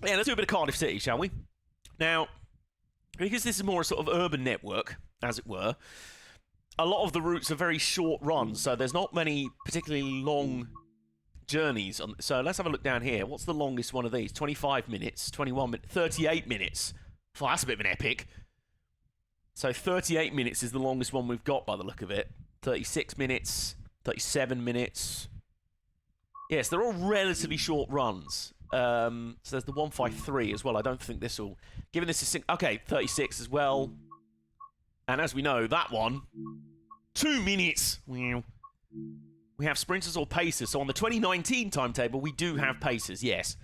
Yeah, let's do a bit of Cardiff City, shall we? Now, because this is more a sort of urban network, as it were, a lot of the routes are very short runs, so there's not many particularly long journeys. So let's have a look down here. What's the longest one of these? 25 minutes, 21 minutes, 38 minutes. Oh, that's a bit of an epic. So 38 minutes is the longest one we've got by the look of it. 36 minutes, 37 minutes. Yes, they're all relatively short runs. So there's the 153 as well. I don't think this will... Given this is... Okay, 36 as well. And as we know, that one... 2 minutes! We have sprinters or pacers. So on the 2019 timetable, we do have pacers, yes.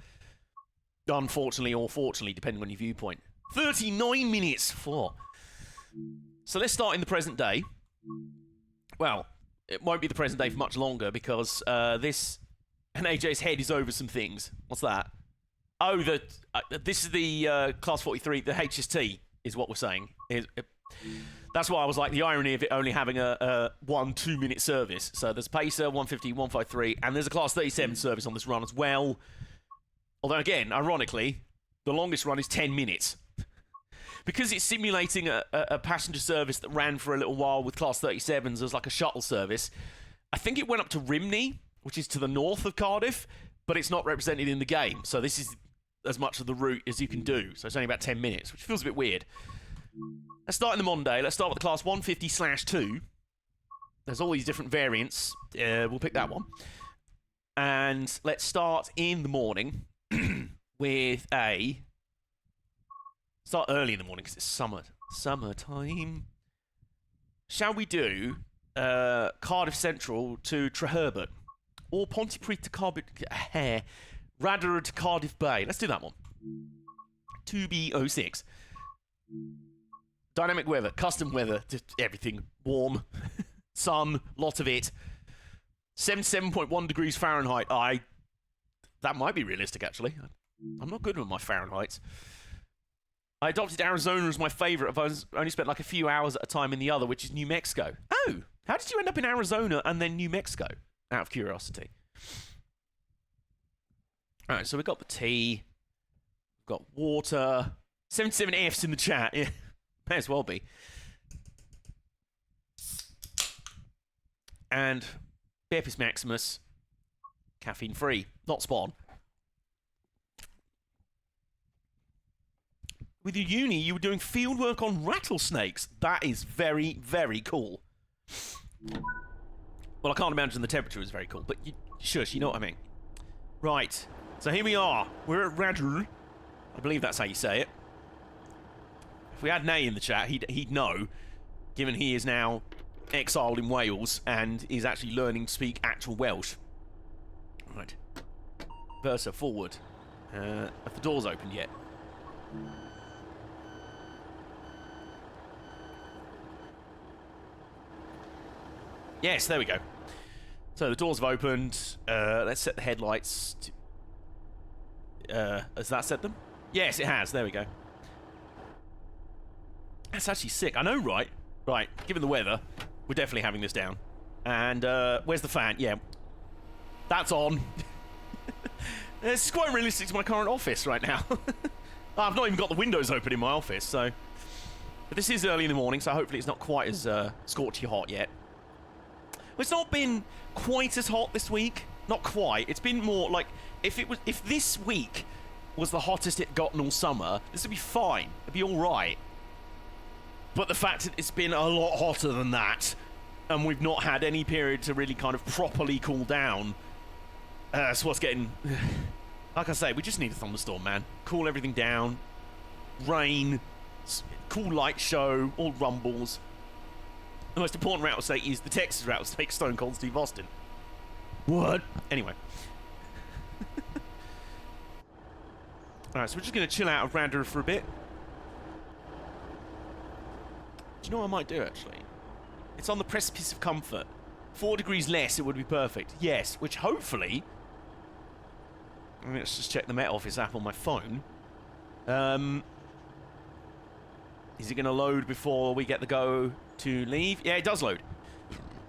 Unfortunately or fortunately, depending on your viewpoint. 39 minutes! So let's start in the present day. Well, it won't be the present day for much longer because this... And AJ's head is over some things. What's that? Oh, this is the Class 43, the HST, is what we're saying. That's why I was like, the irony of it only having a 1-2 minute service. So there's Pacer, 150, 153, and there's a Class 37 service on this run as well. Although, again, ironically, the longest run is 10 minutes. Because it's simulating a passenger service that ran for a little while with Class 37s as like a shuttle service, I think it went up to Rimney, which is to the north of Cardiff, but it's not represented in the game. So this is as much of the route as you can do. So it's only about 10 minutes, which feels a bit weird. Let's start in the modern day. Let's start with the Class 150/2. There's all these different variants. We'll pick that one. And let's start in the morning with a... Start early in the morning because it's summertime. Shall we do Cardiff Central to Treherbert? Or Pontypridd to Cardiff... Radar to Cardiff Bay. Let's do that one. 2B06. Dynamic weather, custom weather, just everything. Warm. Sun, lot of it. 77.1 degrees Fahrenheit. That might be realistic, actually. I'm not good with my Fahrenheits. I adopted Arizona as my favourite. I've only spent like a few hours at a time in the other, which is New Mexico. Oh! How did you end up in Arizona and then New Mexico? Out of curiosity. Alright, so we've got the tea. We've got water. 77 Fs in the chat. Yeah, may as well be. And Bepis Maximus. Caffeine free. Not spawn. With your uni, you were doing field work on rattlesnakes. That is very, very cool. Well, I can't imagine the temperature is very cool, but shush, you know what I mean. Right, so here we are. We're at Radr. I believe that's how you say it. If we had Nay in the chat, he'd know, given he is now exiled in Wales and is actually learning to speak actual Welsh. Right. Versa, forward. Have the doors opened yet? Yes, there we go. So the doors have opened. Let's set the headlights to... has that set them? Yes, it has. There we go. That's actually sick. I know, right? Right, given the weather, we're definitely having this down. And where's the fan? Yeah. That's on. This is quite realistic to my current office right now. I've not even got the windows open in my office, so... But this is early in the morning, so hopefully it's not quite as scorchy hot yet. It's not been quite as hot this week. Not quite. It's been more like if this week was the hottest it gotten all summer, this would be fine. It'd be all right. But the fact that it's been a lot hotter than that, and we've not had any period to really kind of properly cool down, that's what's getting... Like I say, we just need a thunderstorm, man. Cool everything down. Rain. Cool light show. All rumbles. The most important rattlesnake is the Texas rattlesnake, Stone Cold Steve Austin. What? Anyway. Alright, so we're just going to chill out of Radar for a bit. Do you know what I might do, actually? It's on the precipice of comfort. 4 degrees less, it would be perfect. Yes, which hopefully... Let's just check the Met Office app on my phone. Is it going to load before we get the go to leave? Yeah, it does load.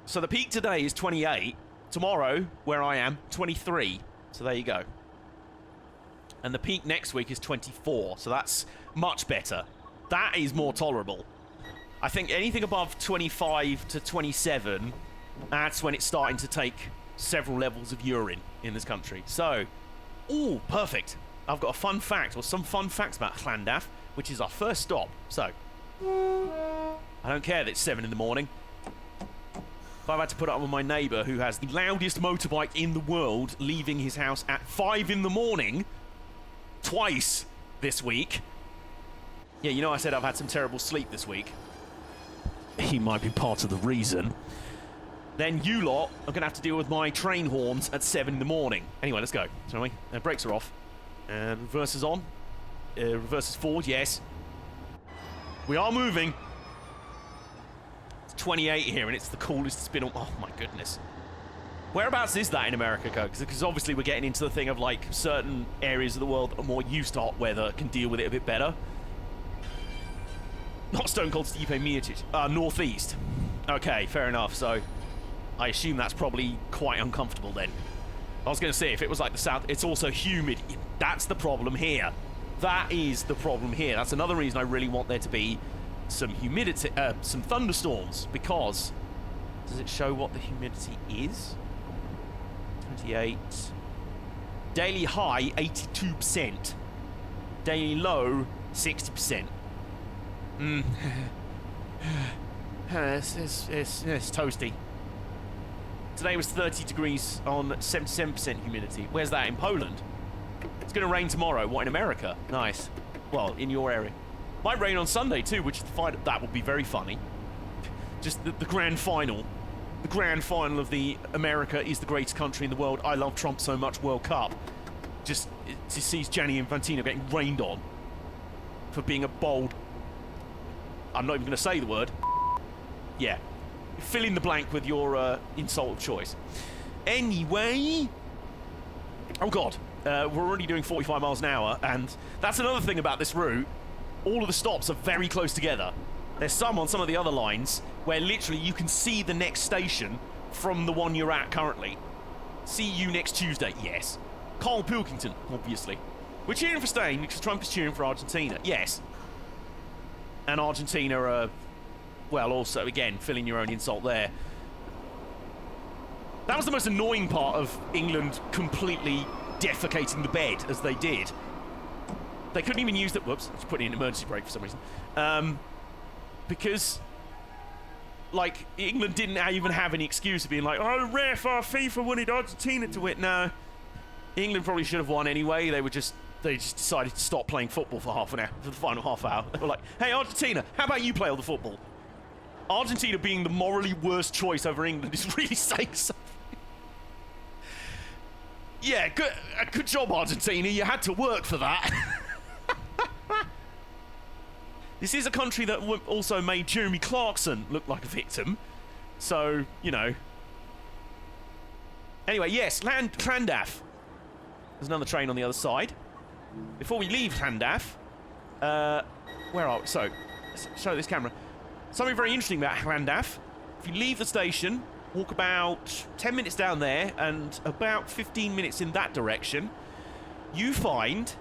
So the peak today is 28. Tomorrow, where I am, 23. So there you go. And the peak next week is 24, so that's much better. That is more tolerable. I think anything above 25 to 27, that's when it's starting to take several levels of urine in this country. So, ooh, perfect. I've got a fun fact, or some fun facts about Llandaff, which is our first stop. So, I don't care that it's 7 in the morning. If I've had to put it up with my neighbour, who has the loudest motorbike in the world, leaving his house at 5 in the morning, twice this week. Yeah, you know I said I've had some terrible sleep this week. He might be part of the reason. Then you lot are going to have to deal with my train horns at 7 in the morning. Anyway, let's go, shall we? Brakes are off. Reverse is on. Reverse is forward, yes. We are moving. It's 28 here, and it's the coolest it's been. Oh, my goodness. Whereabouts is that in America, because obviously we're getting into the thing of, like, certain areas of the world that are more used to hot weather can deal with it a bit better. Not Stone Cold Steve Miocic. Northeast. Okay, fair enough. So I assume that's probably quite uncomfortable then. I was going to say, if it was like the south, it's also humid. That's the problem here. That is the problem here. That's another reason I really want there to be some humidity, some thunderstorms, because does it show what the humidity is? 28. Daily high, 82%. Daily low, 60%. It's toasty. Today was 30 degrees on 77% humidity. Where's that? In Poland? It's going to rain tomorrow. What, in America? Nice. Well, in your area. Might rain on Sunday too, which is the final. That would be very funny. Just the grand final. The grand final of the America is the greatest country in the world. I love Trump so much World Cup. Just to see Gianni Infantino getting rained on for being a bold... I'm not even going to say the word. Yeah. Fill in the blank with your insult of choice. Anyway... Oh, God. We're already doing 45 miles an hour, and that's another thing about this route. All of the stops are very close together. There's some on some of the other lines where literally you can see the next station from the one you're at currently. See you next Tuesday. Yes. Carl Pilkington, obviously. We're cheering for Spain because Trump is cheering for Argentina. Yes. And Argentina are, well, also, again, filling your own insult there. That was the most annoying part of England completely defecating the bed, as they did. They couldn't even use the... Whoops, just putting in an emergency brake for some reason. Because, like, England didn't even have any excuse of being like, oh, ref, our FIFA wanted Argentina to win. No. England probably should have won anyway. They just decided to stop playing football for half an hour, for the final half hour. They were like, hey, Argentina, how about you play all the football? Argentina being the morally worst choice over England is really saying something. Yeah, good job, Argentina. You had to work for that. This is a country that also made Jeremy Clarkson look like a victim. So, you know. Anyway, yes, Llandaff. There's another train on the other side. Before we leave Llandaff, where are we? So, let's show this camera. Something very interesting about Llandaff. If you leave the station, walk about 10 minutes down there and about 15 minutes in that direction, you find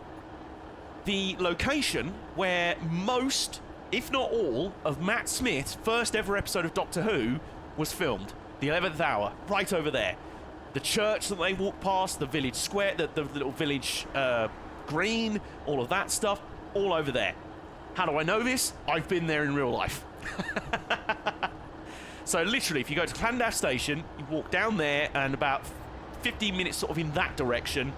the location where most, if not all, of Matt Smith's first ever episode of Doctor Who was filmed. The 11th Hour, right over there. The church that they walk past, the village square, the little village green, all of that stuff, all over there. How do I know this? I've been there in real life. So literally, if you go to Llandaff Station, you walk down there and about 15 minutes sort of in that direction,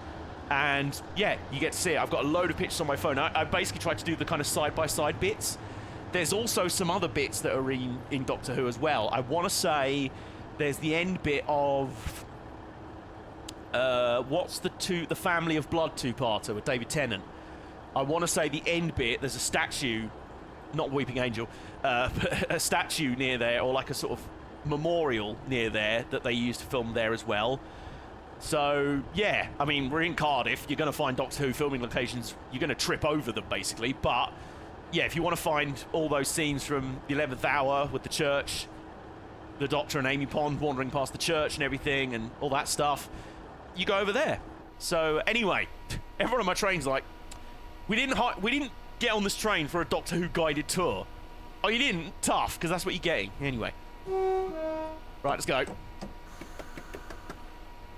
and yeah, you get to see it. I've got a load of pictures on my phone. I basically tried to do the kind of side-by-side bits. There's also some other bits that are in Doctor Who as well. I want to say there's the end bit of... what's the Family of Blood two-parter with David Tennant? I want to say the end bit, there's a statue, not Weeping Angel, but a statue near there, or like a sort of memorial near there that they used to film there as well. So, yeah, I mean, we're in Cardiff. You're going to find Doctor Who filming locations. You're going to trip over them, basically. But, yeah, if you want to find all those scenes from the 11th Hour with the church, the Doctor and Amy Pond wandering past the church and everything and all that stuff, you go over there. So anyway, everyone on my train's like, we didn't get on this train for a Doctor Who guided tour. Oh, you didn't? Tough, because that's what you're getting. Anyway. Right, let's go.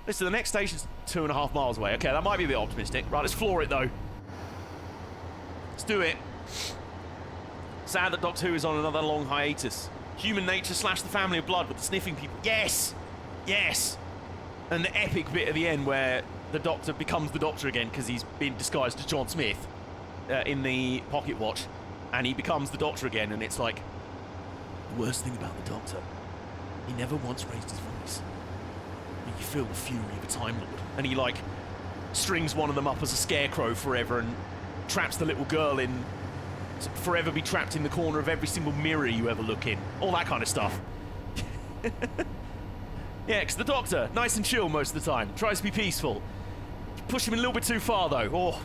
Listen, the next station's 2.5 miles away. Okay, that might be a bit optimistic. Right, let's floor it, though. Let's do it. Sad that Doctor Who is on another long hiatus. Human nature / the family of blood with the sniffing people. Yes! Yes! And the epic bit at the end where the Doctor becomes the Doctor again because he's been disguised as John Smith in the pocket watch. And he becomes the Doctor again, and it's like, the worst thing about the Doctor, he never once raised his voice. You feel the fury of a Time Lord. And he, like, strings one of them up as a scarecrow forever and traps the little girl in, forever be trapped in the corner of every single mirror you ever look in. All that kind of stuff. Yeah, because the Doctor, nice and chill most of the time, tries to be peaceful. Push him a little bit too far, though.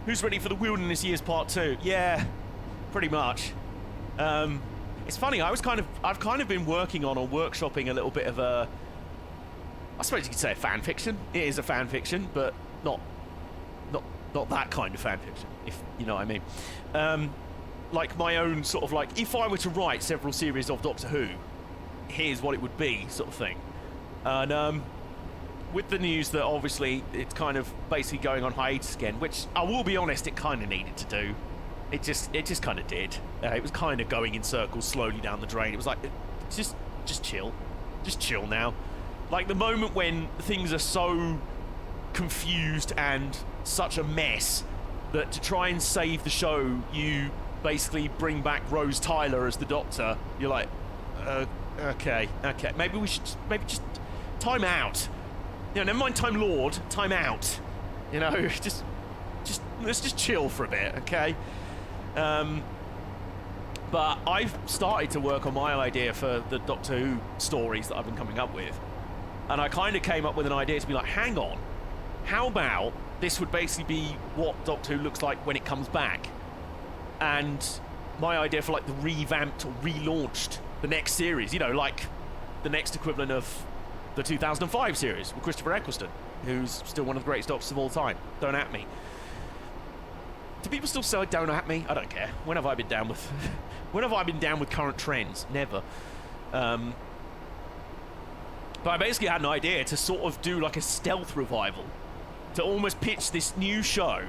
Who's ready for the Wilderness Years Part 2? Yeah, pretty much. It's funny, I've kind of been working on or workshopping a little bit of a, I suppose you could say a fan fiction. It is a fan fiction, but not that kind of fan fiction, if you know what I mean. Like my own sort of like, if I were to write several series of Doctor Who, here's what it would be, sort of thing. And with the news that obviously it's kind of basically going on hiatus again, which I will be honest, it kind of needed to do. It just kind of did. It was kind of going in circles slowly down the drain. It was like, just chill. Just chill now. Like the moment when things are so confused and such a mess that to try and save the show, you basically bring back Rose Tyler as the Doctor. You're like, okay. Maybe just time out. You know, never mind Time Lord, time out. You know, just let's just chill for a bit, okay? But I've started to work on my idea for the Doctor Who stories that I've been coming up with. And I kind of came up with an idea to be like, hang on, how about this would basically be what Doctor Who looks like when it comes back? And my idea for like the revamped or relaunched, the next series, you know, like the next equivalent of the 2005 series with Christopher Eccleston, who's still one of the greatest Doctors of all time. Don't at me. Do people still say don't at me? I don't care. When have I been down with when have I been down with current trends? Never. But I basically had an idea to sort of do like a stealth revival, to almost pitch this new show,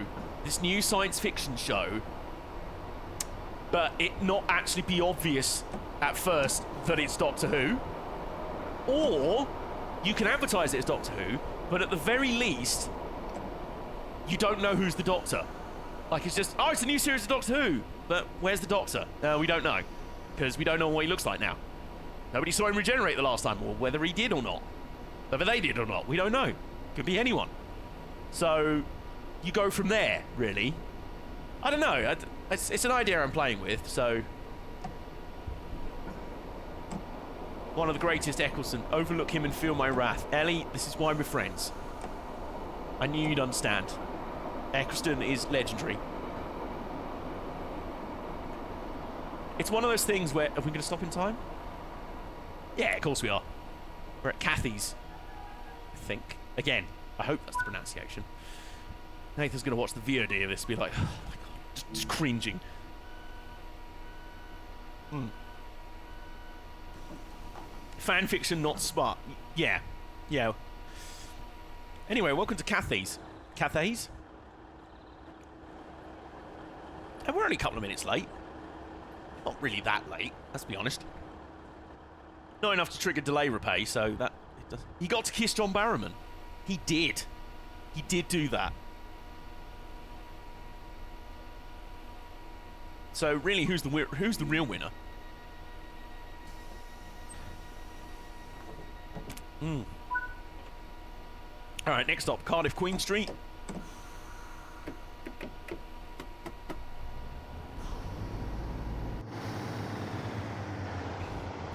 this new science fiction show, but it not actually be obvious at first that it's Doctor Who. Or you can advertise it as Doctor Who, but at the very least, you don't know who's the Doctor. Like, it's just, oh, it's a new series of Doctor Who, but where's the Doctor? We don't know, because we don't know what he looks like now. Nobody saw him regenerate the last time, or whether he did or not. Whether they did or not, we don't know. Could be anyone. So, you go from there, really. I don't know. It's an idea I'm playing with, so... One of the greatest, Eccleston. Overlook him and feel my wrath. Ellie, this is why we're friends. I knew you'd understand. Eccleston is legendary. It's one of those things where... Are we going to stop in time? Yeah, of course we are. We're at Kathy's, I think. Again, I hope that's the pronunciation. Nathan's going to watch the VOD of this and be like, oh my god, just cringing. Fan fiction, not smart. Yeah. Anyway, welcome to Kathy's. Kathy's? And we're only a couple of minutes late. Not really that late, let's be honest. Not enough to trigger delay repay, so that... He got to kiss John Barrowman. He did. He did do that. So really, who's the real winner? Alright, next stop, Cardiff Queen Street.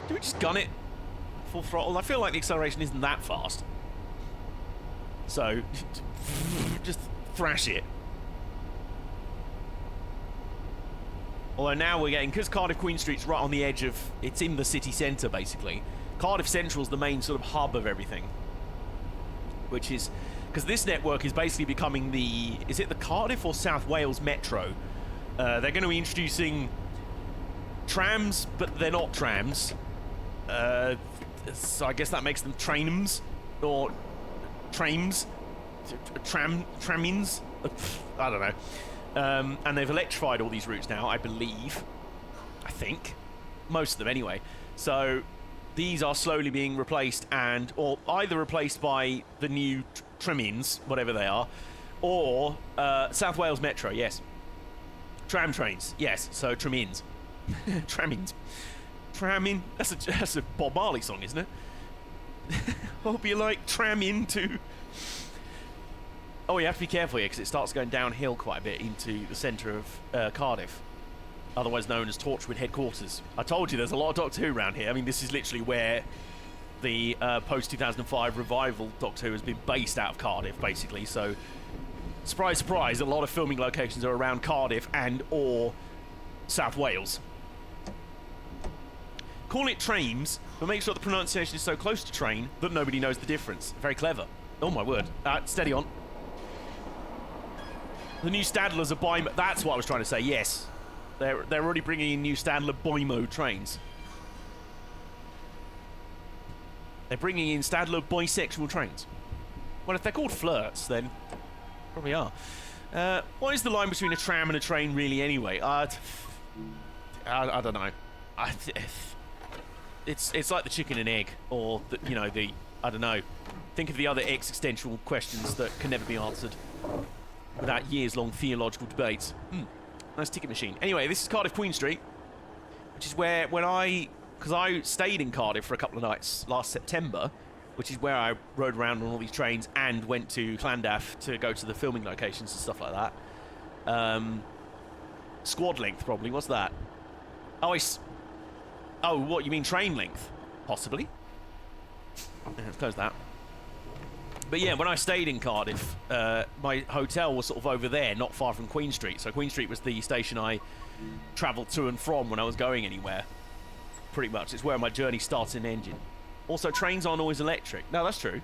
Do we just gun it full throttle? I feel like the acceleration isn't that fast. So, just thrash it. Although now we're getting, because Cardiff Queen Street's right on the edge of, it's in the city centre basically, Cardiff Central's the main sort of hub of everything, which is because this network is basically becoming the, is it the Cardiff or South Wales Metro? They're going to be introducing trams, but they're not trams. So I guess that makes them trainums or trams, tramins. I don't know. And they've electrified all these routes now, I believe. I think most of them anyway. So these are slowly being replaced, or either replaced by the new tramins, whatever they are, or South Wales Metro. Yes, tram trains. Yes, so tramins, tramins. Tramming. That's a Bob Marley song, isn't it? Hope you like tramming too. Oh, you have to be careful here because it starts going downhill quite a bit into the centre of Cardiff, otherwise known as Torchwood headquarters. I told you there's a lot of Doctor Who around here. I mean, this is literally where the post-2005 revival Doctor Who has been based out of Cardiff, basically. So, surprise, surprise, a lot of filming locations are around Cardiff and or South Wales. Call it trains, but make sure the pronunciation is so close to train that nobody knows the difference. Very clever. Oh my word. Steady on. The new Stadlers are BIMO. That's what I was trying to say, yes. They're already bringing in new Stadler BIMO trains. They're bringing in Stadler bisexual trains. Well, if they're called flirts, then probably are. What is the line between a tram and a train really anyway? I don't know. It's like the chicken and egg, or I don't know. Think of the other existential questions that can never be answered without years-long theological debates. Nice ticket machine. Anyway, this is Cardiff Queen Street, which is where because I stayed in Cardiff for a couple of nights last September, which is where I rode around on all these trains and went to Llandaff to go to the filming locations and stuff like that. Squad length, probably. What's that? Oh, what, you mean train length? Possibly. Yeah, let's close that. But yeah, when I stayed in Cardiff, my hotel was sort of over there, not far from Queen Street. So Queen Street was the station I travelled to and from when I was going anywhere. Pretty much. It's where my journey starts and ended. Also, trains aren't always electric. No, that's true.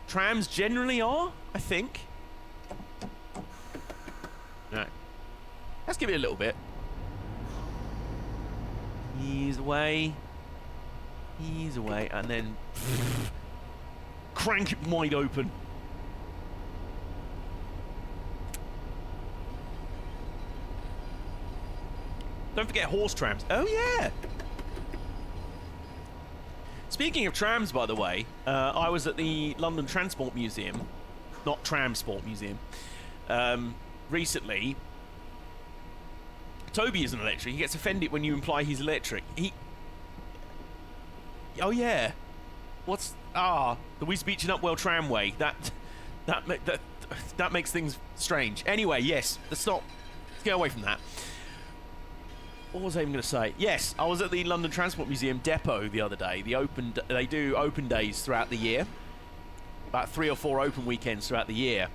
Trams generally are, I think. No. Let's give it a little bit. Ease away, and then crank it wide open. Don't forget horse trams. Oh yeah. Speaking of trams, by the way, I was at the London Transport Museum, not Tramsport Museum, recently. Toby isn't electric. He gets offended when you imply he's electric. Oh yeah. What's the Wisbeach and Upwell tramway? That makes things strange. Anyway, yes. Let's get away from that. What was I even going to say? Yes, I was at the London Transport Museum depot the other day. They do open days throughout the year. About 3 or 4 open weekends throughout the year.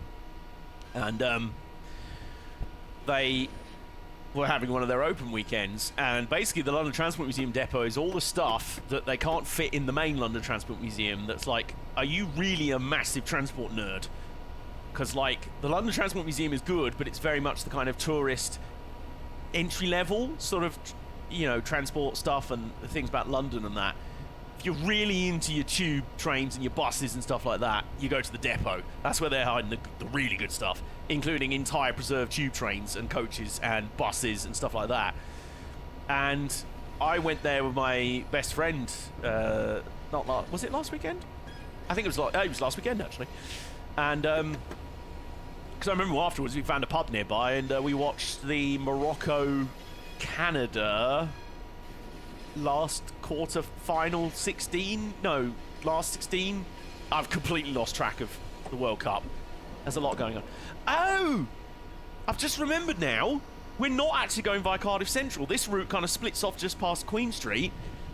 And they were having one of their open weekends, and basically the London Transport Museum depot is all the stuff that they can't fit in the main London Transport Museum. That's like, are you really a massive transport nerd? Because like the London Transport Museum is good, but it's very much the kind of tourist entry level sort of, transport stuff and things about London and that. If you're really into your tube trains and your buses and stuff like that, you go to the depot. That's where they're hiding the really good stuff, including entire preserved tube trains and coaches and buses and stuff like that. And I went there with my best friend. Was it last weekend? I think it was last weekend actually. And because I remember afterwards we found a pub nearby and we watched the Morocco-Canada last quarter final 16. No, last 16. I've completely lost track of the World Cup. There's a lot going on. Oh! I've just remembered now. We're not actually going via Cardiff Central. This route kind of splits off just past Queen Street,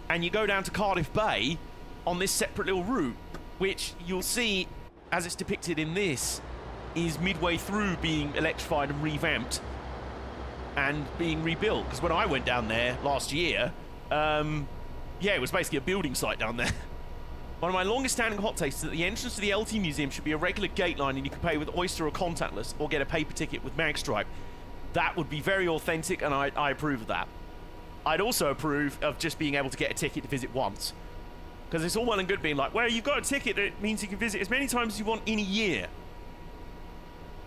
and you go down to Cardiff Bay on this separate little route, which you'll see, as it's depicted in this, is midway through being electrified and revamped and being rebuilt. Because when I went down there last year, yeah, it was basically a building site down there. One of my longest standing hot takes is that the entrance to the LT Museum should be a regular gate line and you can pay with Oyster or contactless or get a paper ticket with Magstripe. That would be very authentic and I approve of that. I'd also approve of just being able to get a ticket to visit once. Because it's all well and good being like, well, you've got a ticket, it means you can visit as many times as you want in a year.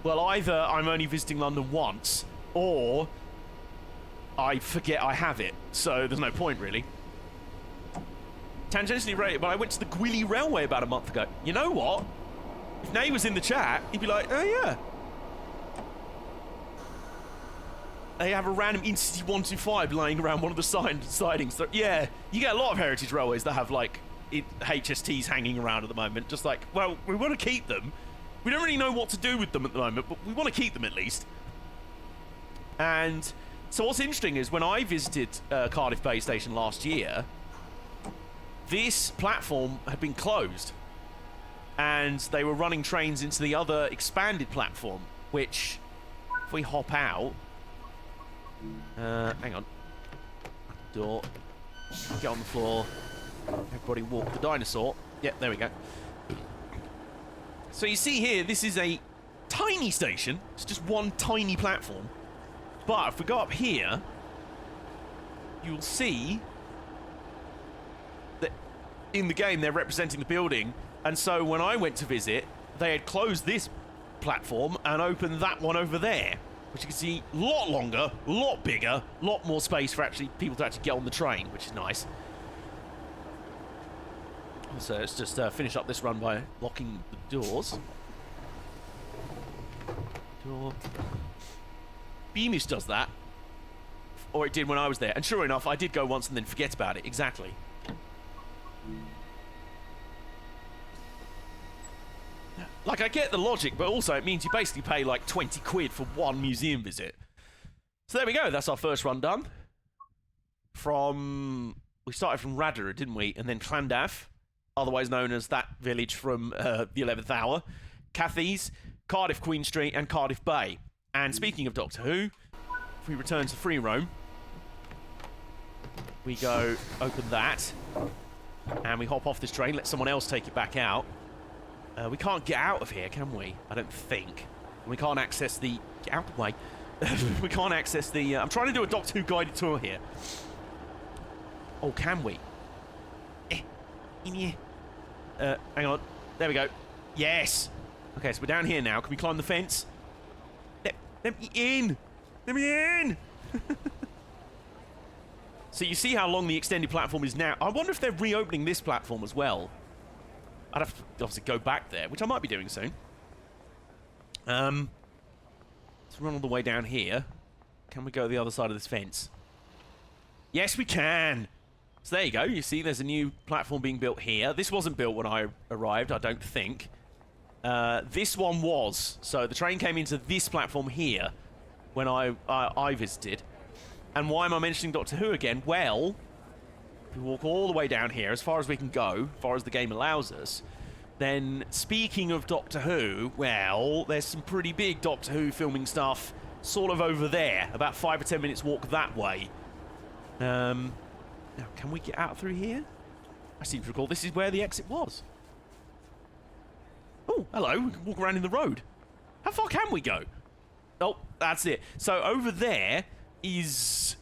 Well, either I'm only visiting London once, or I forget I have it. So there's no point, really. Tangentially related, but I went to the Gwilly Railway about a month ago. You know what? If Nay was in the chat, he'd be like, oh yeah. They have a random Intercity 125 lying around one of the sidings. So, yeah, you get a lot of heritage railways that have, like, HSTs hanging around at the moment. Just like, well, we want to keep them. We don't really know what to do with them at the moment, but we want to keep them at least. And so what's interesting is when I visited Cardiff Bay Station last year, this platform had been closed. And they were running trains into the other expanded platform, which, if we hop out... hang on. Door. Get on the floor. Everybody walk the dinosaur. Yep, there we go. So you see here, this is a tiny station. It's just one tiny platform. But if we go up here, you'll see that in the game they're representing the building. And so when I went to visit, they had closed this platform and opened that one over there. Which you can see a lot longer, a lot bigger, a lot more space for actually people to actually get on the train, which is nice. So let's just finish up this run by locking the doors. Door. Beamish does that. Or it did when I was there. And sure enough, I did go once and then forget about it. Exactly. Like, I get the logic, but also it means you basically pay like 20 quid for one museum visit. So there we go. That's our first run done. We started from Radar, didn't we? And then Llandaff, otherwise known as that village from the 11th hour. Cathays, Cardiff Queen Street, and Cardiff Bay. And speaking of Doctor Who, if we return to free roam, we go open that, and we hop off this train, let someone else take it back out. We can't get out of here, can we? I don't think. We can't access the... Get out of the way. We can't access the... I'm trying to do a Doctor Who guided tour here. Oh, can we? In here. Hang on. There we go. Yes! Okay, so we're down here now. Can we climb the fence? Let me in! Let me in! So you see how long the extended platform is now. I wonder if they're reopening this platform as well. I'd have to obviously go back there, which I might be doing soon. Let's run all the way down here. Can we go to the other side of this fence? Yes, we can! So there you go. You see there's a new platform being built here. This wasn't built when I arrived, I don't think. This one was. So the train came into this platform here when I visited. And why am I mentioning Doctor Who again? Well... we walk all the way down here, as far as we can go, as far as the game allows us. Then, speaking of Doctor Who, well, there's some pretty big Doctor Who filming stuff sort of over there, about 5 or 10 minutes walk that way. Now, can we get out through here? I seem to recall this is where the exit was. Oh, hello, we can walk around in the road. How far can we go? Oh, that's it. So, over there is...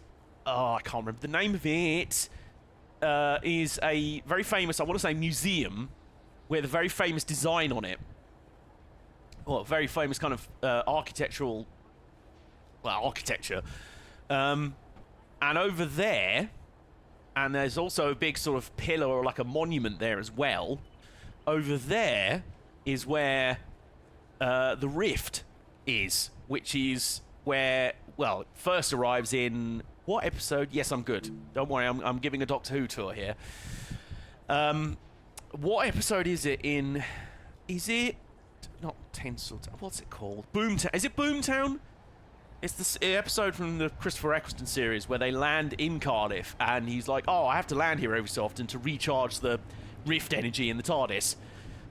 oh, I can't remember the name of it. Is a very famous, I want to say, museum with a very famous design on it. Well, very famous kind of architectural, well, architecture. And over there, and there's also a big sort of pillar or like a monument there as well. Over there is where the Rift is, which is where, well, it first arrives in... what episode? Yes, I'm good. Don't worry, I'm giving a Doctor Who tour here. What episode is it in? Is it... not Tinseltown. What's it called? Boomtown. Is it Boomtown? It's the episode from the Christopher Eccleston series where they land in Cardiff and he's like, oh, I have to land here every so often to recharge the Rift energy in the TARDIS.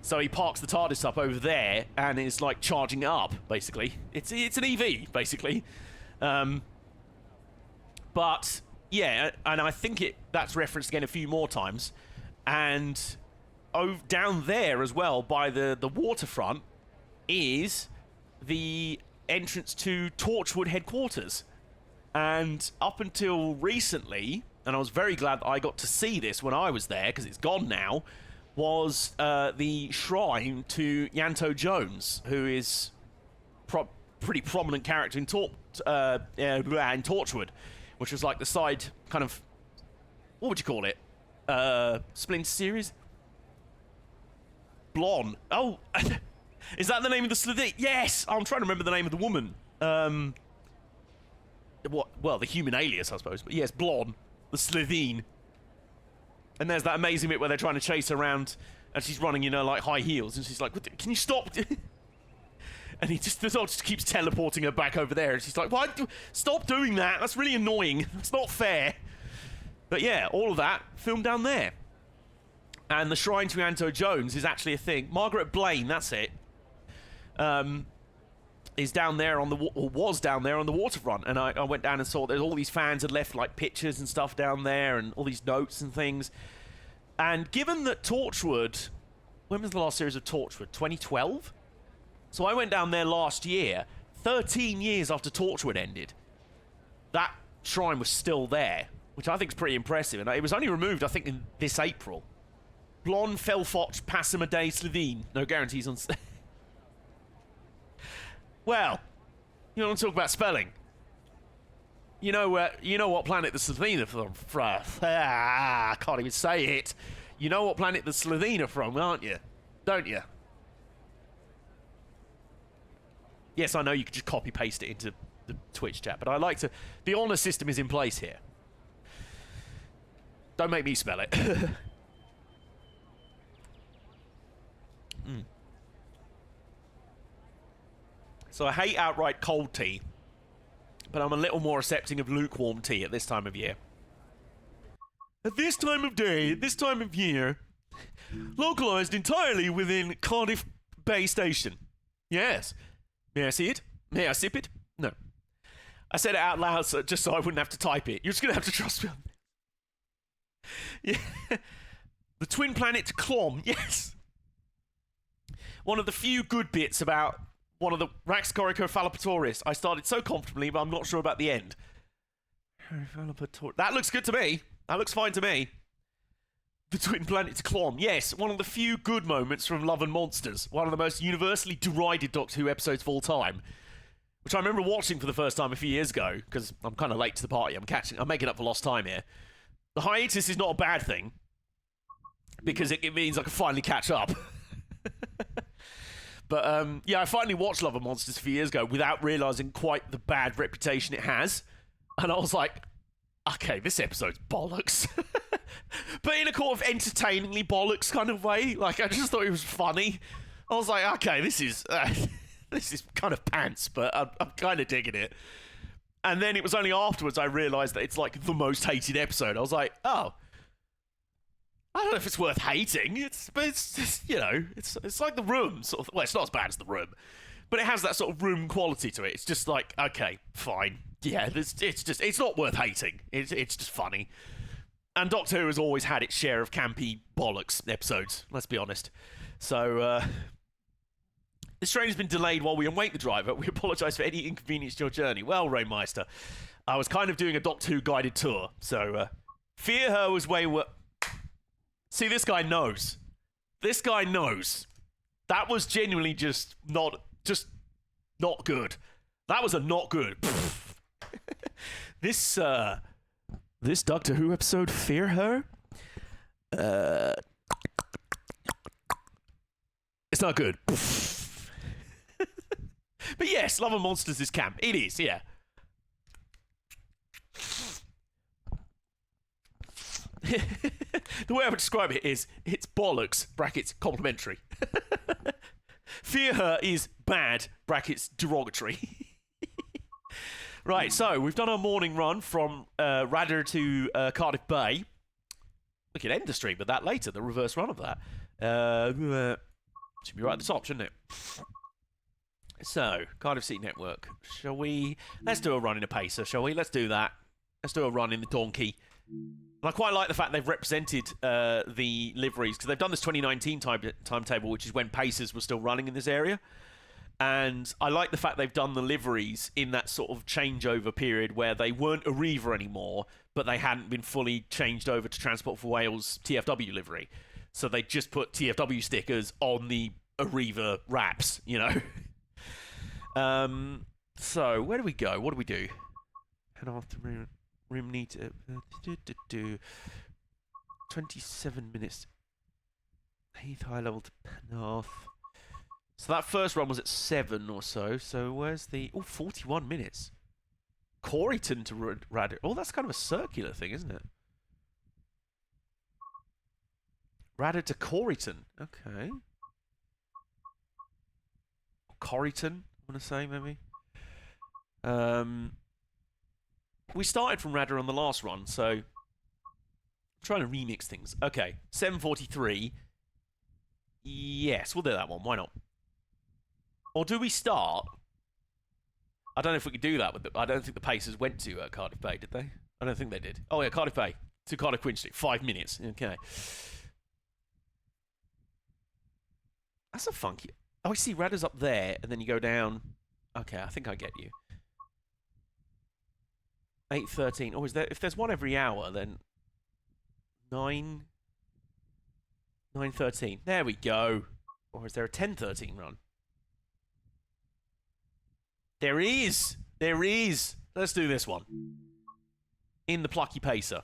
So he parks the TARDIS up over there and is like charging it up, basically. It's an EV, basically. But Yeah, and I think that's referenced again a few more times. And down there as well, by the waterfront, is the entrance to Torchwood headquarters. And up until recently, and I was very glad that I got to see this when I was there, because it's gone now, was the shrine to Yanto Jones, who is pretty prominent character in Torchwood, which was like the side kind of, what would you call it? Splinter series? Blonde. Oh, is that the name of the Slitheen? Yes! I'm trying to remember the name of the woman. Well, the human alias, I suppose. But yes, Blonde, the Slitheen. And there's that amazing bit where they're trying to chase her around, and she's running, like high heels, and she's like, "Can you stop?" And the dog just keeps teleporting her back over there, and she's like, "What? Stop doing that! That's really annoying. That's not fair." But yeah, all of that filmed down there. And the shrine to Yanto Jones is actually a thing. Margaret Blaine, that's it. Is down there on was down there on the waterfront, and I went down and saw there's all these fans had left like pictures and stuff down there, and all these notes and things. And given that Torchwood, when was the last series of Torchwood? 2012. So I went down there last year, 13 years after Torchwood ended. That shrine was still there, which I think is pretty impressive, and it was only removed, I think, in this April. Blonde Felfoch Passamaday Slitheen. No guarantees on. Well, you want to talk about spelling? You know what planet the Slitheen are from? I can't even say it. You know what planet the Slitheen are from, aren't you? Don't you? Yes, I know you could just copy paste it into the Twitch chat, but I like to. The honor system is in place here. Don't make me spell it. So I hate outright cold tea, but I'm a little more accepting of lukewarm tea at this time of year. At this time of day, at this time of year, localized entirely within Cardiff Bay Station. Yes. May I see it? May I sip it? No. I said it out loud just so I wouldn't have to type it. You're just going to have to trust me on that. Yeah. The twin planet Clom, yes. One of the few good bits about one of the Rax Coricophallopatoris. I started so comfortably, but I'm not sure about the end. That looks good to me. That looks fine to me. The twin planet Clom. Yes, one of the few good moments from Love and Monsters. One of the most universally derided Doctor Who episodes of all time. Which I remember watching for the first time a few years ago, because I'm kind of late to the party. I'm making up for lost time here. The hiatus is not a bad thing, because it means I can finally catch up. But, yeah, I finally watched Love and Monsters a few years ago without realising quite the bad reputation it has. And I was like, okay, this episode's bollocks. But in a kind of entertainingly bollocks kind of way. Like, I just thought it was funny. I was like, okay, this is kind of pants, but I'm kind of digging it. And then it was only afterwards I realised that it's, like, the most hated episode. I was like, oh. I don't know if it's worth hating. But it's just, it's like The Room. Sort of, well, it's not as bad as The Room. But it has that sort of Room quality to it. It's just like, okay, fine. Yeah, it's not worth hating. It's just funny. And Doctor Who has always had its share of campy bollocks episodes, let's be honest. So, this train has been delayed while we await the driver. We apologise for any inconvenience to your journey. Well, Rainmeister, I was kind of doing a Doctor Who guided tour, so, fear her was way worse. See, this guy knows. This guy knows. That was genuinely just not good. That was a not good. This Doctor Who episode, Fear Her? It's not good. But yes, Love and Monsters is camp. It is, yeah. The way I would describe it is, it's bollocks, brackets, complimentary. Fear Her is bad, brackets, derogatory. Right, so we've done our morning run from Radar to Cardiff Bay. We could end the stream with that later, the reverse run of that. Should be right at the top, shouldn't it? So, Cardiff City Network. Shall we... Let's do a run in a pacer, shall we? Let's do that. Let's do a run in the donkey. And I quite like the fact they've represented the liveries, because they've done this 2019 timetable, which is when Pacers were still running in this area. And I like the fact they've done the liveries in that sort of changeover period where they weren't Arriva anymore, but they hadn't been fully changed over to Transport for Wales TFW livery. So they just put TFW stickers on the Arriva wraps, you know. So where do we go? What do we do? Head off to Rim need to 27 minutes. Heath High Level to Penarth. So that first run was at 7 or so. So where's the... Oh, 41 minutes. Corryton to Radder. Oh, that's kind of a circular thing, isn't it? Radder to Corryton. Okay. Corryton, I'm going to say, maybe. We started from Radder on the last run, so... I'm trying to remix things. Okay, 7:43. Yes, we'll do that one. Why not? Or do we start? I don't know if we could do that with I don't think the Pacers went to Cardiff Bay, did they? I don't think they did. Oh yeah, Cardiff Bay to Cardiff Queen Street. 5 minutes. Okay. That's a funky... Oh, I see. Radder's up there, and then you go down... Okay, I think I get you. 8:13. Oh, is there... If there's one every hour, then... 9:13. There we go. Or is there a 10:13 run? There is! There is! Let's do this one. In the Plucky Pacer.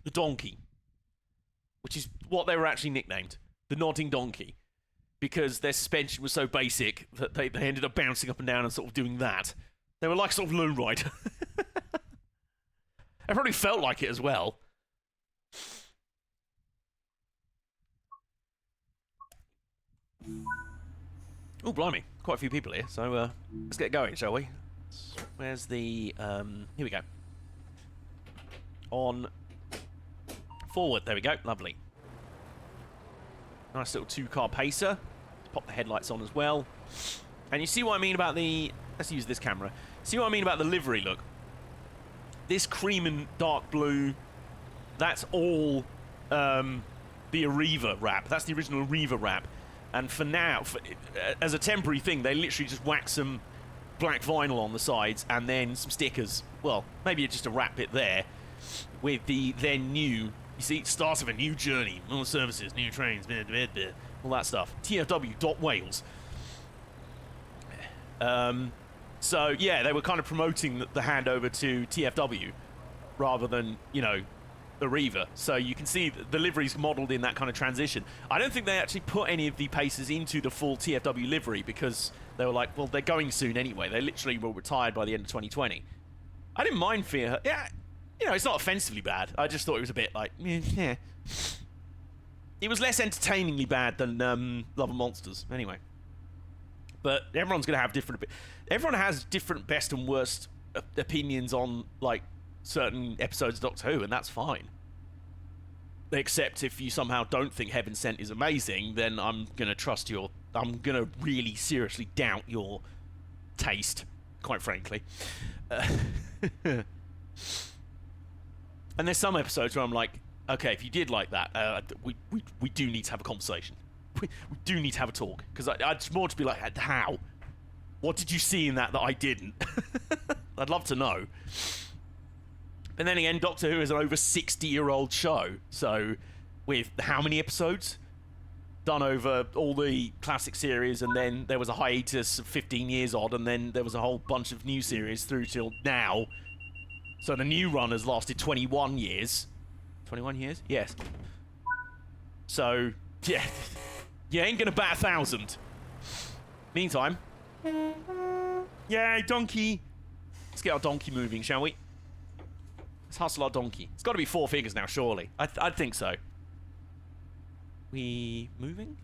The Donkey. Which is what they were actually nicknamed. The Nodding Donkey. Because their suspension was so basic that they ended up bouncing up and down and sort of doing that. They were like sort of lowrider. It probably felt like it as well. Oh, blimey. Quite a few people here, so let's get going, shall we? Where's the... here we go. On... Forward, there we go. Lovely. Nice little two-car pacer. Pop the headlights on as well. And you see what I mean about the... Let's use this camera. See what I mean about the livery look? This cream and dark blue, that's all the Arriva wrap. That's the original Arriva wrap. And for now, as a temporary thing, they literally just whack some black vinyl on the sides and then some stickers. Well, maybe just a wrap bit there with the then new... You see, start of a new journey. More services, new trains, blah, blah, blah, all that stuff. TFW.Wales. So, yeah, they were kind of promoting the handover to TFW rather than, you know, Arriva. So you can see the livery's modelled in that kind of transition. I don't think they actually put any of the Pacers into the full TFW livery because they were like, well, they're going soon anyway. They literally were retired by the end of 2020. I didn't mind Fear. Yeah, you know, it's not offensively bad. I just thought it was a bit like, yeah. It was less entertainingly bad than Love and Monsters, anyway. But everyone's going to have different... Everyone has different best and worst opinions on, like, certain episodes of Doctor Who, and that's fine. Except if you somehow don't think Heaven Sent is amazing, then I'm going to trust your... I'm going to really seriously doubt your taste, quite frankly. And there's some episodes where I'm like, okay, if you did like that, we do need to have a conversation. We do need to have a talk. Because I'd more to be like, how? What did you see in that I didn't? I'd love to know. And then again, Doctor Who is an over 60-year-old show. So, with how many episodes? Done over all the classic series, and then there was a hiatus of 15 years odd, and then there was a whole bunch of new series through till now. So the new run has lasted 21 years. 21 years? Yes. So, yeah. You ain't gonna bat 1,000. Meantime. Yay, donkey! Let's get our donkey moving, shall we? Let's hustle our donkey. It's got to be 4 figures now, surely. I'd think so. We moving?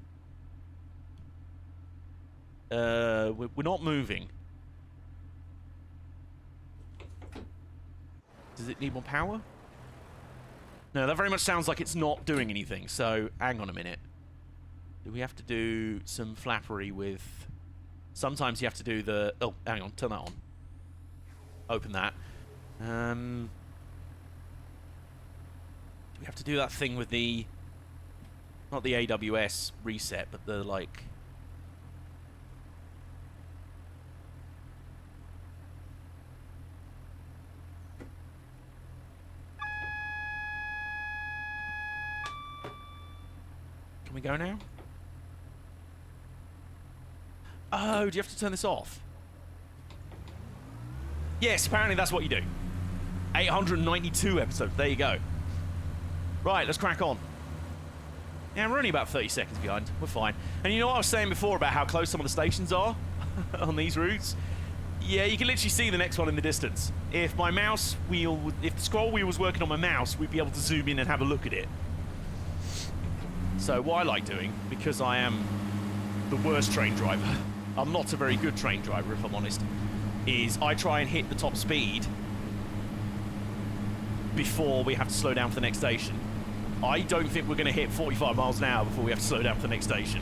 We're not moving. Does it need more power? No, that very much sounds like it's not doing anything. So, hang on a minute. Do we have to do some flappery with... Sometimes you have to do the... Oh, hang on. Turn that on. Open that. Do we have to do that thing with the... Not the AWS reset, but the, like... Can we go now? Oh, do you have to turn this off? Yes, apparently that's what you do. 892 episodes. There you go. Right, let's crack on. Yeah, we're only about 30 seconds behind. We're fine. And you know what I was saying before about how close some of the stations are on these routes? Yeah, you can literally see the next one in the distance. If my mouse wheel, if the scroll wheel was working on my mouse, we'd be able to zoom in and have a look at it. So what I like doing, because I am the worst train driver, I'm not a very good train driver if I'm honest, is I try and hit the top speed before we have to slow down for the next station. I don't think we're going to hit 45 miles an hour before we have to slow down for the next station.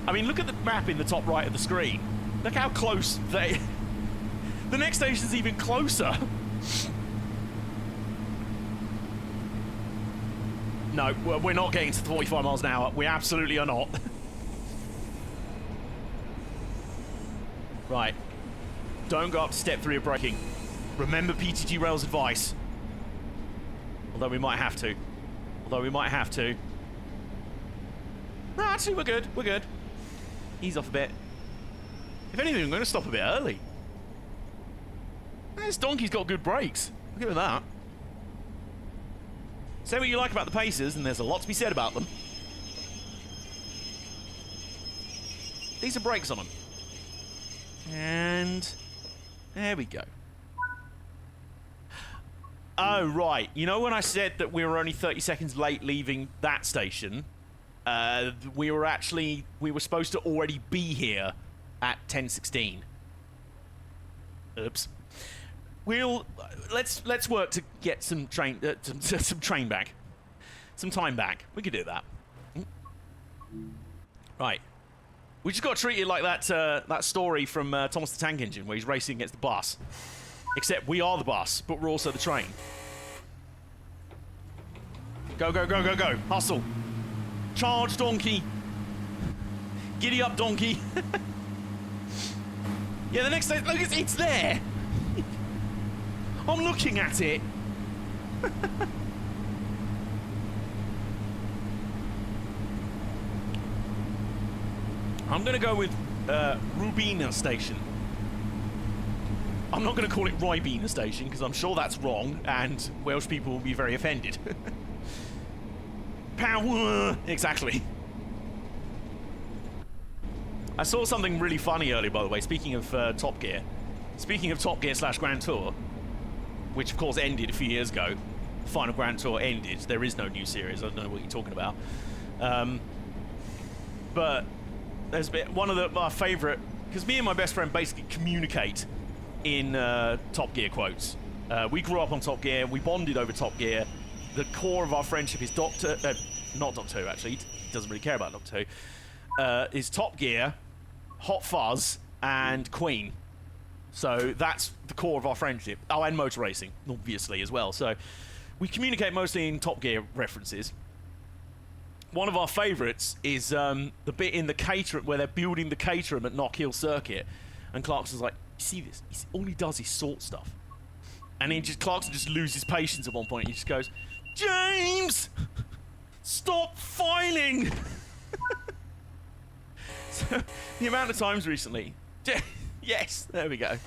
I mean, look at the map in the top right of the screen. Look how close they... The next station's even closer. No, we're not getting to 45 miles an hour. We absolutely are not. Right. Don't go up to step 3 of braking. Remember PTG Rail's advice. Although we might have to. No, actually, we're good. We're good. Ease off a bit. If anything, I'm going to stop a bit early. This donkey's got good brakes. I'll give it that. Say what you like about the Pacers, and there's a lot to be said about them. These are brakes on them. And there we go. Oh, right. You know when I said that we were only 30 seconds late leaving that station? We were supposed to already be here at 10:16. Oops. Let's work to get some train back. Some time back. We could do that. Right. We just got to treat it like that story from Thomas the Tank Engine where he's racing against the bus. Except we are the bus, but we're also the train. Go, go, go, go, go. Hustle. Charge, donkey. Giddy up, donkey. Yeah, the next day, look, it's there. I'm looking at it. I'm going to go with Rubina Station. I'm not going to call it Ribena Station, because I'm sure that's wrong, and Welsh people will be very offended. Power! Exactly. I saw something really funny earlier, by the way, speaking of Top Gear. Speaking of Top Gear / Grand Tour, which of course ended a few years ago. Final Grand Tour ended. There is no new series. I don't know what you're talking about. But there's been one of my favourite, because me and my best friend basically communicate in Top Gear quotes. We grew up on Top Gear. We bonded over Top Gear. The core of our friendship is not Doctor Who, actually. He doesn't really care about Doctor Who. Is Top Gear, Hot Fuzz, and Queen. So that's the core of our friendship. Oh, and motor racing, obviously, as well. So we communicate mostly in Top Gear references. One of our favourites is the bit in the Caterham where they're building the Caterham at Knock Hill Circuit. And Clarkson's like, you see this? All he does is sort stuff. And then Clarkson just loses patience at one point. He just goes, James! Stop filing! So, the amount of times recently... Yes, there we go.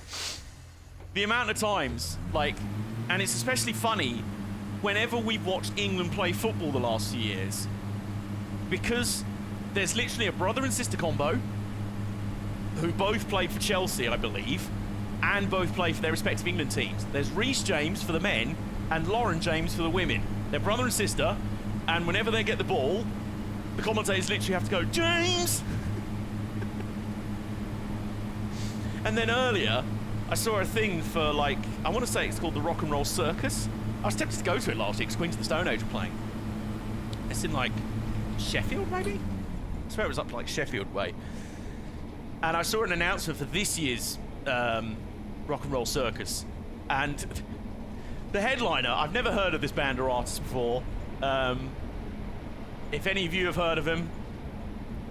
The amount of times, like... And it's especially funny whenever we've watched England play football the last few years. Because there's literally a brother and sister combo who both played for Chelsea, I believe, and both play for their respective England teams. There's Reece James for the men and Lauren James for the women. They're brother and sister, and whenever they get the ball, the commentators literally have to go, James! And then earlier, I saw a thing for, like, I want to say it's called the Rock and Roll Circus. I was tempted to go to it last year because Queens of the Stone Age were playing. It's in, like, Sheffield, maybe? I swear it was up to, like, Sheffield way. And I saw an announcement for this year's Rock and Roll Circus. And The headliner, I've never heard of this band or artist before. If any of you have heard of him,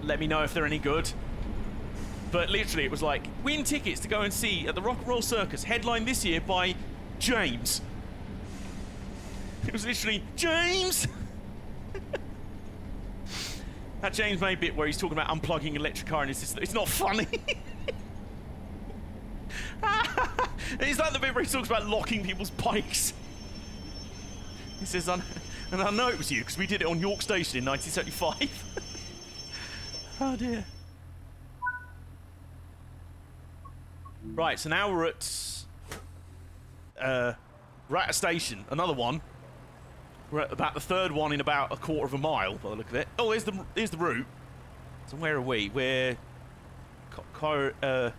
let me know if they're any good. But literally, it was like, win tickets to go and see at the Rock and Roll Circus, headlined this year by James. It was literally, James! That James May bit where he's talking about unplugging an electric car and it's not funny. It's like the bit where he talks about locking people's bikes. He says, and I know it was you, because we did it on York Station in 1975. Oh dear. Right, so now we're at a station, another one. We're at about the third one in about a quarter of a mile, by the look of it. Oh, here's the route. So where are we? We're Corrington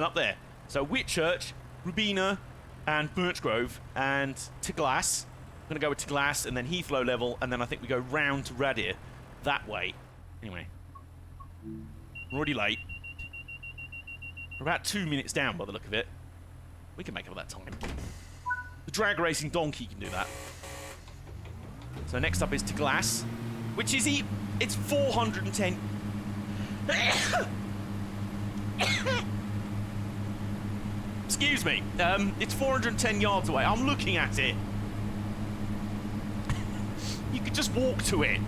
up there. So Whitchurch, Rubina, and Birchgrove, and Tiglass. I'm going to go with Tiglass, and then Heath Low Level, and then I think we go round to Radir that way. Anyway. We're already late. We're about 2 minutes down by the look of it. We can make up that time. The drag racing donkey can do that. So next up is Tiglass, which is it's 410. Excuse me. It's 410 yards away. I'm looking at it. You could just walk to it.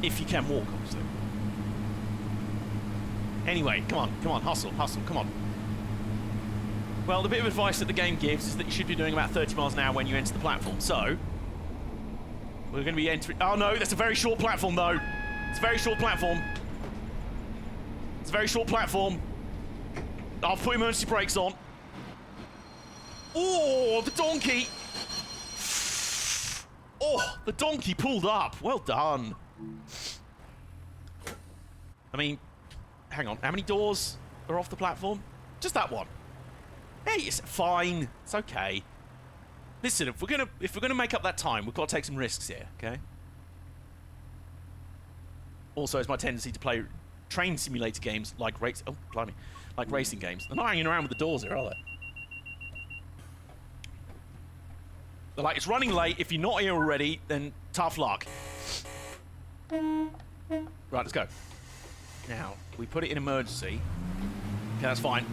If you can walk, obviously. Anyway, come on, hustle, come on. Well, the bit of advice that the game gives is that you should be doing about 30 miles an hour when you enter the platform. So, we're going to be entering... Oh, no, that's a very short platform, though. It's a very short platform. It's a very short platform. I'll put emergency brakes on. Oh, the donkey. Oh, the donkey pulled up. Well done. I mean, hang on. How many doors are off the platform? Just that one. Hey, it's fine. It's okay. Listen, if we're gonna make up that time, we've got to take some risks here, okay? Also, it's my tendency to play train simulator games like like racing games. They're not hanging around with the doors here, are they? They're like, it's running late. If you're not here already, then tough luck. Right, let's go. Now, we put it in emergency. Okay, that's fine.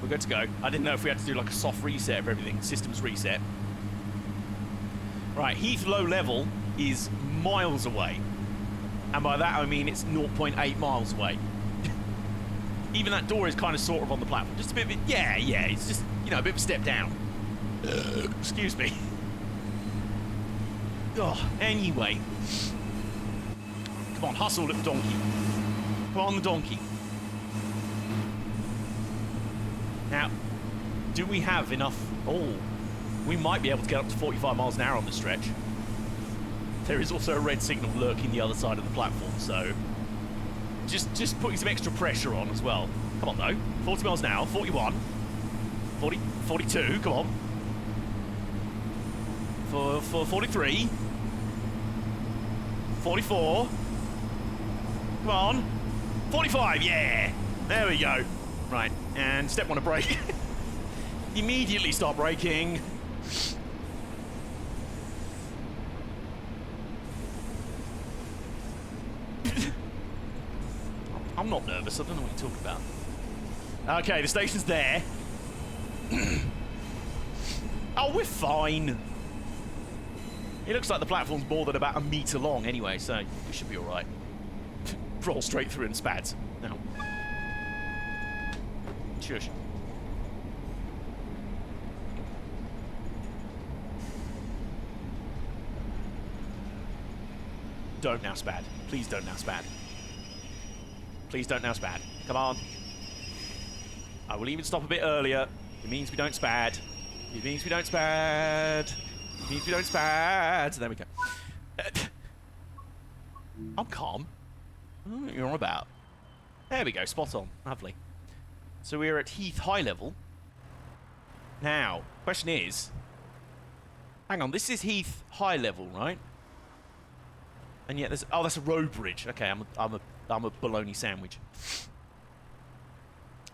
We're good to go. I didn't know if we had to do like a soft reset of everything. Systems reset. Right, Heath Low Level is miles away. And by that I mean it's 0.8 miles away. Even that door is kind of sort of on the platform. Just a bit of it. Yeah, it's just, you know, a bit of a step down. Excuse me. Oh, anyway. Come on, hustle, little donkey. Come on, the donkey. Now, do we have enough... Oh, we might be able to get up to 45 miles an hour on this stretch. There is also a red signal lurking the other side of the platform, so... Just putting some extra pressure on as well. Come on, though. 40 miles an hour, 41. 40, 42, come on. For 43. 44. Come on. 45, yeah! There we go. Right, and step on a brake. Immediately start braking. I'm not nervous, I don't know what you're talking about. Okay, the station's there. Oh, we're fine. It looks like the platform's more than about a metre long anyway, so we should be alright. Roll straight through and spads. Now. Shush. Don't now spad. Please don't now spad. Please don't now spad. Come on. I will even stop a bit earlier. It means we don't spad. It means we don't spad. It means we don't spad. So there we go. I'm calm. What are you on about? There we go. Spot on. Lovely. So we're at Heath High Level. Now, question is... Hang on, this is Heath High Level, right? And yet there's... Oh, that's a road bridge. Okay, I'm a bologna sandwich.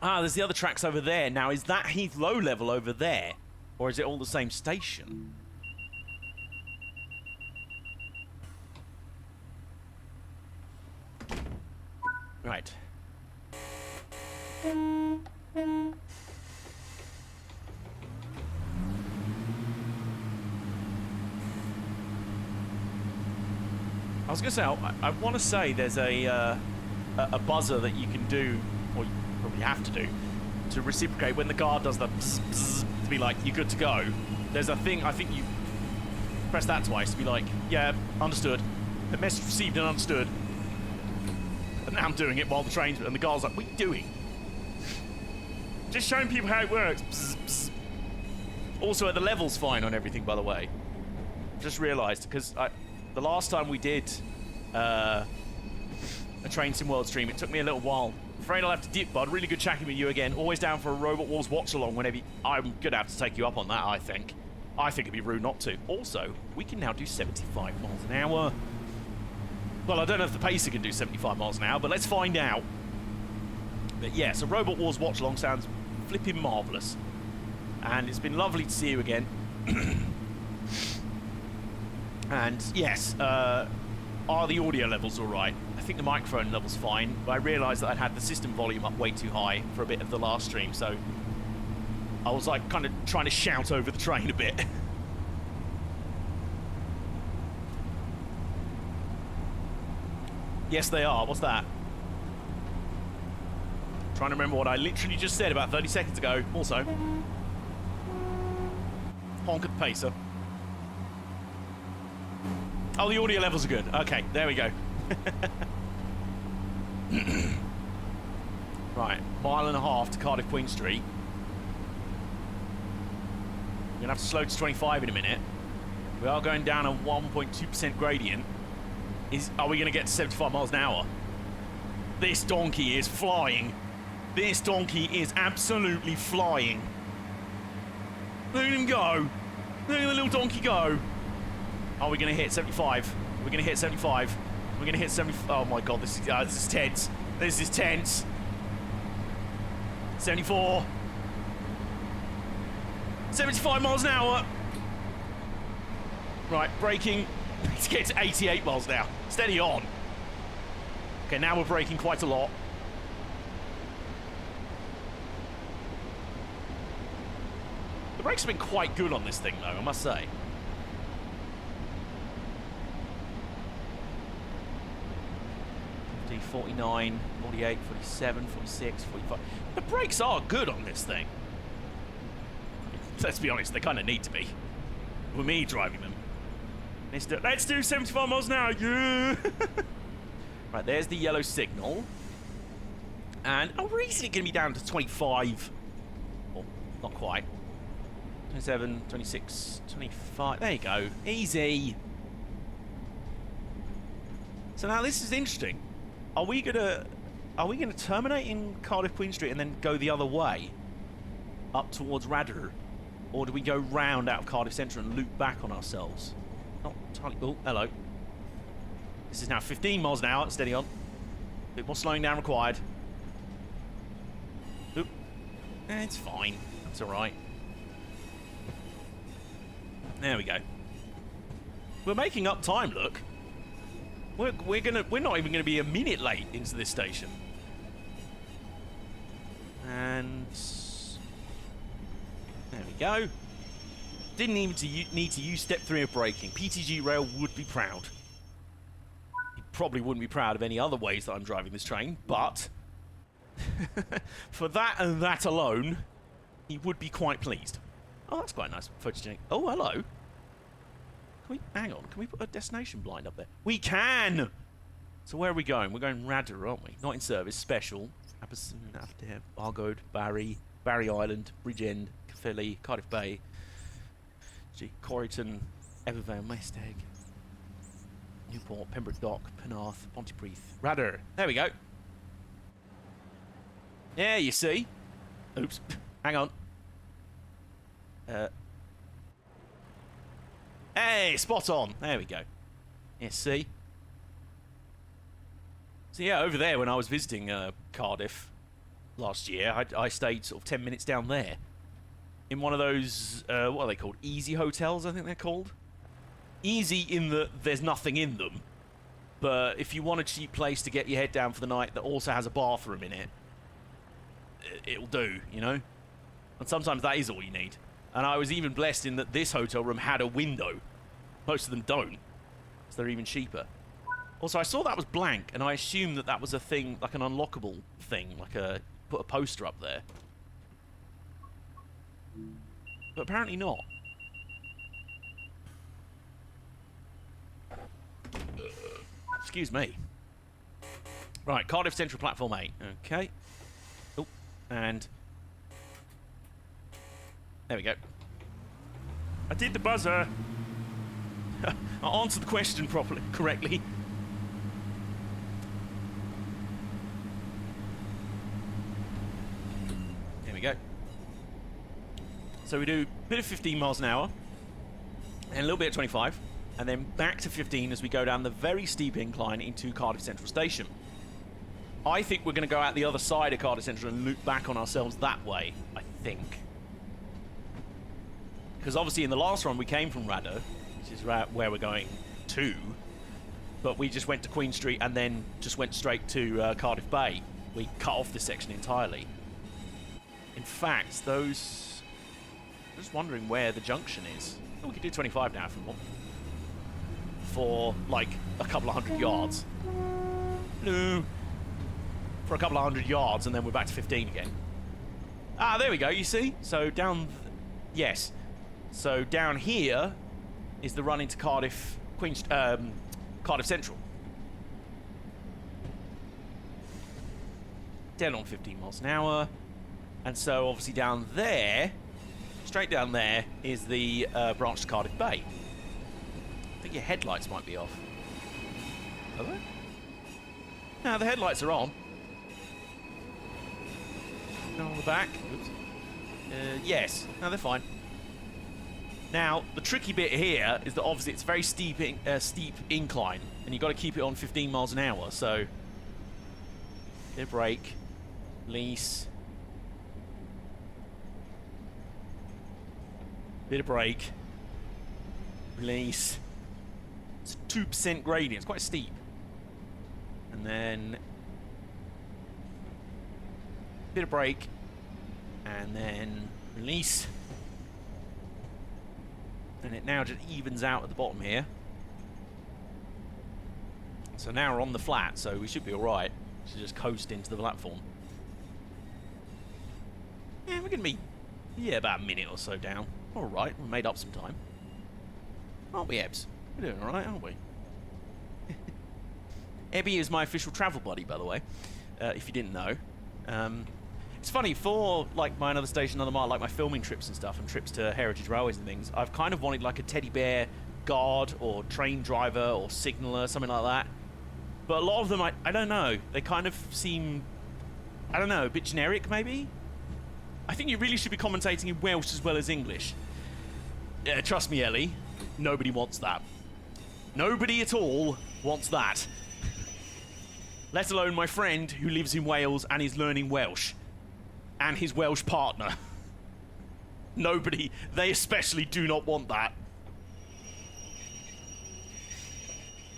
Ah, there's the other tracks over there. Now, is that Heathrow level over there? Or is it all the same station? Right. I was going to say, I want to say there's a buzzer that you can do, or you probably have to do, to reciprocate when the guard does the bzz, bzz, to be like, you're good to go. There's a thing, I think you press that twice to be like, yeah, understood. The message received and understood. And now I'm doing it while the train's, and the guard's like, what are you doing? Just showing people how it works. Bzz, bzz. Also, the level's fine on everything, by the way. Just realised, because the last time we did a Train Sim World stream, it took me a little while. Afraid I'll have to dip, bud. Really good chatting with you again. Always down for a Robot Wars watch-along whenever I'm gonna have to take you up on that, I think. I think it'd be rude not to. Also, we can now do 75 miles an hour. Well, I don't know if the Pacer can do 75 miles an hour, but let's find out. But yeah, so Robot Wars watch-along sounds flipping marvellous. And it's been lovely to see you again. And yes, are the audio levels all right? I think the microphone level's fine, but I realised that I'd had the system volume up way too high for a bit of the last stream, so I was like kind of trying to shout over the train a bit. Yes, they are. What's that? Trying to remember what I literally just said about 30 seconds ago. Also, honk at the Pacer. Oh, the audio levels are good. Okay, there we go. Right, mile and a half to Cardiff Queen Street. We're gonna have to slow to 25 in a minute. We are going down a 1.2% gradient. Are we gonna get to 75 miles an hour? This donkey is flying. This donkey is absolutely flying. Look at him go. Look at the little donkey go. Are we going to hit 75? We're going to hit 75. We're going to hit 70. Oh my god, this is tense. This is tense. 74. 75 miles an hour. Right, braking. Let's get to 88 miles an hour. Steady on. Okay, now we're braking quite a lot. The brakes have been quite good on this thing, though, I must say. 49, 48, 47, 46, 45. The brakes are good on this thing. Let's be honest, they kind of need to be. With me driving them. Let's do 75 miles an hour, yeah! Right, there's the yellow signal. And we're easily going to be down to 25. Well, not quite. 27, 26, 25. There you go. Easy. So now this is interesting. Are we gonna terminate in Cardiff Queen Street and then go the other way up towards Radar, or do we go round out of Cardiff Centre and loop back on ourselves? Not entirely. Oh, hello. This is now 15 miles an hour. Steady on. A bit more slowing down required. Oop. It's fine. That's all right. There we go. We're making up time. Look. We're not even gonna be a minute late into this station. And there we go. Didn't even need to use step 3 of braking. PTG Rail would be proud. He probably wouldn't be proud of any other ways that I'm driving this train, but for that and that alone, he would be quite pleased. Oh, that's quite nice. Photogenic. Oh, hello. Hang on, can we put a destination blind up there? We can! So where are we going? We're going Radar, aren't we? Not in service, special. Apperson, Argode, Barry Island, Bridgend, Caerphilly, Cardiff Bay, Corrigan, Evervale, Mesteg, Newport, Pembroke Dock, Penarth, Pontypridd, Radar. There we go. Yeah, you see. Oops. Hang on. Hey, spot on. There we go. Yeah, see? So yeah, over there when I was visiting Cardiff, last year. I stayed sort of 10 minutes down there. In one of those, what are they called? Easy hotels, I think they're called. Easy in that there's nothing in them. But if you want a cheap place to get your head down for the night that also has a bathroom in it, it'll do, you know? And sometimes that is all you need. And I was even blessed in that this hotel room had a window. Most of them don't. So they're even cheaper. Also, I saw that was blank, and I assumed that that was a thing, like an unlockable thing, like put a poster up there. But apparently not. Excuse me. Right, Cardiff Central Platform 8. Okay. Oh, and... there we go. I did the buzzer. I answered the question correctly. There we go. So we do a bit of 15 miles an hour, and a little bit of 25, and then back to 15 as we go down the very steep incline into Cardiff Central Station. I think we're going to go out the other side of Cardiff Central and loop back on ourselves that way, I think. Because obviously in the last run we came from Rado, which is where we're going to, but we just went to Queen Street and then just went straight to Cardiff Bay. We cut off this section entirely. In fact, those... I'm just wondering where the junction is. Oh, we could do 25 now if we want. For, like, a couple of 100 yards. No. For a couple of 100 yards, and then we're back to 15 again. Ah, there we go, you see? So down... yes. So down here is the run into Cardiff... Cardiff Central. Dead on 15 miles an hour. And so, obviously, down there... straight down there is the branch to Cardiff Bay. I think your headlights might be off. Are they? No, the headlights are on. No, on the back. Oops. Yes. No, they're fine. Now, the tricky bit here is that obviously it's a very steep incline, and you've got to keep it on 15 miles an hour. So, bit of brake, release. Bit of brake, release. It's a 2% gradient. It's quite steep. And then bit of brake, and then release. And it now just evens out at the bottom here. So now we're on the flat, so we should be alright. Should just coast into the platform. Yeah, we're gonna be about a minute or so down. Alright, we made up some time. Aren't we, Ebbs? We're doing alright, aren't we? Ebby is my official travel buddy, by the way, if you didn't know. It's funny, for like my Another Station, Another Mile, like my filming trips and stuff, and trips to heritage railways and things, I've kind of wanted like a teddy bear guard, or train driver, or signaller, something like that. But a lot of them, I don't know, they kind of seem, I don't know, a bit generic, maybe? I think you really should be commentating in Welsh as well as English. Trust me, Ellie, nobody wants that. Nobody at all wants that. Let alone my friend who lives in Wales and is learning Welsh. And his Welsh partner. Nobody, they especially do not want that.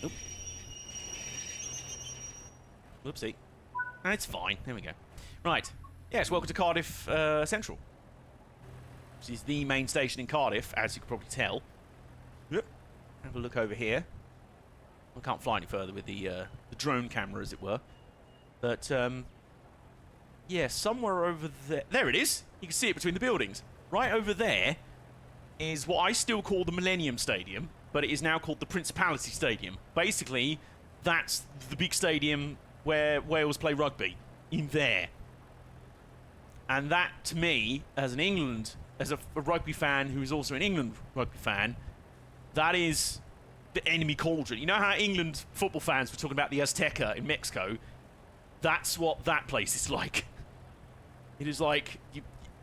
Oop. Whoopsie. It's fine, there we go. Right. Yes, welcome to Cardiff Central. This is the main station in Cardiff, as you can probably tell. Yep. Have a look over here. I can't fly any further with the drone camera, as it were. But, yeah, somewhere over there... there it is! You can see it between the buildings. Right over there is what I still call the Millennium Stadium, but it is now called the Principality Stadium. Basically, that's the big stadium where Wales play rugby. In there. And that, to me, as a rugby fan who is also an England rugby fan, that is the enemy cauldron. You know how England football fans were talking about the Azteca in Mexico? That's what that place is like. It is like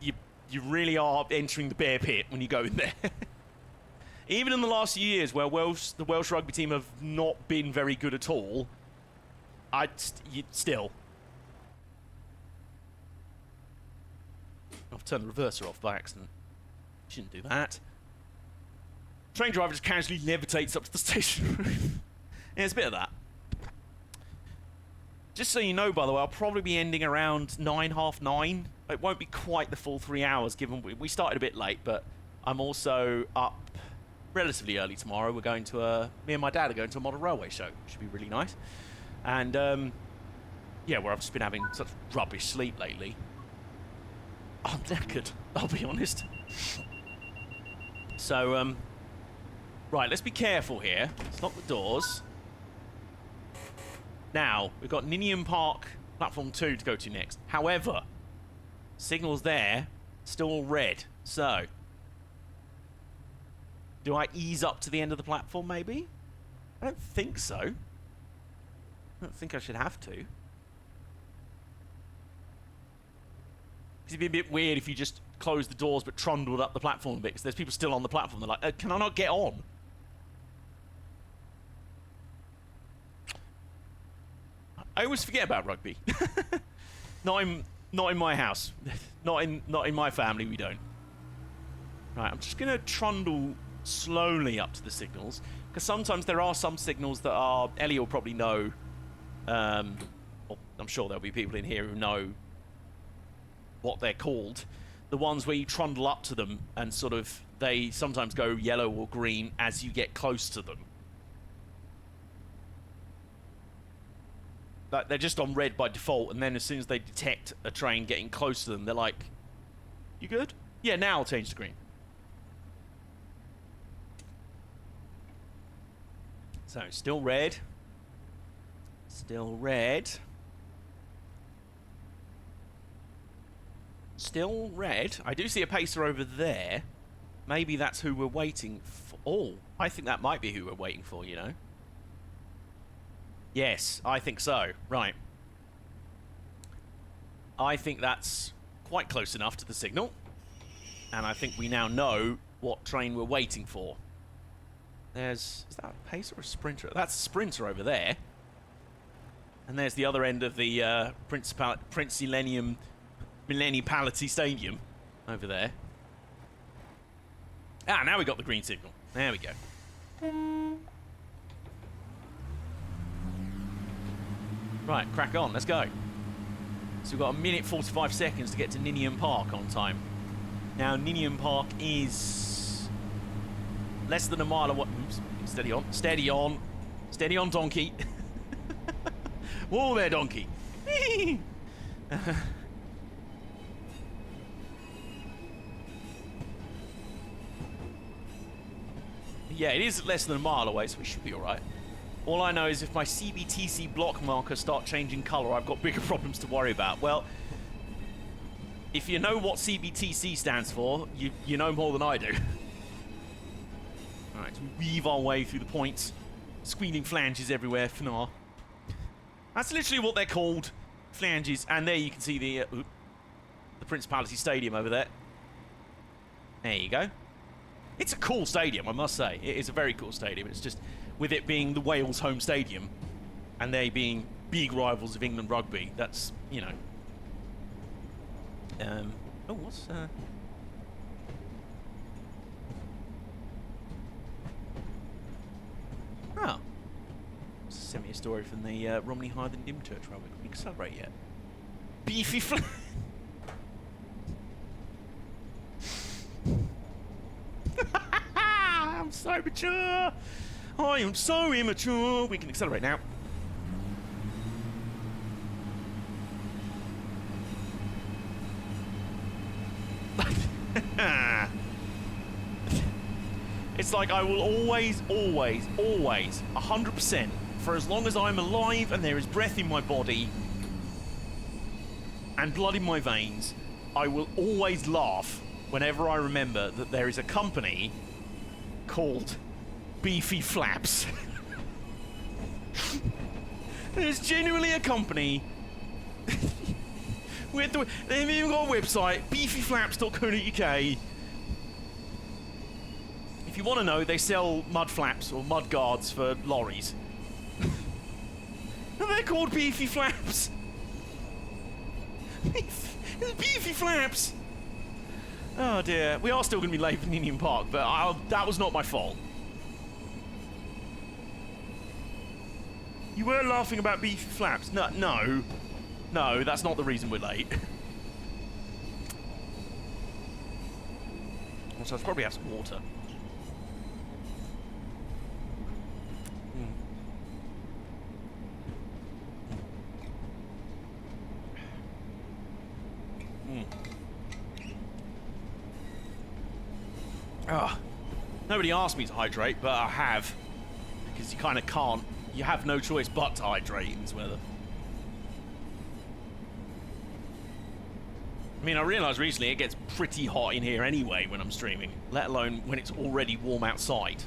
you really are entering the bear pit when you go in there. Even in the last few years, where the Welsh rugby team have not been very good at all, still. I've turned the reverser off by accident. Shouldn't do that. Train driver just casually levitates up to the station roof. Yeah, it's a bit of that. Just so you know, by the way, I'll probably be ending around 9, half 9. It won't be quite the full 3 hours, given we started a bit late, but I'm also up relatively early tomorrow. We're going to me and my dad are going to a model railway show, which should be really nice. And yeah, where I've just been having such rubbish sleep lately. I'm knackered, I'll be honest. So, right, let's be careful here. Let's lock the doors. Now, we've got Ninian Park Platform 2 to go to next. However, signals there, still red. So, do I ease up to the end of the platform, maybe? I don't think so. I don't think I should have to. Because it'd be a bit weird if you just closed the doors but trundled up the platform a bit, because there's people still on the platform. They're like, can I not get on? I always forget about rugby. not in my house. not in my family, we don't. Right, I'm just gonna trundle slowly up to the signals, because sometimes there are some signals that are, Ellie will probably know, well, I'm sure there'll be people in here who know what they're called. The ones where you trundle up to them and sort of, they sometimes go yellow or green as you get close to them. Like, they're just on red by default, and then as soon as they detect a train getting close to them, they're like, you good? Yeah, now I'll change the green. So, still red. Still red. Still red. I do see a pacer over there. Maybe that's who we're waiting for. Oh, I think that might be who we're waiting for, you know. Yes, I think so. Right. I think that's quite close enough to the signal. And I think we now know what train we're waiting for. Is that a pacer or a sprinter? That's a sprinter over there. And there's the other end of the Prince Millennium Stadium over there. Ah, now we got the green signal. There we go. Right, crack on, let's go. So we've got 1 minute 45 seconds to get to Ninian Park on time. Now, Ninian Park is less than a mile away. Oops, steady on, steady on. Steady on, donkey. Whoa there, donkey. Yeah, it is less than a mile away, so we should be alright. All I know is if my CBTC block markers start changing colour, I've got bigger problems to worry about. Well, if you know what CBTC stands for, you know more than I do. Alright, so we weave our way through the points. Squealing flanges everywhere, FNAR. That's literally what they're called. Flanges. And there you can see the Principality Stadium over there. There you go. It's a cool stadium, I must say. It is a very cool stadium. It's just, with it being the Wales home stadium, and they being big rivals of England rugby, that's, you know. Oh, what's... Oh. Sent me a story from the Romney Hythe and Dymchurch Railway. Can we accelerate yet? Beefy flag. I'm so mature. I am so immature. We can accelerate now. It's like I will always, 100%, for as long as I'm alive and there is breath in my body and blood in my veins, I will always laugh whenever I remember that there is a company called Beefy Flaps. There's genuinely a company. They've even got a website, beefyflaps.co.uk. If you want to know, they sell mud flaps or mud guards for lorries. And they're called Beefy Flaps. It's Beefy Flaps. Oh dear. We are still going to be late for Ninian Park, but that was not my fault. You were laughing about beefy flaps. No, that's not the reason we're late. Also, I should probably have some water. Nobody asked me to hydrate, but I have. Because you kind of can't. You have no choice but to hydrate in this weather. I mean, I realised recently it gets pretty hot in here anyway when I'm streaming, let alone when it's already warm outside.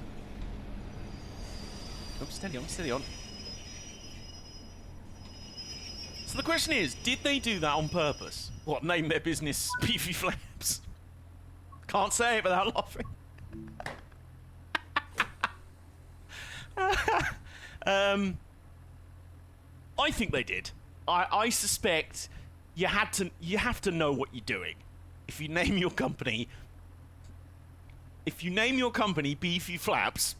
Oh, steady on, steady on. So the question is, did they do that on purpose? What, name their business Beefy Flaps? Can't say it without laughing. I think they did. I suspect you have to know what you're doing. If you name your company Beefy Flaps,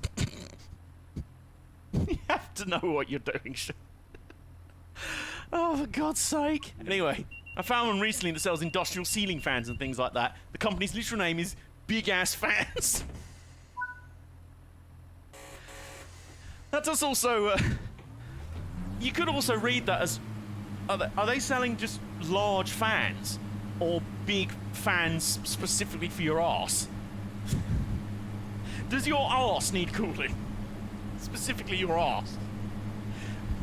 you have to know what you're doing. Oh, for God's sake. Anyway, I found one recently that sells industrial ceiling fans and things like that. The company's literal name is Big Ass Fans. That does also... you could also read that as... Are they selling just large fans? Or big fans specifically for your arse? Does your arse need cooling? Specifically your arse?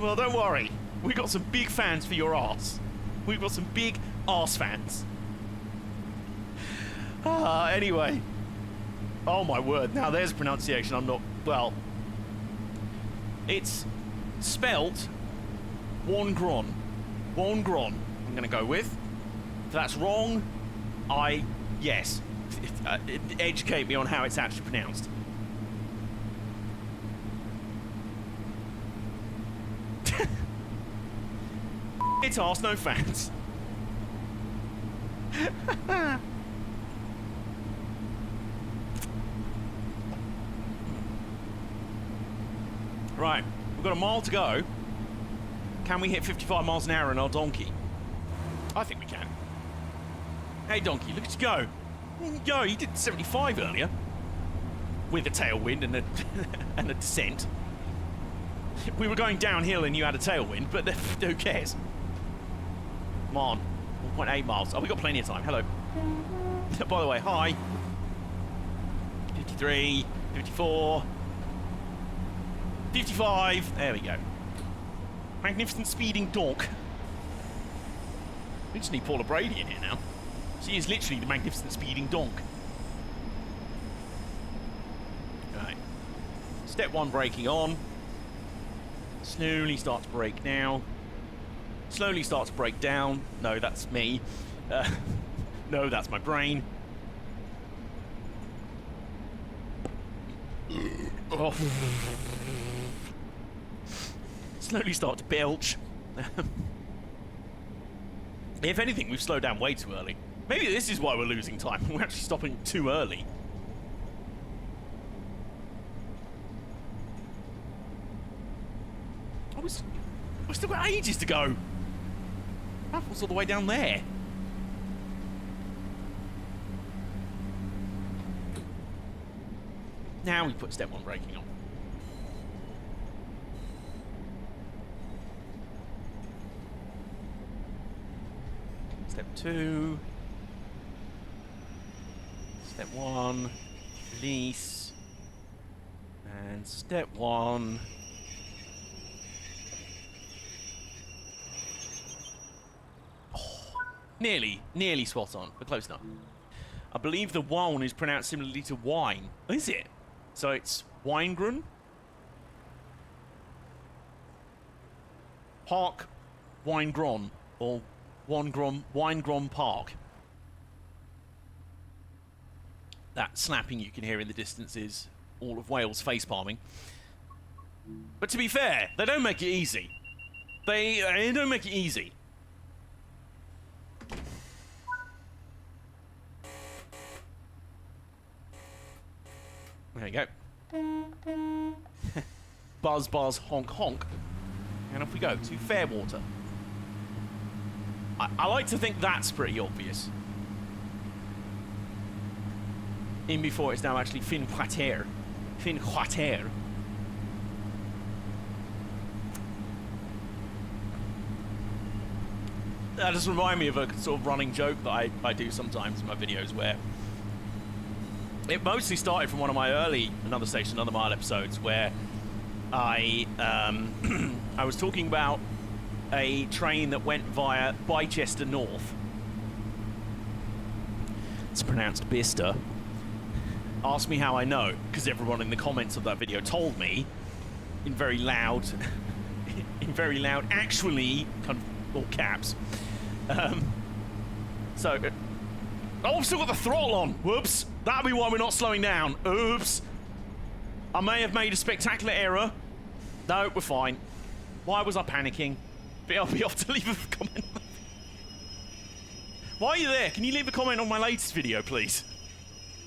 Well, don't worry. We've got some big fans for your arse. We've got some big arse fans. Anyway. Oh my word. Now there's a pronunciation I'm not... Well... It's spelt Wongron. Wongron, I'm going to go with. If that's wrong, yes. Educate me on how it's actually pronounced. It's arse, no fans. Right, we've got a mile to go. Can we hit 55 miles an hour in our donkey? I think we can. Hey, donkey, look at you go. Go, you did 75 earlier. With a tailwind and and a descent. We were going downhill and you had a tailwind, but who cares? Come on. 1.8 miles. Oh, we got plenty of time. Hello. By the way, hi. 53, 54, 55. There we go. Magnificent speeding donk. We just need Paula Brady in here now. She is literally the magnificent speeding donk. Right. Step 1 braking on. Slowly start to brake now. Slowly start to break down. No, that's me. No, that's my brain. Oh. Slowly start to belch. If anything, we've slowed down way too early. Maybe this is why we're losing time. We're actually stopping too early. We've still got ages to go. Apple's all the way down there. Now we put step 1 braking on. Step 2. Step 1. Release. And step 1. Nearly spot on, but close enough. I believe the wine is pronounced similarly to wine. Is it? So it's Winegrun? Park Winegron, or Winegron Park. That snapping you can hear in the distance is all of Wales face palming. But to be fair, they don't make it easy. They don't make it easy. There you go. Buzz, buzz, honk, honk. And off we go to Fairwater. I like to think that's pretty obvious. In before it's now actually Finquater. Finquater. That just reminds me of a sort of running joke that I do sometimes in my videos, where it mostly started from one of my early Another Station, Another Mile episodes, where I was talking about a train that went via Bicester North. It's pronounced Bicester. Ask me how I know, because everyone in the comments of that video told me in very loud, actually, kind of all caps. So, oh, I've still got the throttle on. Whoops. That'll be why we're not slowing down. Oops. I may have made a spectacular error. No, we're fine. Why was I panicking? I'll be off to leave a comment. Why are you there? Can you leave a comment on my latest video, please?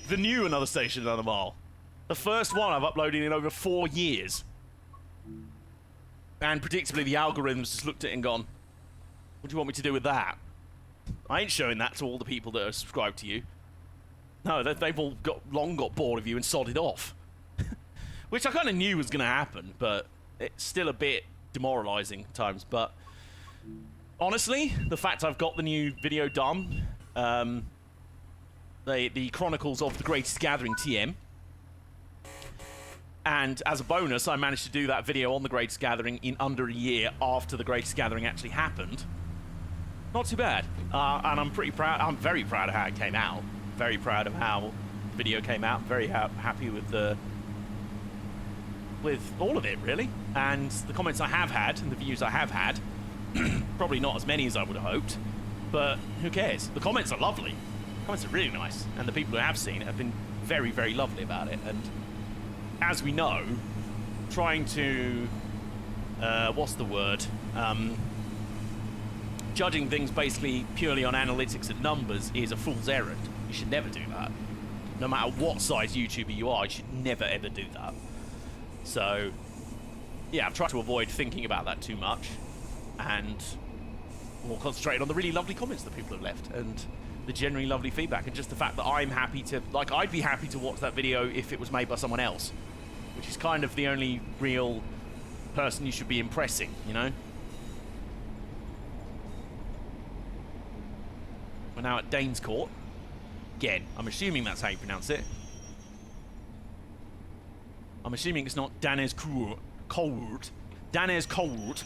The new Another Station, Another Mile. The first one I've uploaded in over 4 years. And predictably, the algorithms just looked at it and gone, what do you want me to do with that? I ain't showing that to all the people that are subscribed to you. No, they've all long got bored of you and sodded off. Which I kind of knew was going to happen, but it's still a bit demoralising at times. But honestly, the fact I've got the new video done, the Chronicles of the Greatest Gathering TM, and as a bonus, I managed to do that video on the Greatest Gathering in under a year after the Greatest Gathering actually happened. Not too bad. And I'm pretty proud. I'm very proud of how it came out. Very proud of how the video came out. Very happy with all of it, really. And the comments I have had and the views I have had. Probably not as many as I would have hoped, but who cares? The comments are lovely. The comments are really nice, and the people who have seen it have been very, very lovely about it. And as we know, trying to what's the word? Judging things basically purely on analytics and numbers is a fool's errand. You should never do that. No matter what size YouTuber you are, you should never ever do that. So, yeah, I've tried to avoid thinking about that too much, and more concentrated on the really lovely comments that people have left, and the generally lovely feedback, and just the fact that I'm happy to, like, I'd be happy to watch that video if it was made by someone else, which is kind of the only real person you should be impressing, you know? We're now at Danes Court. Again, I'm assuming that's how you pronounce it. I'm assuming it's not Danes Court. Danes Court.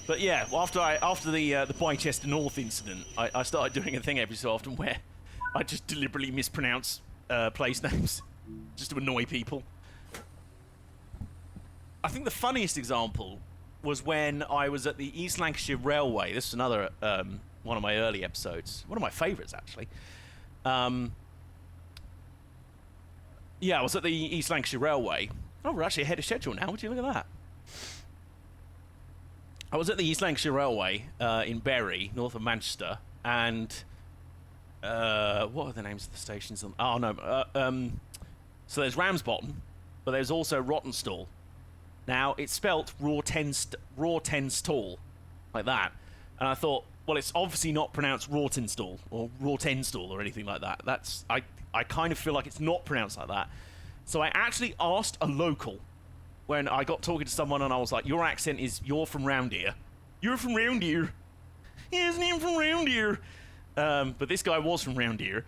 But yeah, after the Bicester North incident, I started doing a thing every so often where I just deliberately mispronounce place names just to annoy people. I think the funniest example was when I was at the East Lancashire Railway. This is another one of my early episodes. One of my favourites, actually. Yeah, I was at the East Lancashire Railway. Oh, we're actually ahead of schedule now. Would you look at that? I was at the East Lancashire Railway in Bury, north of Manchester, and what are the names of the stations? Oh, no. So there's Ramsbottom, but there's also Rottenstall. Now, it's spelt Rawtenstall, like that. And I thought, well, it's obviously not pronounced Rawtenstall or Rawtenstall or anything like that. That's I kind of feel like it's not pronounced like that. So I actually asked a local when I got talking to someone, and I was like, your accent is, you're from round here. You're from round here. He isn't even from round here. But this guy was from round here.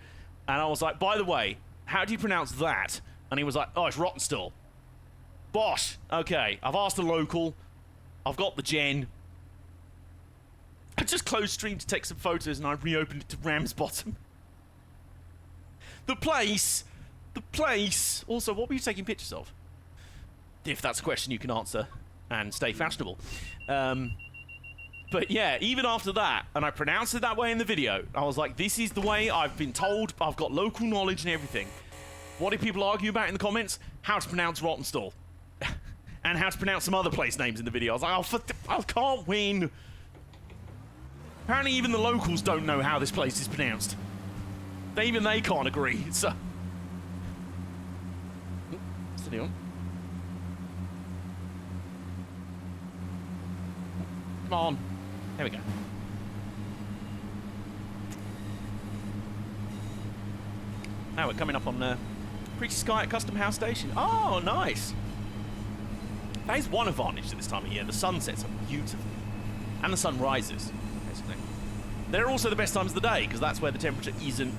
And I was like, by the way, how do you pronounce that? And he was like, oh, it's Rottenstall. Bosh. Okay, I've asked the local. I've got the gen. I just closed stream to take some photos, and I reopened it to Ramsbottom. The place. Also, what were you taking pictures of? If that's a question you can answer and stay fashionable. But yeah, even after that, and I pronounced it that way in the video, I was like, this is the way I've been told. I've got local knowledge and everything. What did people argue about in the comments? How to pronounce Rottenstall. And how to pronounce some other place names in the video. I was like, oh, I can't win. Apparently even the locals don't know how this place is pronounced. Even they can't agree. So Steady on. Come on. There we go. Now we're coming up on Pretty Sky at Custom House Station. Oh, nice. That is one advantage at this time of year. The sunsets are beautiful. And the sun rises, basically. They're also the best times of the day, because that's where the temperature isn't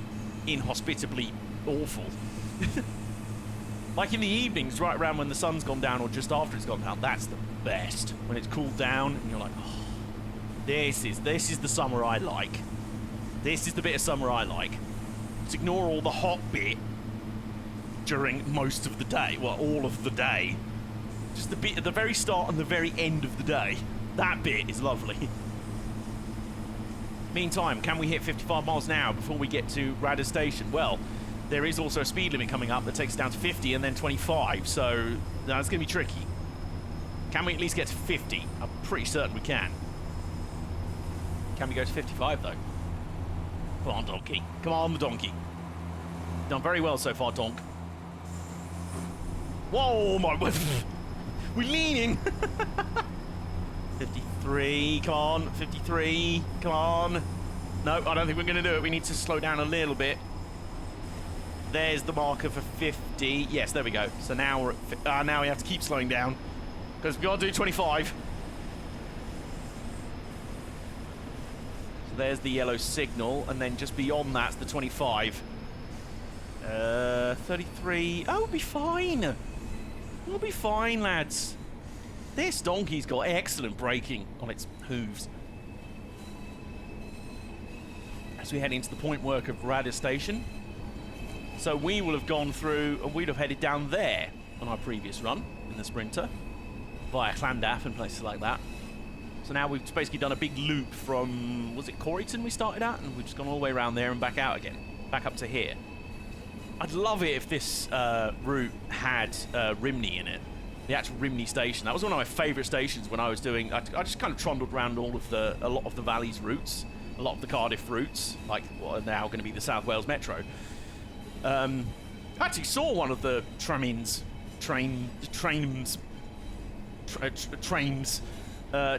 inhospitably awful. Like in the evenings, right around when the sun's gone down, or just after it's gone down, that's the best. When it's cooled down, and you're like, oh, this is the summer I like. This is the bit of summer I like. Just ignore all the hot bit during most of the day. Well, all of the day. Just the bit at the very start and the very end of the day. That bit is lovely. Meantime, can we hit 55 miles an hour before we get to Radda Station? Well, there is also a speed limit coming up that takes us down to 50 and then 25, so that's going to be tricky. Can we at least get to 50? I'm pretty certain we can. Can we go to 55, though? Come on, donkey. Come on, the donkey. Done very well so far, donk. Whoa, my... We're leaning! 53, come on, 53, come on. No, I don't think we're going to do it. We need to slow down a little bit. There's the marker for 50. Yes, there we go. So now we're at... now we have to keep slowing down, because we've got to do 25. So there's the yellow signal, and then just beyond that's the 25. 33. Oh, we'll be fine. We'll be fine, lads. This donkey's got excellent braking on its hooves. As we head into the point work of Radda Station. So we will have gone through, and we'd have headed down there on our previous run in the Sprinter, via Llandaff and places like that. So now we've basically done a big loop from, was it Corryton we started at? And we've just gone all the way around there and back out again. Back up to here. I'd love it if this route had Rimney in it. The actual Rimney station. That was one of my favourite stations when I was doing... I just kind of trundled around a lot of the Valley's routes, a lot of the Cardiff routes, like what are now going to be the South Wales Metro. I actually saw one of the trains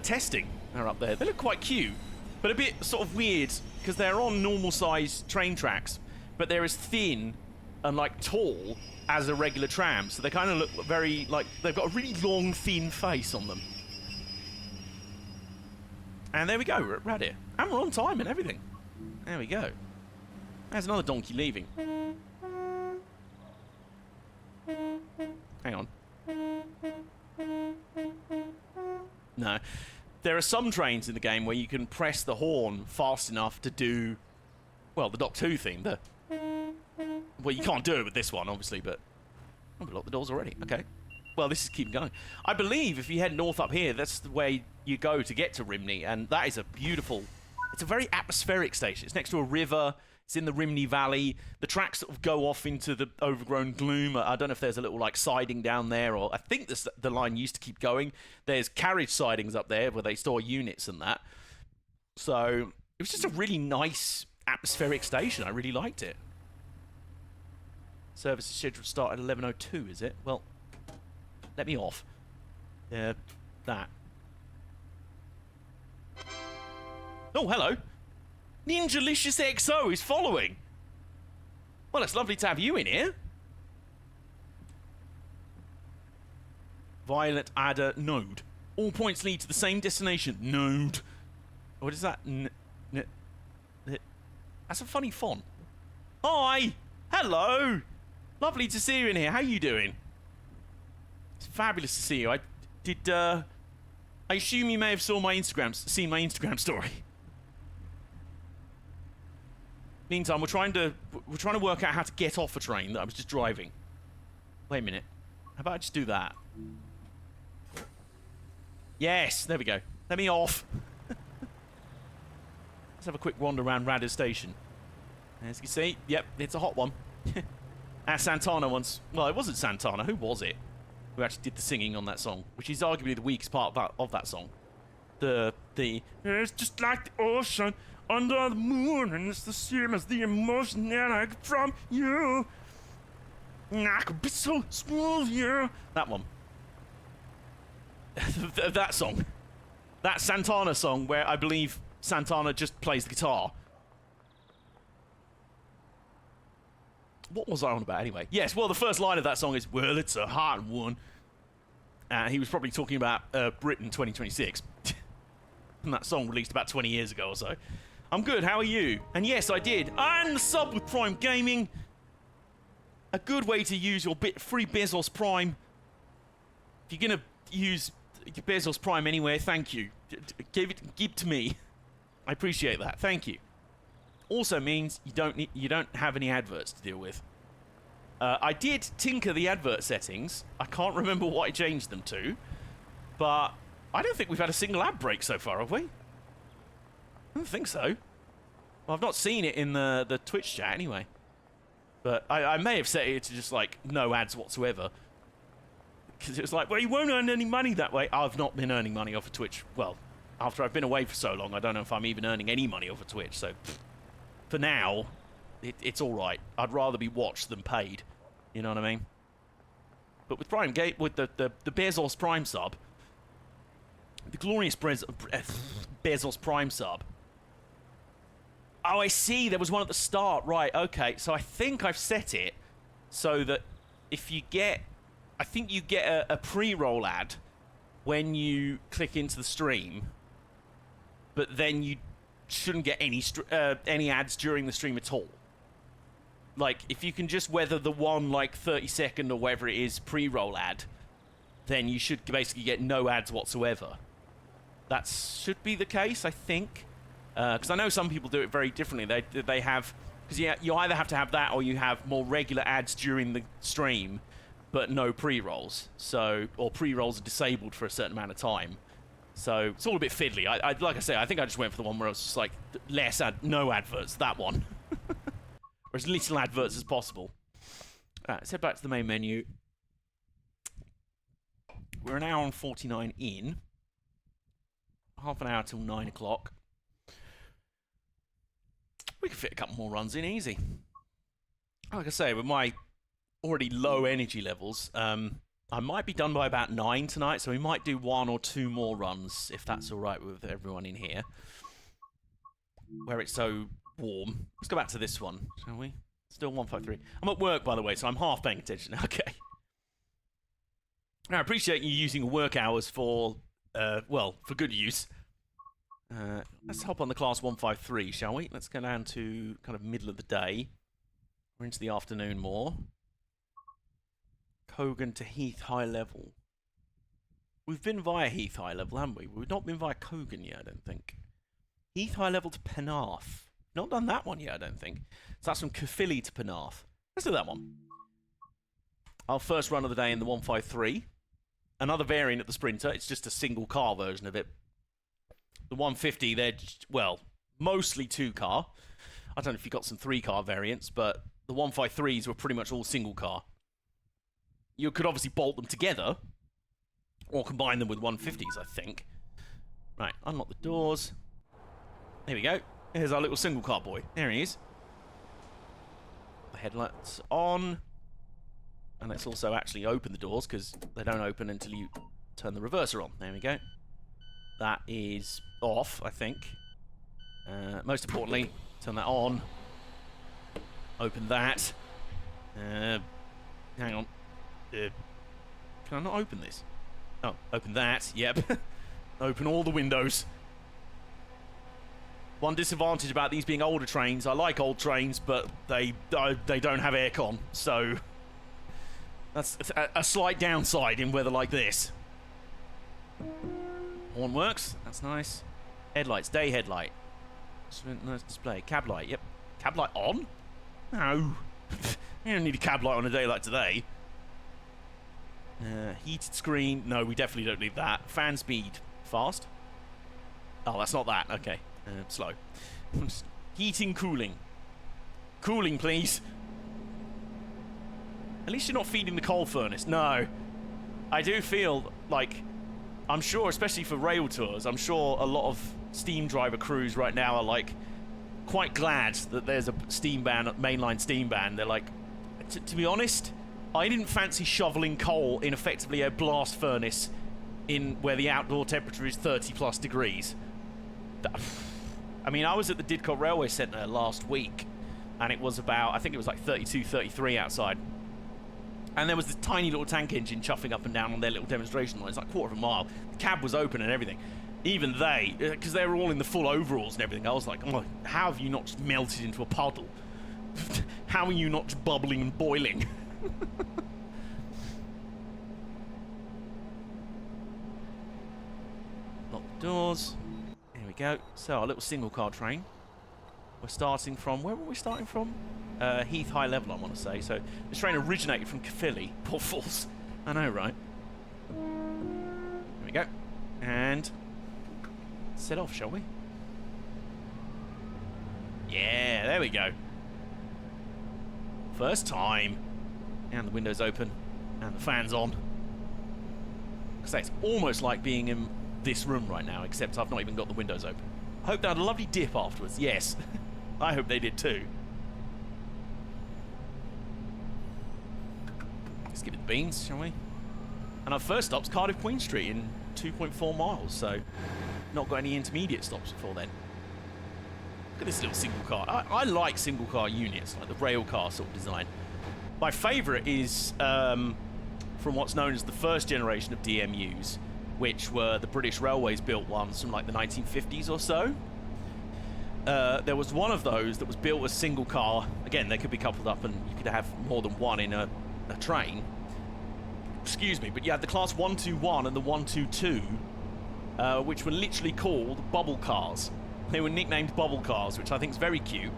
testing. They're up there. They look quite cute, but a bit sort of weird because they're on normal-sized train tracks, but they're as thin and like tall as a regular tram, so they kind of look very like they've got a really long, thin face on them. And there we go, we're at Radda, and we're on time and everything. There we go. There's another donkey leaving. Hang on. No. There are some trains in the game where you can press the horn fast enough to do, well, the Doctor Who thing. Well, you can't do it with this one, obviously, but... Oh, we locked the doors already. Okay. Well, this is keeping going. I believe if you head north up here, that's the way you go to get to Rimney, and that is a beautiful... It's a very atmospheric station. It's next to a river. It's in the Rimney Valley. The tracks sort of go off into the overgrown gloom. I don't know if there's a little, like, siding down there, or I think the line used to keep going. There's carriage sidings up there where they store units and that. So it was just a really nice atmospheric station. I really liked it. Service is scheduled to start at 11:02, is it? Well, let me off. That. Oh, hello. Ninjalicious XO is following. Well, it's lovely to have you in here. Violet Adder Node. All points lead to the same destination. Node. What is that? That's a funny font. Hi. Hello. Lovely to see you in here. How you doing? It's fabulous to see you. I assume you may have seen my Instagram story. Meantime, we're trying to work out how to get off a train that I was just driving. Wait a minute. How about I just do that? Yes, there we go. Let me off. Let's have a quick wander around Radda Station. As you can see, yep, it's a hot one. Santana once... Well, it wasn't Santana. Who was it? Who actually did the singing on that song? Which is arguably the weakest part of that song. It's just like the ocean under the moon, and it's the same as the emotion that I get from you. I could be so smooth, yeah. That one. That song. That Santana song where I believe Santana just plays the guitar. What was I on about anyway? Yes, well, the first line of that song is, well, it's a hard one. He was probably talking about Britain 2026. And that song released about 20 years ago or so. I'm good, how are you? And yes, I did. And the sub with Prime Gaming. A good way to use your free Bezos Prime. If you're going to use your Bezos Prime anywhere, thank you. Give it to me. I appreciate that. Thank you. Also means you don't have any adverts to deal with. I did tinker the advert settings. I can't remember what I changed them to, but I don't think we've had a single ad break so far, have we? I don't think so. Well, I've not seen it in the Twitch chat anyway. But I may have set it to just like no ads whatsoever. Because it was like, well, you won't earn any money that way. I've not been earning money off of Twitch. Well, after I've been away for so long, I don't know if I'm even earning any money off of Twitch. So for now, it's all right. I'd rather be watched than paid. You know what I mean? But with Prime Gate, with the Bezos Prime sub, the glorious Bezos Prime sub. Oh, I see. There was one at the start. Right, okay. So I think I've set it so that if you get... I think you get a pre-roll ad when you click into the stream, but then you shouldn't get any ads during the stream at all. Like, if you can just weather the one, like, 30-second or whatever it is pre-roll ad, then you should basically get no ads whatsoever. That should be the case, I think. Because I know some people do it very differently. They have... Because you either have to have that or you have more regular ads during the stream, but no pre-rolls. So, or pre-rolls are disabled for a certain amount of time. So, it's all a bit fiddly. Like I say, I think I just went for the one where it was just like, no adverts, that one. Or as little adverts as possible. Alright, let's head back to the main menu. We're an hour and 49 in. Half an hour till 9 o'clock. We can fit a couple more runs in easy. Like I say, with my already low energy levels, I might be done by about 9 tonight, so we might do 1 or 2 more runs, if that's alright with everyone in here. Where it's so warm. Let's go back to this one, shall we? Still 153. I'm at work, by the way, so I'm half paying attention. Okay. Now, I appreciate you using work hours for, well, for good use. Let's hop on the class 153, shall we? Let's go down to kind of middle of the day. We're into the afternoon more. Kogan to Heath High Level. We've been via Heath High Level, haven't we? We've not been via Kogan yet, I don't think. Heath High Level to Penarth. Not done that one yet, I don't think. So that's from Caerphilly to Penarth. Let's do that one. Our first run of the day in the 153. Another variant of the Sprinter. It's just a single car version of it. The 150, they're, well, mostly 2-car. I don't know if you've got some 3-car variants, but the 153s were pretty much all single car. You could obviously bolt them together, or combine them with 150s, I think. Right, unlock the doors. There we go. Here's our little single car boy. There he is. The headlights on. And let's also actually open the doors, because they don't open until you turn the reverser on. There we go. That is off, I think. Most importantly, turn that on. Open that. Hang on. Can I not open this? Oh, open that. Yep. Open all the windows. One disadvantage about these being older trains, I like old trains, but they don't have aircon, so that's a slight downside in weather like this. Horn works, that's nice. Headlights, day headlight. Nice display. Cab light, yep. Cab light on? No. You don't need a cab light on a day like today. Heated screen, no, we definitely don't need that. Fan speed, fast? Oh, that's not that, okay. Slow. Heating, cooling. Cooling, please. At least you're not feeding the coal furnace. No. I do feel like, I'm sure, especially for rail tours, I'm sure a lot of steam driver crews right now are like quite glad that there's a steam ban, mainline steam ban. They're like, to be honest, I didn't fancy shoveling coal in effectively a blast furnace in where the outdoor temperature is 30+ degrees. I mean, I was at the Didcot Railway Centre last week, and it was about, I think it was like 32, 33 outside. And there was this tiny little tank engine chuffing up and down on their little demonstration line. It's like a quarter of a mile. The cab was open and everything. Even they, because they were all in the full overalls and everything, I was like, oh, how have you not just melted into a puddle? How are you not just bubbling and boiling? Lock the doors. Here we go. So, our little single car train. We're starting from, where were we starting from? Heath High Level, I want to say. So, this train originated from Caerphilly. Poor fools. I know, right? Here we go. And set off, shall we? Yeah, there we go. First time. And the window's open. And the fan's on. Because it's almost like being in this room right now, except I've not even got the windows open. I hope they had a lovely dip afterwards. Yes. I hope they did too. Let's give it the beans, shall we? And our first stop's Cardiff Queen Street in 2.4 miles, so not got any intermediate stops before then. Look at this little single car. I like single car units, like the rail car sort of design. My favourite is from what's known as the first generation of DMUs, which were the British Railways built ones from like the 1950s or so. There was one of those that was built as single car. Again, they could be coupled up and you could have more than one in a train. Excuse me, but you had the class 121 and the 122, which were literally called bubble cars. They were nicknamed bubble cars, which I think is very cute.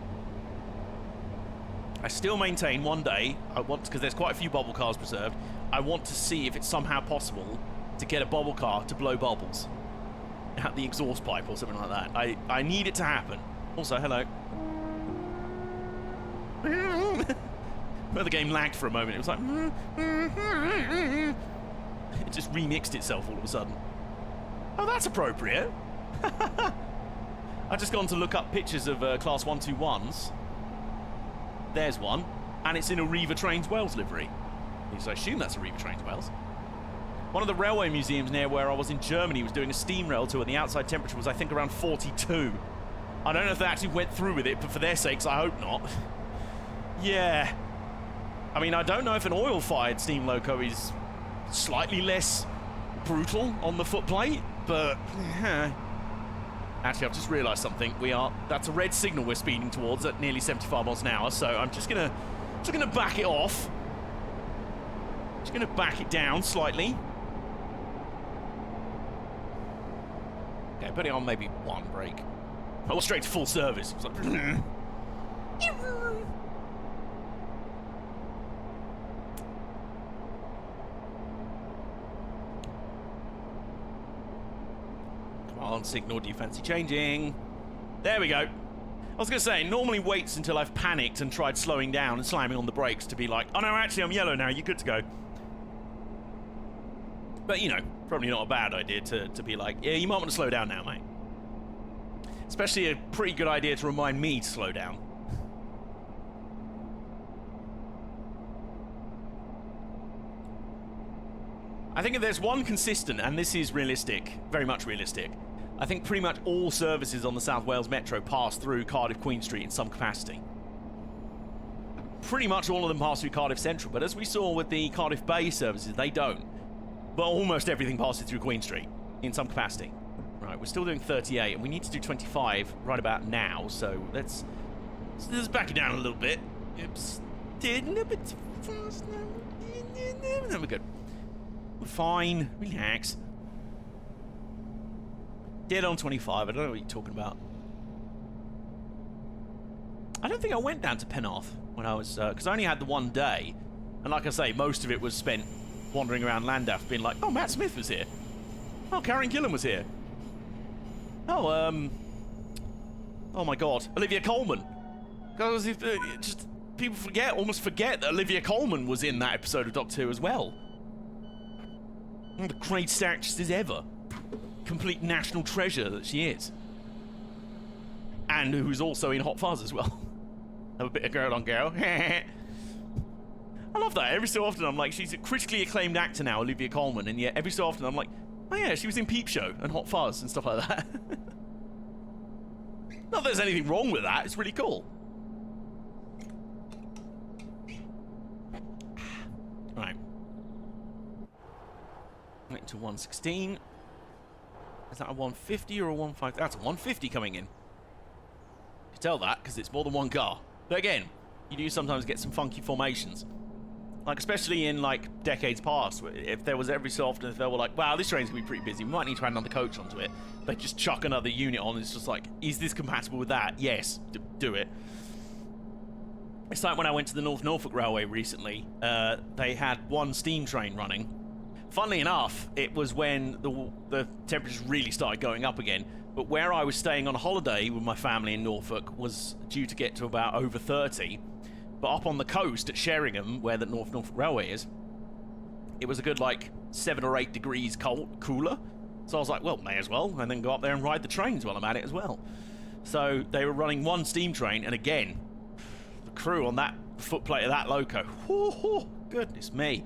I still maintain one day, because there's quite a few bubble cars preserved, I want to see if it's somehow possible to get a bubble car to blow bubbles out the exhaust pipe or something like that. I need it to happen. Also, hello. Where the game lagged for a moment, it was like... It just remixed itself all of a sudden. Oh, that's appropriate. I've just gone to look up pictures of Class 121s. There's one. And it's in a Riva Trains Wales livery. So I assume that's a Riva Trains Wales. One of the railway museums near where I was in Germany was doing a steam rail tour, and the outside temperature was, I think, around 42. I don't know if they actually went through with it, but for their sakes, I hope not. Yeah. I mean, I don't know if an oil-fired steam loco is slightly less brutal on the footplate, but... Actually, I've just realised something. That's a red signal we're speeding towards at nearly 75 miles an hour, so I'm just gonna back it off. Just gonna back it down slightly. Okay, putting on maybe one brake. I was straight to full service. It was like... Come on, signal, do you fancy changing? There we go. I was going to say, normally waits until I've panicked and tried slowing down and slamming on the brakes to be like, oh no, actually I'm yellow now, you're good to go. But, you know, probably not a bad idea to be like, yeah, you might want to slow down now, mate. Especially a pretty good idea to remind me to slow down. I think if there's one consistent, and this is realistic, very much realistic, I think pretty much all services on the South Wales Metro pass through Cardiff Queen Street in some capacity. Pretty much all of them pass through Cardiff Central, but as we saw with the Cardiff Bay services, they don't. But almost everything passes through Queen Street in some capacity. Right, we're still doing 38, and we need to do 25 right about now, so let's back it down a little bit. Oops. Did a little bit too fast now. No, we're good. We're fine. Relax. Dead on 25. I don't know what you're talking about. I don't think I went down to Penarth when I was... because I only had the one day. And like I say, most of it was spent wandering around Llandaff being like, oh, Matt Smith was here. Oh, Karen Gillan was here. Oh, oh my God. Olivia Colman. Because just... people almost forget that Olivia Colman was in that episode of Doctor Who as well. One of the greatest actresses ever. Complete national treasure that she is. And who's also in Hot Fuzz as well. Have a bit of girl on girl. I love that. Every so often I'm like, she's a critically acclaimed actor now, Olivia Colman, and yet every so often I'm like, oh yeah, she was in Peep Show and Hot Fuzz and stuff like that. Not that there's anything wrong with that, it's really cool. Right. Went to 116. Is that a 150 or a 150? That's a 150 coming in. You tell that because it's more than one car. But again, you do sometimes get some funky formations. Like, especially in, like, decades past, if there was every so often, if they were like, wow, this train's going to be pretty busy, we might need to add another coach onto it. They just chuck another unit on, and it's just like, is this compatible with that? Yes, do it. It's like when I went to the North Norfolk Railway recently, they had one steam train running. Funnily enough, it was when the temperatures really started going up again, but where I was staying on holiday with my family in Norfolk was due to get to about over 30. But up on the coast at Sheringham, where the North Norfolk Railway is, it was a good, like, 7 or 8 degrees cooler. So I was like, well, may as well, and then go up there and ride the trains while I'm at it as well. So they were running one steam train, and again, the crew on that footplate of that loco, goodness me.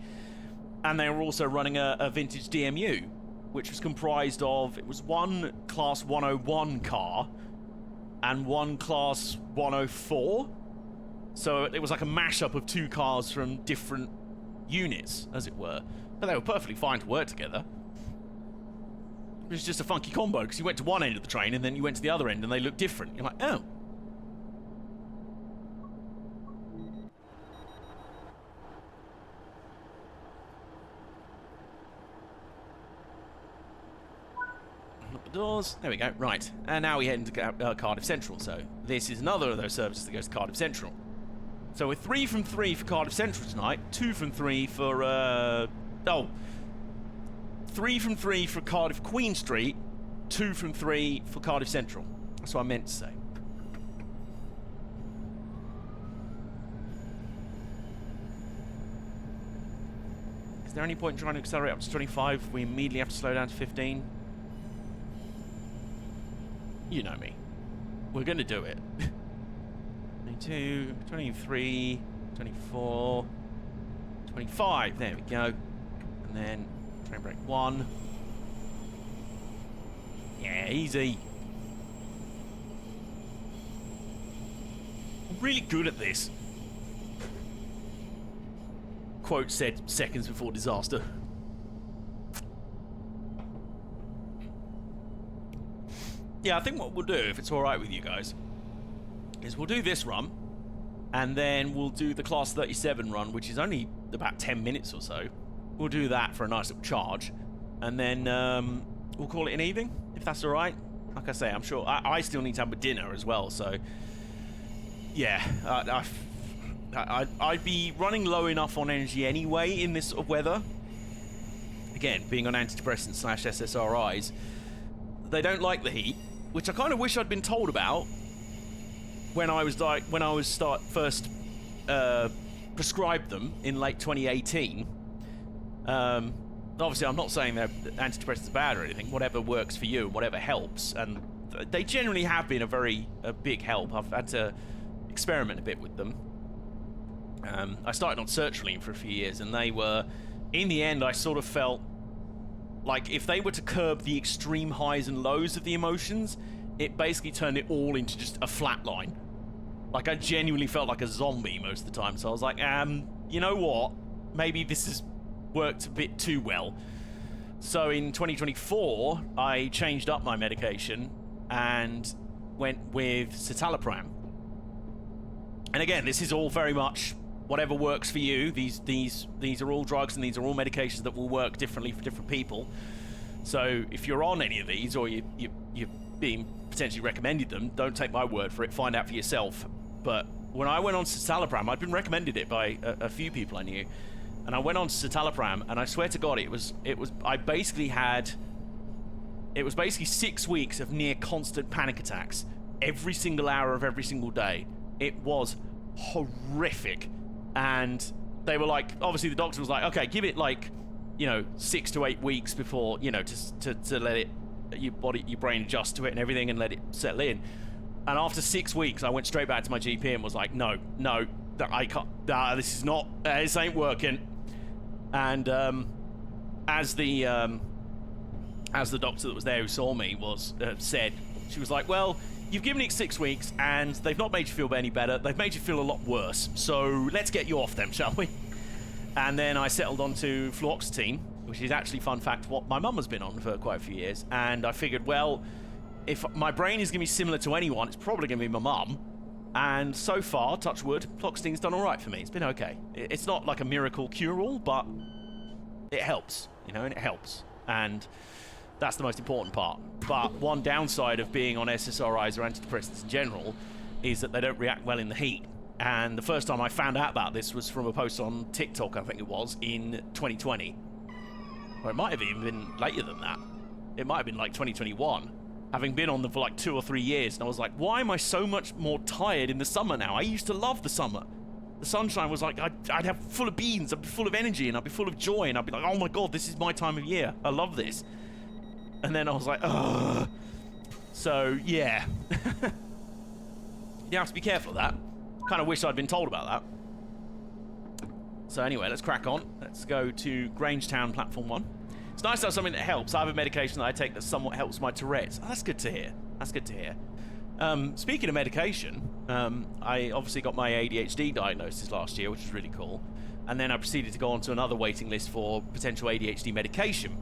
And they were also running a vintage DMU, which was comprised of, it was one Class 101 car and one Class 104. So it was like a mashup of two cars from different units, as it were. But they were perfectly fine to work together. It was just a funky combo, because you went to one end of the train and then you went to the other end and they looked different. You're like, oh. Lock the doors. There we go. Right. And now we head into Cardiff Central. So this is another of those services that goes to Cardiff Central. So we're 3 from 3 for Cardiff Central tonight, 2 from 3 for, 3 from 3 for Cardiff Queen Street, 2 from 3 for Cardiff Central. That's what I meant to say. Is there any point in trying to accelerate up to 25? We immediately have to slow down to 15? You know me. We're going to do it. 22, 23, 24, 25. There we go. And then train break 1. Yeah, easy. I'm really good at this. Quote said seconds before disaster. Yeah, I think what we'll do, if it's alright with you guys, is we'll do this run, and then we'll do the Class 37 run, which is only about 10 minutes or so. We'll do that for a nice little charge, and then we'll call it an evening, if that's all right. Like I say, I'm sure I still need to have a dinner as well, so yeah, I'd be running low enough on energy anyway in this sort of weather. Again, being on antidepressants / SSRIs, they don't like the heat, which I kind of wish I'd been told about when I was first prescribed them in late 2018. Obviously, I'm not saying that antidepressants are bad or anything. Whatever works for you, whatever helps, and they generally have been a big help. I've had to experiment a bit with them. I started on sertraline for a few years, and they were, in the end, I sort of felt like if they were to curb the extreme highs and lows of the emotions, it basically turned it all into just a flat line. Like, I genuinely felt like a zombie most of the time, so I was like, you know what? Maybe this has worked a bit too well. So in 2024, I changed up my medication and went with citalopram. And again, this is all very much whatever works for you. These are all drugs and these are all medications that will work differently for different people. So if you're on any of these, or you're being potentially recommended them, don't take my word for it, find out for yourself. But when I went on citalopram, I'd been recommended it by a few people I knew, and I went on citalopram, and I swear to God, it was basically 6 weeks of near constant panic attacks every single hour of every single day. It was horrific. And they were like, obviously the doctor was like, okay, give it like, 6 to 8 weeks before, to let it, your brain adjust to it and everything and let it settle in. And after 6 weeks, I went straight back to my GP and was like, no, I can't, this is not, this ain't working. And as the doctor that was there who saw me said, she was like, well, you've given it 6 weeks and they've not made you feel any better. They've made you feel a lot worse. So let's get you off them, shall we? And then I settled onto fluoxetine, which is actually, fun fact, what my mum has been on for quite a few years. And I figured, well, if my brain is going to be similar to anyone, it's probably going to be my mum. And so far, touch wood, fluoxetine's done all right for me. It's been okay. It's not like a miracle cure-all, but it helps, you know, and it helps. And that's the most important part. But one downside of being on SSRIs or antidepressants in general is that they don't react well in the heat. And the first time I found out about this was from a post on TikTok, I think it was, in 2020. Or it might have even been later than that. It might have been like 2021. Having been on them for like 2 or 3 years, and I was like, why am I so much more tired in the summer now? I used to love the summer. The sunshine was like, I'd have full of beans, I'd be full of energy, and I'd be full of joy, and I'd be like, oh my god, this is my time of year. I love this. And then I was like, ugh. So, yeah. You have to be careful of that. Kind of wish I'd been told about that. So anyway, let's crack on. Let's go to Grangetown Platform 1. It's nice to have something that helps. I have a medication that I take that somewhat helps my Tourette's. Oh, that's good to hear. That's good to hear. Speaking of medication, I obviously got my ADHD diagnosis last year, which was really cool. And then I proceeded to go on to another waiting list for potential ADHD medication,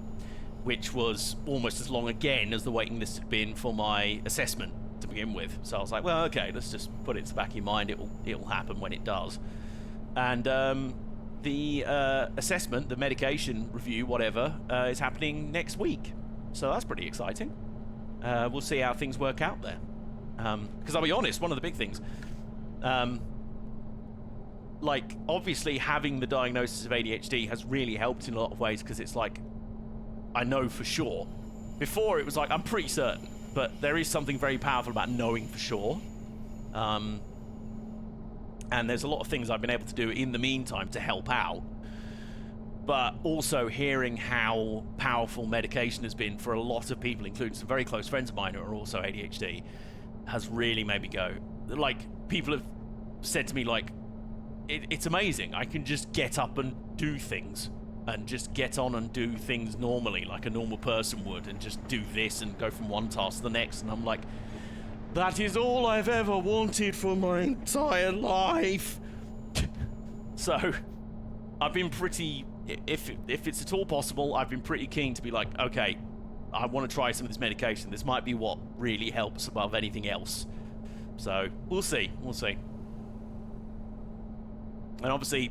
which was almost as long again as the waiting list had been for my assessment to begin with. So I was like, well, okay, let's just put it to the back of your mind. It'll happen when it does. And the assessment, the medication review, whatever, is happening next week. So that's pretty exciting. We'll see how things work out there. Because I'll be honest, one of the big things, like, obviously having the diagnosis of ADHD has really helped in a lot of ways, because it's like, I know for sure. Before, it was like, I'm pretty certain. But there is something very powerful about knowing for sure. And there's a lot of things I've been able to do in the meantime to help out. But also hearing how powerful medication has been for a lot of people, including some very close friends of mine who are also ADHD, has really made me go. Like, people have said to me, like, it's amazing. I can just get up and do things. And just get on and do things normally, like a normal person would, and just do this and go from one task to the next. And I'm like, that is all I've ever wanted for my entire life. So, I've been pretty, if it's at all possible, I've been pretty keen to be like, okay, I want to try some of this medication. This might be what really helps above anything else. So, we'll see. We'll see. And obviously,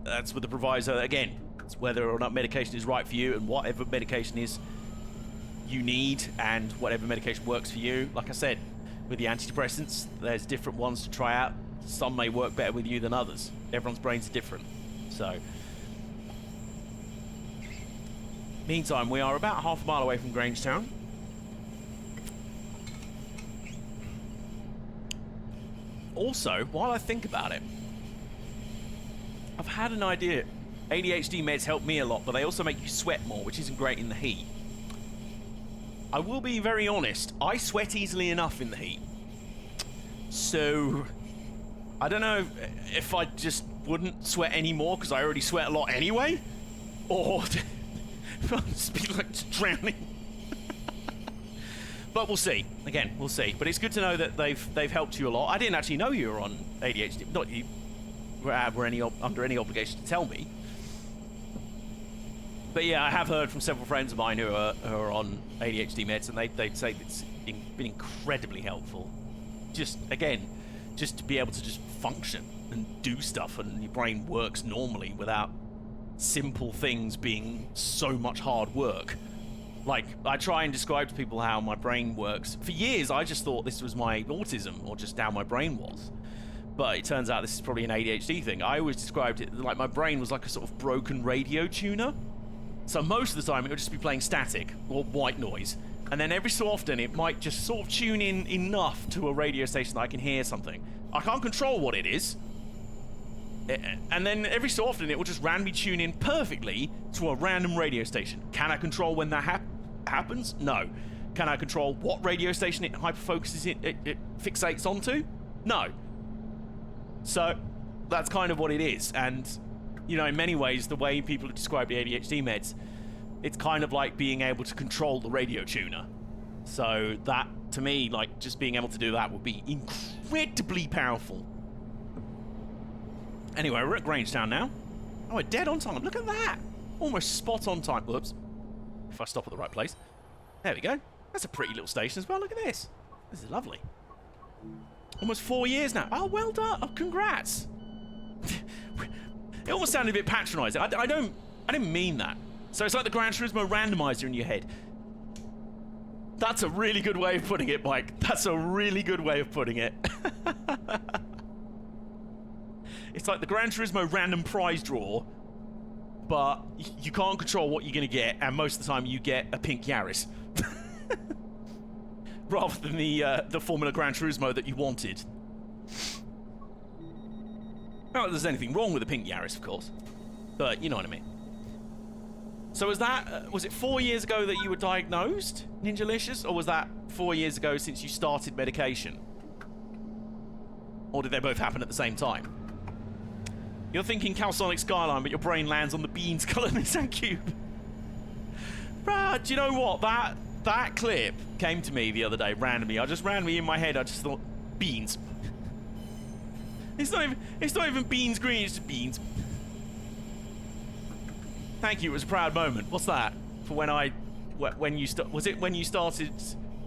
that's with the proviso, again, it's whether or not medication is right for you, and whatever medication is you need, and whatever medication works for you. Like I said, with the antidepressants, there's different ones to try out. Some may work better with you than others. Everyone's brains are different. So, meantime, we are about half a mile away from Grangetown. Also, while I think about it, I've had an idea. ADHD meds help me a lot, but they also make you sweat more, which isn't great in the heat. I will be very honest, I sweat easily enough in the heat. So, I don't know if I just wouldn't sweat anymore because I already sweat a lot anyway, or I'll just be like drowning. But we'll see. Again, we'll see. But it's good to know that they've helped you a lot. I didn't actually know you were on ADHD. Not you were under any obligation to tell me. But yeah, I have heard from several friends of mine who are on ADHD meds, and they'd say it's been incredibly helpful. Just, again, just to be able to just function and do stuff, and your brain works normally without simple things being so much hard work. Like, I try and describe to people how my brain works. For years, I just thought this was my autism, or just how my brain was. But it turns out this is probably an ADHD thing. I always described it like my brain was like a sort of broken radio tuner. So most of the time it would just be playing static or white noise. And then every so often it might just sort of tune in enough to a radio station that I can hear something. I can't control what it is. And then every so often it will just randomly tune in perfectly to a random radio station. Can I control when that happens? No. Can I control what radio station it hyperfocuses it fixates onto? No. So, that's kind of what it is. And, you know, in many ways, the way people describe the ADHD meds, it's kind of like being able to control the radio tuner. So that, to me, like, just being able to do that would be incredibly powerful. Anyway, we're at Grangetown now. Oh, we're dead on time. Look at that. Almost spot on time. Whoops. If I stop at the right place. There we go. That's a pretty little station as well. Look at this. This is lovely. Almost 4 years now. Oh, well done. Oh, congrats. It almost sounded a bit patronising. I didn't mean that. So it's like the Gran Turismo randomizer in your head. That's a really good way of putting it, Mike. That's a really good way of putting it. It's like the Gran Turismo random prize draw, but you can't control what you're going to get, and most of the time you get a pink Yaris. Rather than the Formula Gran Turismo that you wanted. Not that there's anything wrong with the pink Yaris, of course. But you know what I mean. So was it 4 years ago that you were diagnosed, Ninjalicious? Or was that 4 years ago since you started medication? Or did they both happen at the same time? You're thinking Calsonic Skyline, but your brain lands on the beans colour Nissan Cube. Bruh, do you know what? That clip came to me the other day randomly. I just randomly in my head, I just thought, beans. It's not even beans green, it's just beans. Thank you, it was a proud moment. What's that? For when was it when you started,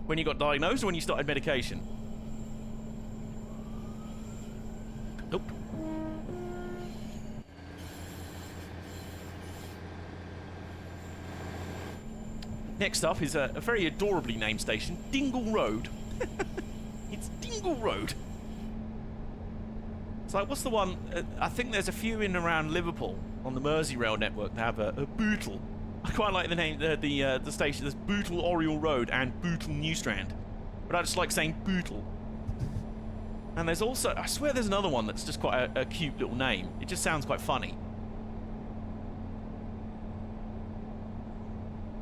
when you got diagnosed or when you started medication? Nope. Next up is a very adorably named station, Dingle Road. It's Dingle Road. It's like, what's the one? I think there's a few in and around Liverpool on the Merseyrail network that have a Bootle. I quite like the name, the station. There's Bootle Oriel Road and Bootle Newstrand. But I just like saying Bootle. And there's also, I swear there's another one that's just quite a cute little name. It just sounds quite funny.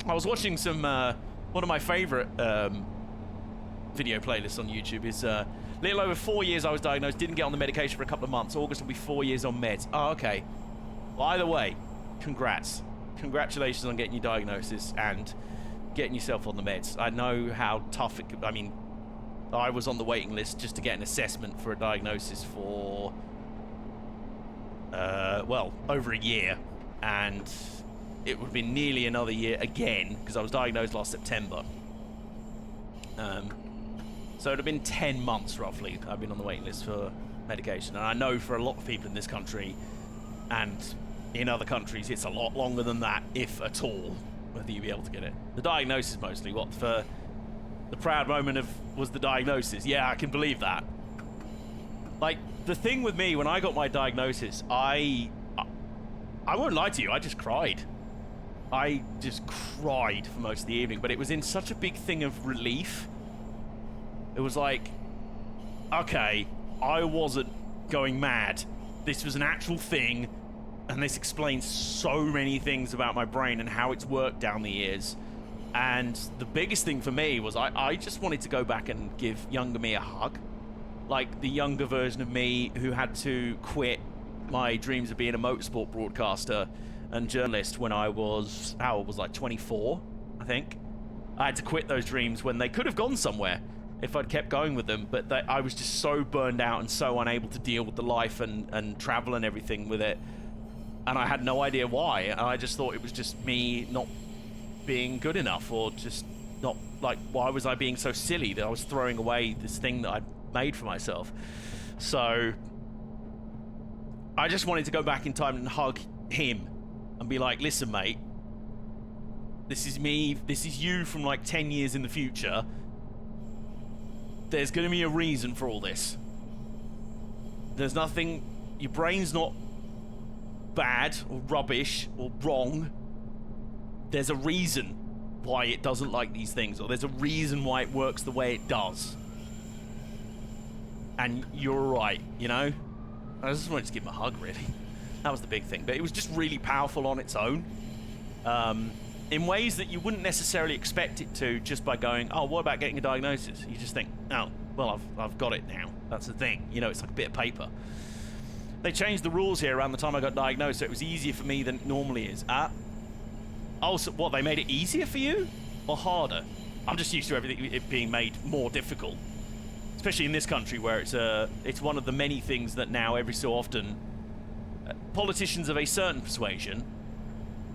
I was watching some, one of my favourite video playlists on YouTube is a little over 4 years I was diagnosed, didn't get on the medication for a couple of months. August will be 4 years on meds. Oh, okay. Well, either way, congrats. Congratulations on getting your diagnosis and getting yourself on the meds. I know how tough it could, I mean, I was on the waiting list just to get an assessment for a diagnosis for, well, over a year. And it would have been nearly another year again, because I was diagnosed last September. So it would have been 10 months, roughly, I've been on the waiting list for medication. And I know for a lot of people in this country, and in other countries, it's a lot longer than that, if at all, whether you'll be able to get it. The diagnosis, mostly. What, for the proud moment of, was the diagnosis? Yeah, I can believe that. Like, the thing with me, when I got my diagnosis, I won't lie to you, I just cried. I just cried for most of the evening, but it was in such a big thing of relief. It was like, okay, I wasn't going mad. This was an actual thing, and this explains so many things about my brain and how it's worked down the years. And the biggest thing for me was I just wanted to go back and give younger me a hug. Like the younger version of me who had to quit my dreams of being a motorsport broadcaster and journalist when I was, like 24, I think. I had to quit those dreams when they could have gone somewhere if I'd kept going with them, but I was just so burned out and so unable to deal with the life and travel and everything with it. And I had no idea why. And I just thought it was just me not being good enough, or just not, like, why was I being so silly that I was throwing away this thing that I'd made for myself? So I just wanted to go back in time and hug him and be like, listen, mate, this is me, this is you from like 10 years in the future. There's going to be a reason for all this. There's nothing, your brain's not bad or rubbish or wrong. There's a reason why it doesn't like these things, or there's a reason why it works the way it does. And you're right, you know? I just wanted to give him a hug, really. That was the big thing. But it was just really powerful on its own. In ways that you wouldn't necessarily expect it to, just by going, oh, what about getting a diagnosis? You just think, oh, well, I've got it now. That's the thing. You know, it's like a bit of paper. They changed the rules here around the time I got diagnosed, so it was easier for me than it normally is. Oh, so what, they made it easier for you? Or harder? I'm just used to everything it being made more difficult. Especially in this country where it's one of the many things that now every so often politicians of a certain persuasion,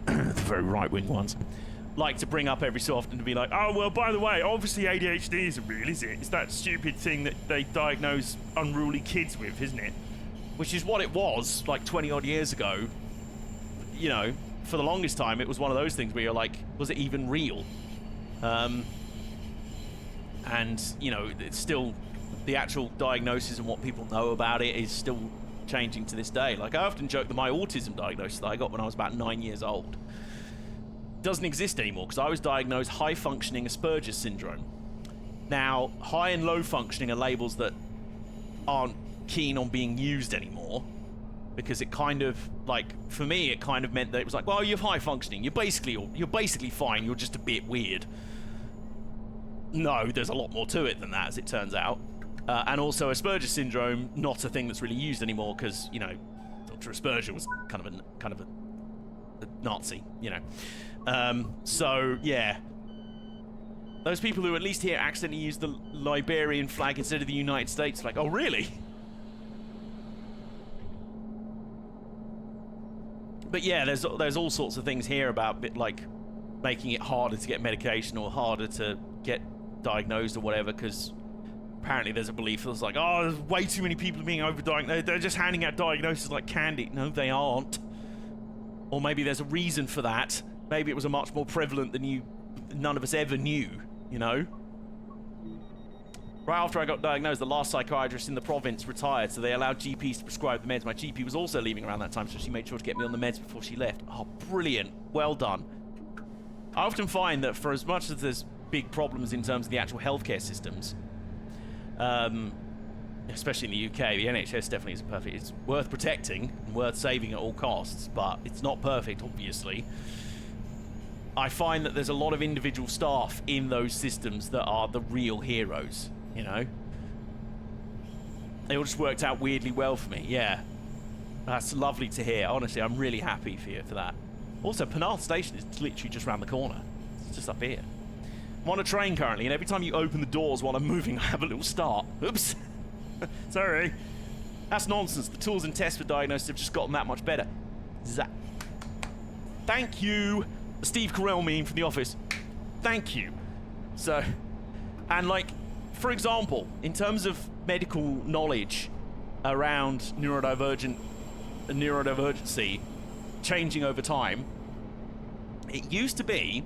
the very right-wing ones, like to bring up every so often to be like, oh, well, by the way, obviously ADHD isn't real, is it? It's that stupid thing that they diagnose unruly kids with, isn't it? Which is what it was, like, 20-odd years ago. You know, for the longest time, it was one of those things where you're like, was it even real? And, you know, it's still, the actual diagnosis and what people know about it is still changing to this day. Like, I often joke that my autism diagnosis that I got when I was about 9 years old doesn't exist anymore, because I was diagnosed high-functioning Asperger's syndrome. Now, high and low-functioning are labels that aren't keen on being used anymore, because it kind of, like, for me, it kind of meant that it was like, well, you're high-functioning, you're basically fine, you're just a bit weird. No, there's a lot more to it than that, as it turns out. And also, Asperger's syndrome, not a thing that's really used anymore, because, you know, Dr. Asperger was kind of a Nazi, you know. So, yeah. Those people who at least here accidentally use the Liberian flag instead of the United States, like, oh, really? But yeah, there's all sorts of things here about, like, making it harder to get medication or harder to get diagnosed or whatever, because apparently there's a belief that's like, oh, there's way too many people being overdiagnosed. They're just handing out diagnoses like candy. No, they aren't. Or maybe there's a reason for that. Maybe it was a much more prevalent than none of us ever knew, you know? Right after I got diagnosed, the last psychiatrist in the province retired, so they allowed GPs to prescribe the meds. My GP was also leaving around that time, so she made sure to get me on the meds before she left. Oh, brilliant. Well done. I often find that for as much as there's big problems in terms of the actual healthcare systems, especially in the UK, the NHS definitely isn't perfect. It's worth protecting and worth saving at all costs, but it's not perfect, obviously. I find that there's a lot of individual staff in those systems that are the real heroes, you know? They all just worked out weirdly well for me, yeah. That's lovely to hear. Honestly, I'm really happy for you for that. Also, Penarth Station is literally just around the corner. It's just up here. I'm on a train currently, and every time you open the doors while I'm moving, I have a little start. Oops. Sorry. That's nonsense. The tools and tests for diagnosis have just gotten that much better. Zap. Thank you. The Steve Carell meme from The Office. Thank you. So, and like, for example, in terms of medical knowledge around neurodivergency changing over time, it used to be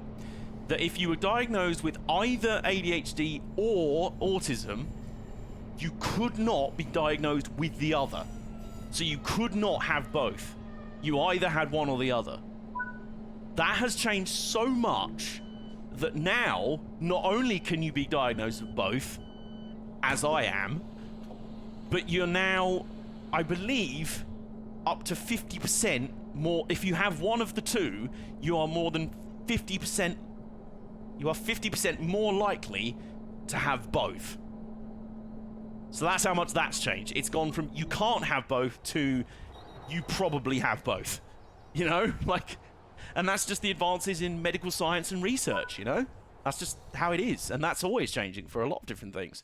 that if you were diagnosed with either ADHD or autism, you could not be diagnosed with the other. So you could not have both. You either had one or the other. That has changed so much that now, not only can you be diagnosed with both, as I am, but you're now, I believe, up to 50% more. If you have one of the two, you are more than 50%, you are 50% more likely to have both. So that's how much that's changed. It's gone from you can't have both to you probably have both. You know? Like, and that's just the advances in medical science and research, you know? That's just how it is. And that's always changing for a lot of different things.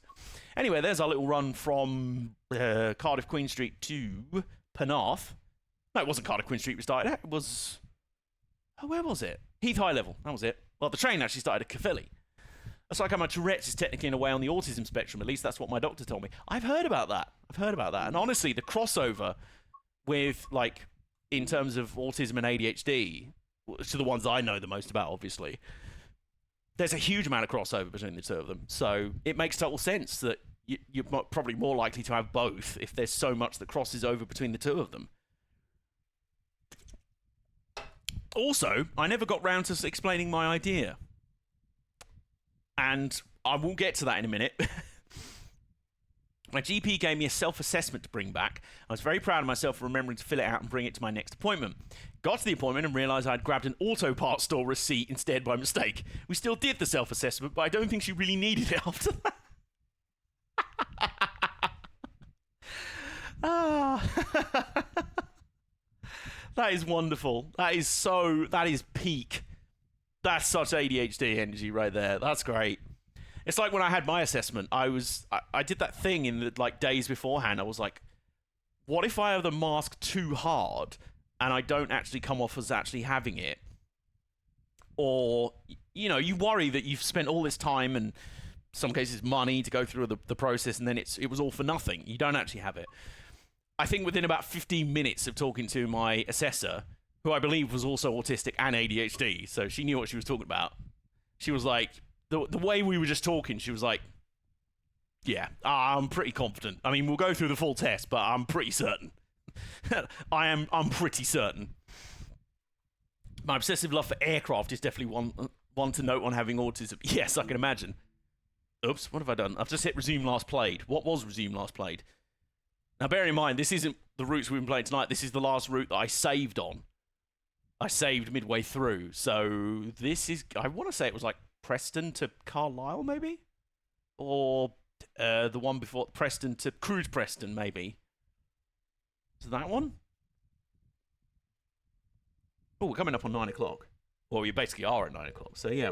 Anyway, there's our little run from Cardiff Queen Street to Penarth. No, it wasn't Cardiff Queen Street we started at. It was... Oh, where was it? Heath High Level. That was it. Well, the train actually started at Caerphilly. That's like how my Tourette's is technically in a way on the autism spectrum. At least that's what my doctor told me. I've heard about that. And honestly, the crossover with, like, in terms of autism and ADHD, to the ones I know the most about, obviously, there's a huge amount of crossover between the two of them. So it makes total sense that you're probably more likely to have both if there's so much that crosses over between the two of them. Also, I never got round to explaining my idea. And I will get to that in a minute. My GP gave me a self-assessment to bring back. I was very proud of myself for remembering to fill it out and bring it to my next appointment. Got to the appointment and realised I'd grabbed an auto parts store receipt instead by mistake. We still did the self-assessment, but I don't think she really needed it after that. Ah. That is wonderful. That is peak. That's such ADHD energy right there. That's great. It's like when I had my assessment, I did that thing in the like days beforehand. I was like, what if I have the mask too hard and I don't actually come off as actually having it? Or, you know, you worry that you've spent all this time and some cases money to go through the process, and then it was all for nothing. You don't actually have it. I think within about 15 minutes of talking to my assessor, who I believe was also autistic and ADHD, so she knew what she was talking about, she was like, the way we were just talking, she was like, yeah, I'm pretty confident. I mean, we'll go through the full test, but I'm pretty certain. I'm pretty certain. My obsessive love for aircraft is definitely one to note on having autism. Yes, I can imagine. Oops, what have I done? I've just hit resume last played. What was resume last played? Now, bear in mind, this isn't the routes we've been playing tonight. This is the last route that I saved on. I saved midway through. So this is, I want to say it was like Preston to Carlisle, maybe? Or the one before, Preston to Cruise Preston, maybe. Is that one? Oh, we're coming up on 9 o'clock. Well, we basically are at 9 o'clock. So, yeah.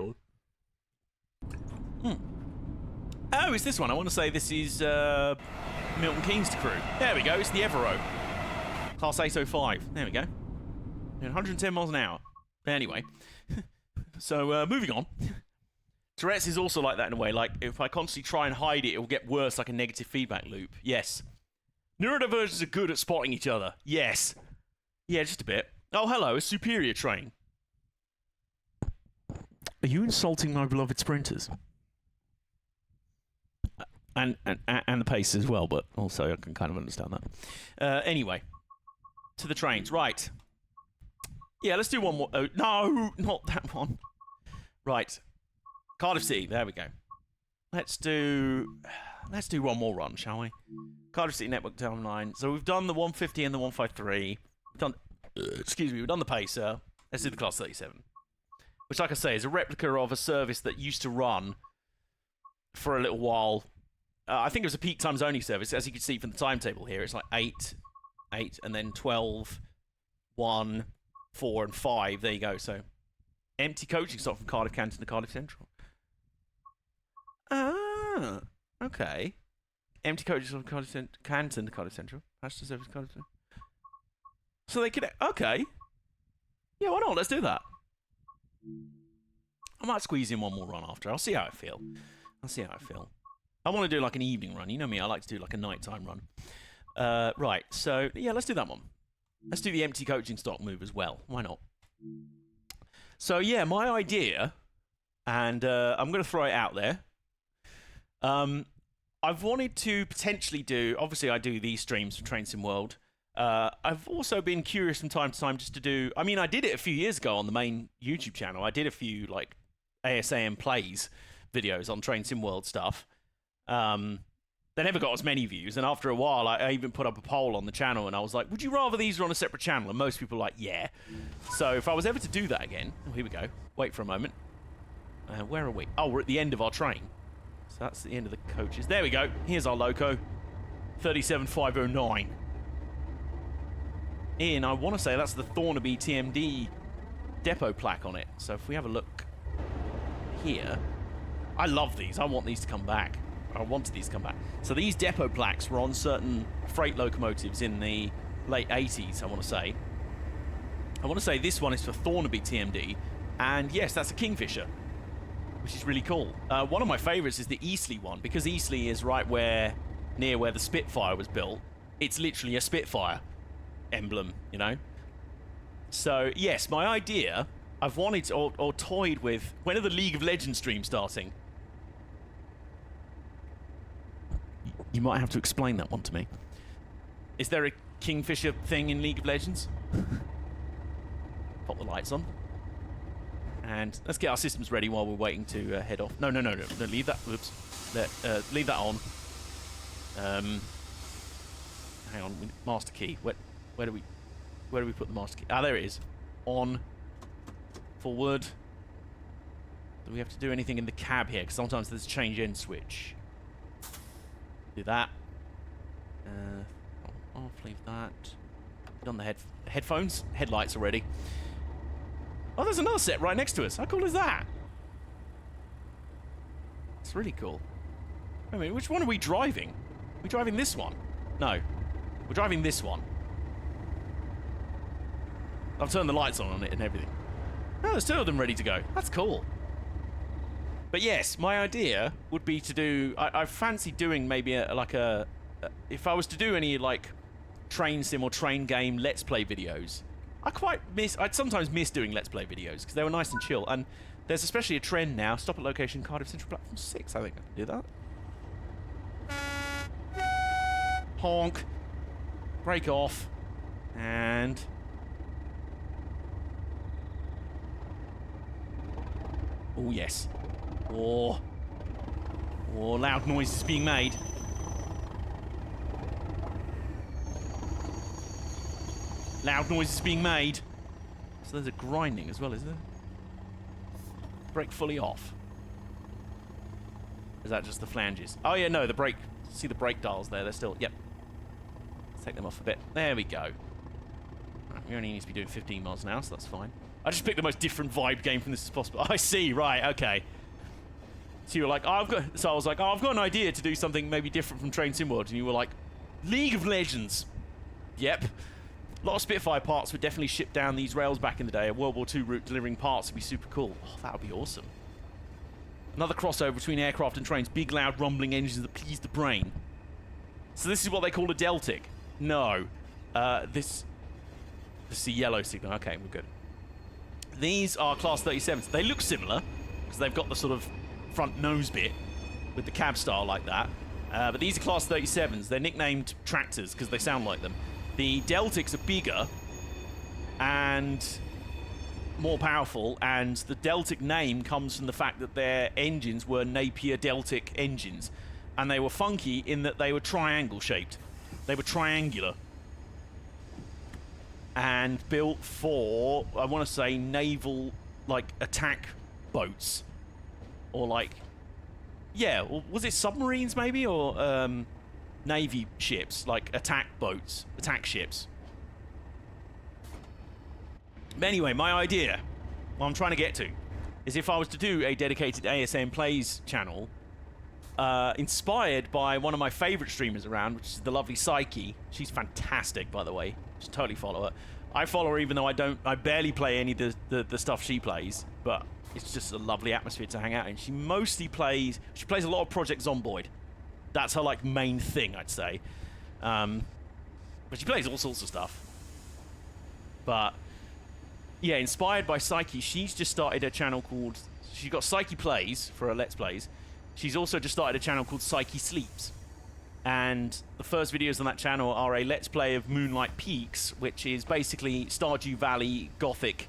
Oh, it's this one. I want to say this is Milton Keynes to Crewe. There we go. It's the Evero. Class 805. There we go. 110 miles an hour. Anyway. So, moving on. Tourette's is also like that in a way. Like, if I constantly try and hide it, it will get worse, like a negative feedback loop. Yes. Neurodivergents are good at spotting each other. Yes. Yeah, just a bit. Oh, hello, a superior train. Are you insulting my beloved sprinters? And the pace as well, but also I can kind of understand that. Anyway, to the trains. Right. Yeah, let's do one more. Oh, no, not that one. Right. Cardiff City. There we go. Let's do one more run, shall we? Cardiff City Network Town 9. So we've done the 150 and the 153. We've done... excuse me, we've done the Pacer. Let's do the Class 37. Which, like I say, is a replica of a service that used to run for a little while. I think it was a peak times only service. As you can see from the timetable here, it's like 8, and then 12, 1, 4, and 5. There you go. So, empty coaching stop from Cardiff Canton to Cardiff Central. Ah, okay. Empty coaching stop from Cardiff Canton to Cardiff Central. Passenger service Cardiff Central. So they could... okay. Yeah, why not? Let's do that. I might squeeze in one more run after. I'll see how I feel. I want to do like an evening run. You know me, I like to do like a nighttime run. Right, so yeah, let's do that one. Let's do the empty coaching stock move as well. Why not? So yeah, my idea, and I'm going to throw it out there. I've wanted to potentially do... obviously, I do these streams from Train Sim World. I've also been curious from time to time just to do... I mean, I did it a few years ago on the main YouTube channel. I did a few, like, ASAM plays videos on Train Sim World stuff. They never got as many views, and after a while, I even put up a poll on the channel, and I was like, would you rather these were on a separate channel? And most people were like, yeah. So if I was ever to do that again... oh, here we go. Wait for a moment. Where are we? Oh, we're at the end of our train. So that's the end of the coaches. There we go. Here's our loco. 37509. In, I want to say that's the Thornaby TMD depot plaque on it. So if we have a look here, I love these. I want these to come back. I wanted these to come back. So these depot plaques were on certain freight locomotives in the late 80s, I want to say. I want to say this one is for Thornaby TMD. And yes, that's a Kingfisher, which is really cool. One of my favourites is the Eastleigh one, because Eastleigh is right near where the Spitfire was built. It's literally a Spitfire emblem, you know? So, yes, my idea, I've wanted to, or toyed with, when are the League of Legends streams starting? You might have to explain that one to me. Is there a Kingfisher thing in League of Legends? Pop the lights on. And let's get our systems ready while we're waiting to head off. No, leave that. Whoops. Leave that on. Hang on. Master key. Where do we put the master key? Ah, there it is. On. Forward. Do we have to do anything in the cab here? Because sometimes there's a change end switch. Do that. off, leave that. Put on the headphones, headlights already. Oh, there's another set right next to us. How cool is that? It's really cool. I mean, which one are we driving? Are we driving this one? No. We're driving this one. I've turned the lights on it and everything. Oh, there's two of them ready to go. That's cool. But yes, my idea would be to do... I fancy doing maybe if I was to do any, like, train sim or train game Let's Play videos, I'd sometimes miss doing Let's Play videos because they were nice and chill. And there's especially a trend now. Stop at location Cardiff Central Platform 6. I think I can do that. Honk. Break off. And... oh, yes. Oh, loud noises being made. Loud noises being made. So there's a grinding as well, is there? Brake fully off. Is that just the flanges? Oh, yeah, no, the brake. See the brake dials there? They're still... yep. Let's take them off a bit. There we go. Right, we only need to be doing 15 miles an hour, so that's fine. I just picked the most different vibe game from this as possible. I see, right, okay. So you were like, oh, I was like, oh, I've got an idea to do something maybe different from Train Sim World. And you were like, League of Legends. Yep. A lot of Spitfire parts would definitely ship down these rails back in the day. A World War II route delivering parts would be super cool. Oh, that would be awesome. Another crossover between aircraft and trains. Big, loud, rumbling engines that please the brain. So this is what they call a Deltic. No. This is the yellow signal. Okay, we're good. These are Class 37s. They look similar because they've got the sort of front nose bit with the cab style like that. But these are Class 37s. They're nicknamed tractors because they sound like them. The Deltics are bigger and more powerful, and the Deltic name comes from the fact that their engines were Napier Deltic engines, and they were funky in that they were triangle-shaped. They were triangular. And built for, I want to say, naval, like, attack boats. Or, like, yeah, was it submarines, maybe? Or, Navy ships, like attack boats, attack ships. But anyway, my idea, what I'm trying to get to, is if I was to do a dedicated ASM Plays channel, inspired by one of my favourite streamers around, which is the lovely Psyche. She's fantastic, by the way. Just totally follow her. I follow her even though I barely play any of the stuff she plays, but it's just a lovely atmosphere to hang out in. She mostly plays a lot of Project Zomboid. That's her, like, main thing, I'd say. But she plays all sorts of stuff. But, yeah, inspired by Psyche, she's just started a channel called... she's got Psyche Plays for her Let's Plays. She's also just started a channel called Psyche Sleeps. And the first videos on that channel are a Let's Play of Moonlight Peaks, which is basically Stardew Valley Gothic,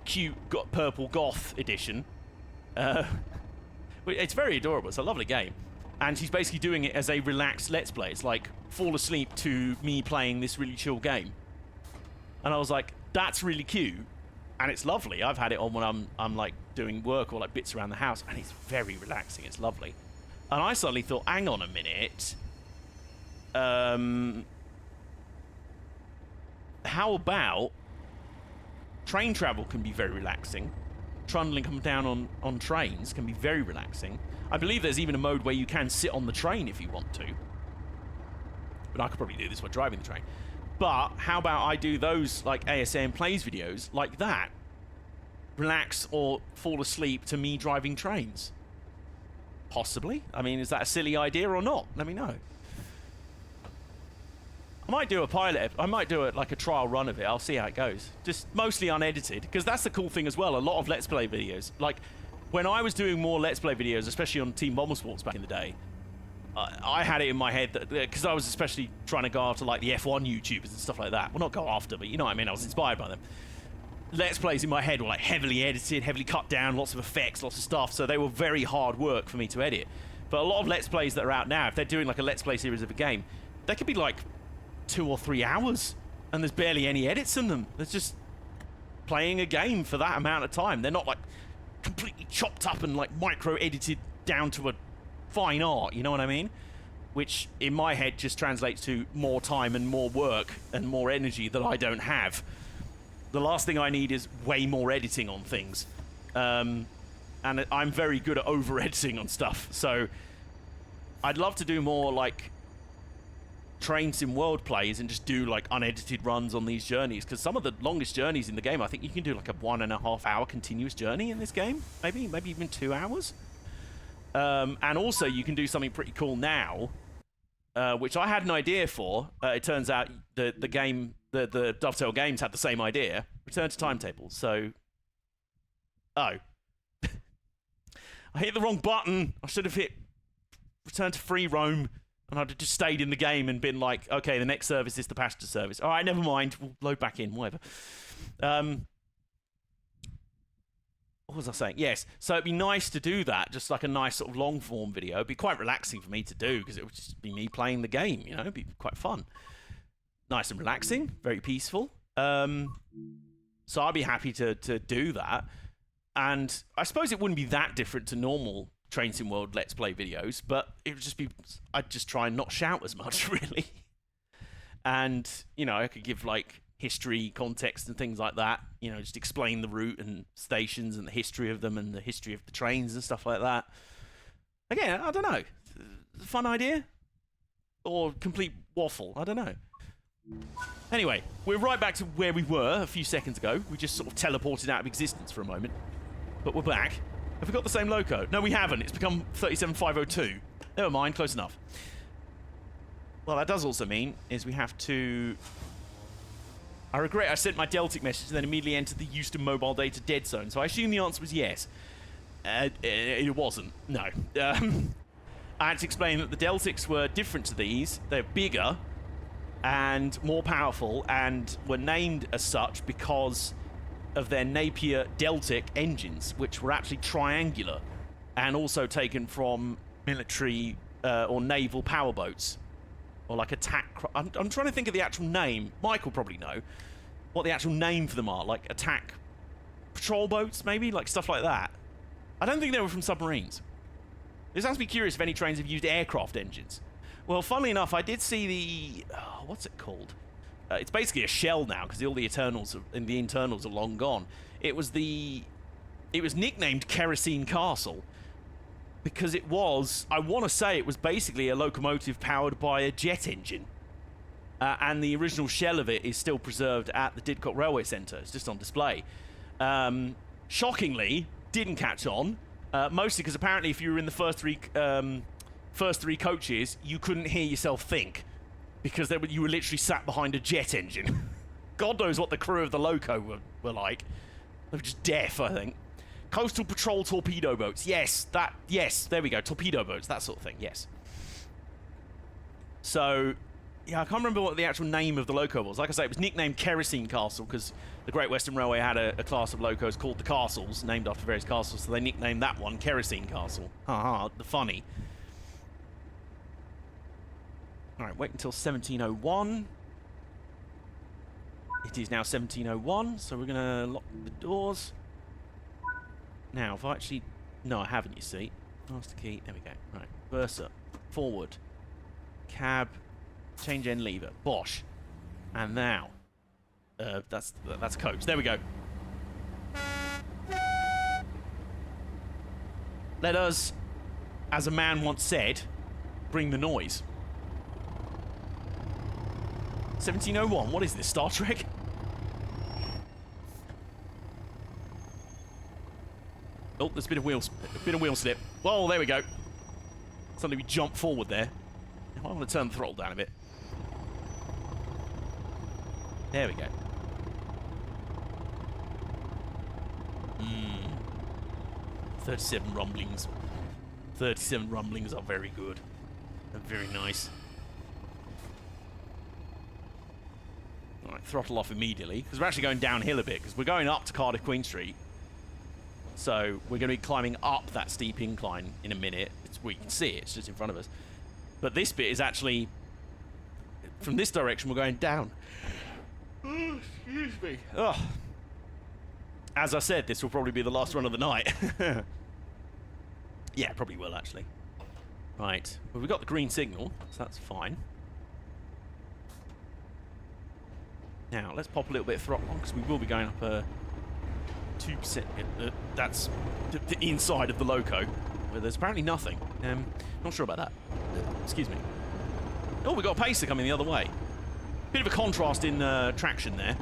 cute purple goth edition. It's very adorable. It's a lovely game. And she's basically doing it as a relaxed Let's Play. It's like fall asleep to me playing this really chill game. And I was like, that's really cute. And it's lovely. I've had it on when I'm like doing work or like bits around the house, and it's very relaxing. It's lovely. And I suddenly thought, hang on a minute. How about train travel can be very relaxing. Trundling come down on trains can be very relaxing. I believe there's even a mode where you can sit on the train if you want to. But I could probably do this while driving the train. But how about I do those like ASM Plays videos like that? Relax or fall asleep to me driving trains. Possibly. I mean, is that a silly idea or not? Let me know. I might do a pilot. I might do it like a trial run of it. I'll see how it goes. Just mostly unedited, because that's the cool thing as well. A lot of Let's Play videos, like when I was doing more Let's Play videos, especially on Team Bomber Sports back in the day, I had it in my head that because I was especially trying to go after like the F1 YouTubers and stuff like that. Well, not go after, but you know what I mean. I was inspired by them. Let's Plays in my head were like heavily edited, heavily cut down, lots of effects, lots of stuff. So they were very hard work for me to edit. But a lot of Let's Plays that are out now, if they're doing like a Let's Play series of a game, they could be like 2 or 3 hours, and there's barely any edits in them. There's just playing a game for that amount of time. They're not like completely chopped up and like micro edited down to a fine art, you know what I mean? which in my head just translates to more time and more work and more energy that I don't have. The last thing I need is way more editing on things. And I'm very good at over-editing on stuff, so I'd love to do more, like, train sim world plays and just do, like, unedited runs on these journeys, because some of the longest journeys in the game, I think you can do, like, a 1.5 hour continuous journey in this game, maybe even 2 hours. And also, you can do something pretty cool now, which I had an idea for. It turns out the Dovetail Games had the same idea. Return to timetables. So, I hit the wrong button. I should have hit return to free roam, and I'd have just stayed in the game and been like, okay, the next service is the passenger service. All right, never mind. We'll load back in, whatever. What was I saying? Yes, so it'd be nice to do that, just like a nice sort of long-form video. It'd be quite relaxing for me to do, because it would just be me playing the game, you know? It'd be quite fun. Nice and relaxing, very peaceful. So I'd be happy to do that. And I suppose it wouldn't be that different to normal Train Sim World Let's Play videos, but it would just be... I'd just try and not shout as much, really. And, you know, I could give, like, history, context, and things like that. You know, just explain the route and stations and the history of them and the history of the trains and stuff like that. Again, I don't know. Fun idea? Or complete waffle? I don't know. Anyway, we're right back to where we were a few seconds ago. We just sort of teleported out of existence for a moment. But we're back. Have we got the same loco? No, we haven't. It's become 37502. Never mind, close enough. Well, that does also mean is we have to... I regret I sent my Deltic message and then immediately entered the Euston mobile data dead zone. So I assume the answer was yes. It wasn't. No. I had to explain that the Deltics were different to these. They're bigger and more powerful and were named as such because of their Napier Deltic engines, which were actually triangular and also taken from military or naval powerboats. Or like attack... I'm trying to think of the actual name. Mike will probably know what the actual name for them are. Like attack patrol boats, maybe? Like stuff like that. I don't think they were from submarines. This has to be curious if any trains have used aircraft engines. Well, funnily enough, I did see the... Oh, what's it called? It's basically a shell now, because all the internals are long gone. It was nicknamed Kerosene Castle. Because it was, I want to say it was basically a locomotive powered by a jet engine. And the original shell of it is still preserved at the Didcot Railway Centre. It's just on display. Shockingly, didn't catch on. Mostly because apparently if you were in the first three coaches, you couldn't hear yourself think. Because you were literally sat behind a jet engine. God knows what the crew of the loco were like. They were just deaf, I think. Coastal Patrol torpedo boats. Yes, there we go. Torpedo boats, that sort of thing, yes. So, yeah, I can't remember what the actual name of the loco was. Like I say, it was nicknamed Kerosene Castle because the Great Western Railway had a class of locos called the Castles, named after various castles, so they nicknamed that one Kerosene Castle. Haha, the funny. Alright, wait until 1701. It is now 1701, so we're going to lock the doors. Now, if I actually... No, I haven't, you see. Master key. There we go. Right. Versa. Forward. Cab. Change end lever. Bosh. And now. That's coach. There we go. Let us, as a man once said, bring the noise. 1701. What is this? Star Trek? Oh, there's been a wheel slip. Whoa, there we go. Suddenly we jump forward there. I want to turn the throttle down a bit. There we go. 37 rumblings. 37 rumblings are very good. They're very nice. Alright, throttle off immediately. Because we're actually going downhill a bit. Because we're going up to Cardiff Queen Street. So we're going to be climbing up that steep incline in a minute. We can see it. It's just in front of us. But this bit is actually... From this direction, we're going down. Oh, excuse me. Oh. As I said, this will probably be the last run of the night. Yeah, probably will, actually. Right. Well, we've got the green signal, so that's fine. Now, let's pop a little bit of throttle on, because we will be going up 2%. That's the inside of the loco, where there's apparently nothing. Not sure about that. Excuse me. Oh, we've got a pacer coming the other way. Bit of a contrast in traction there.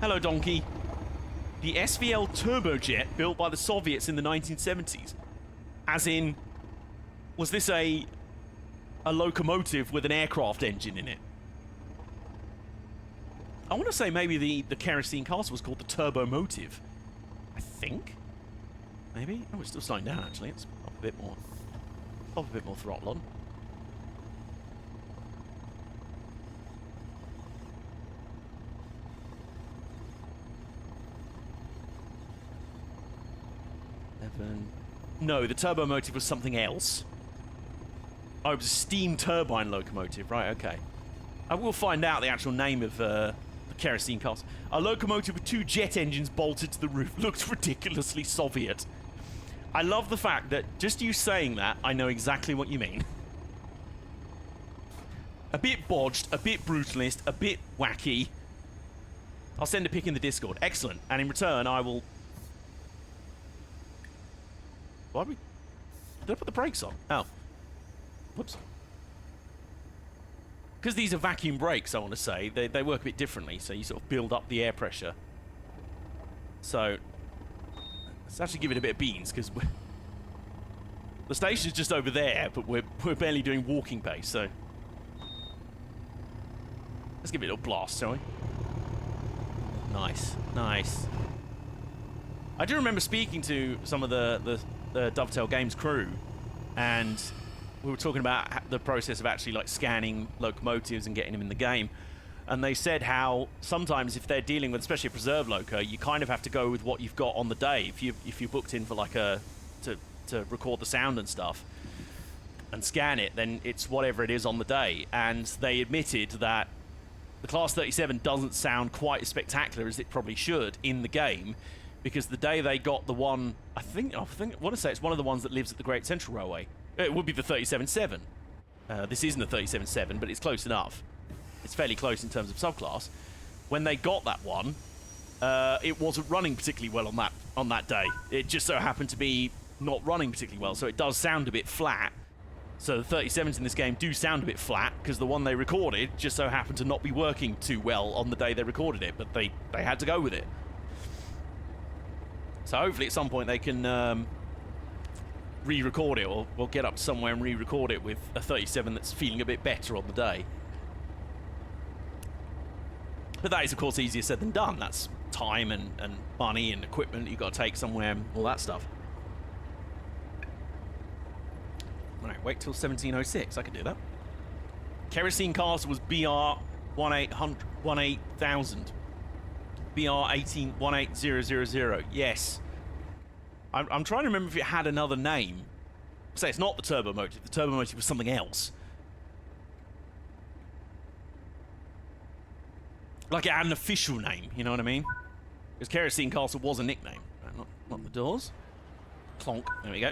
Hello, donkey. The SVL turbojet built by the Soviets in the 1970s. As in, was this a locomotive with an aircraft engine in it? I want to say maybe the kerosene castle was called the Turbomotive. I think. Maybe? Oh, it's still slowing down, actually. Let's pop a bit more. Pop a bit more throttle on. No, the Turbomotive was something else. Oh, it was a steam turbine locomotive. Right, okay. I will find out the actual name of the kerosene castle. A locomotive with 2 jet engines bolted to the roof looked ridiculously Soviet. I love the fact that just you saying that, I know exactly what you mean. A bit bodged, a bit brutalist, a bit wacky. I'll send a pic in the Discord. Excellent. And in return, I will... Why did I put the brakes on? Oh. Whoops. Because these are vacuum brakes, I want to say, they work a bit differently, so you sort of build up the air pressure. So, let's actually give it a bit of beans, because the station's just over there, but we're barely doing walking pace, so... Let's give it a little blast, shall we? Nice, nice. I do remember speaking to some of the Dovetail Games crew, and we were talking about the process of actually like scanning locomotives and getting them in the game, and they said how sometimes if they're dealing with especially a preserve loco, you kind of have to go with what you've got on the day. If you're booked in for like to record the sound and stuff and scan it, then it's whatever it is on the day. And they admitted that the Class 37 doesn't sound quite as spectacular as it probably should in the game, because the day they got the one, I want to say it's one of the ones that lives at the Great Central Railway. It would be the 37-7. This isn't a 37-7, but it's close enough. It's fairly close in terms of subclass. When they got that one, it wasn't running particularly well on that day. It just so happened to be not running particularly well, so it does sound a bit flat. So the 37s in this game do sound a bit flat, because the one they recorded just so happened to not be working too well on the day they recorded it, but they had to go with it. So hopefully at some point they can re-record it, or we'll get up somewhere and re-record it with a 37 that's feeling a bit better on the day. But that is, of course, easier said than done. That's time and money and equipment you've got to take somewhere and all that stuff. Right, wait till 1706. I can do that. Kerosene Castle was BR 18,000. BR 18000. Yes. I'm trying to remember if it had another name. Say it's not the Turbomotive. The Turbomotive was something else. Like it had an official name, you know what I mean? Because Kerosene Castle was a nickname. Right, not the doors. Clonk. There we go.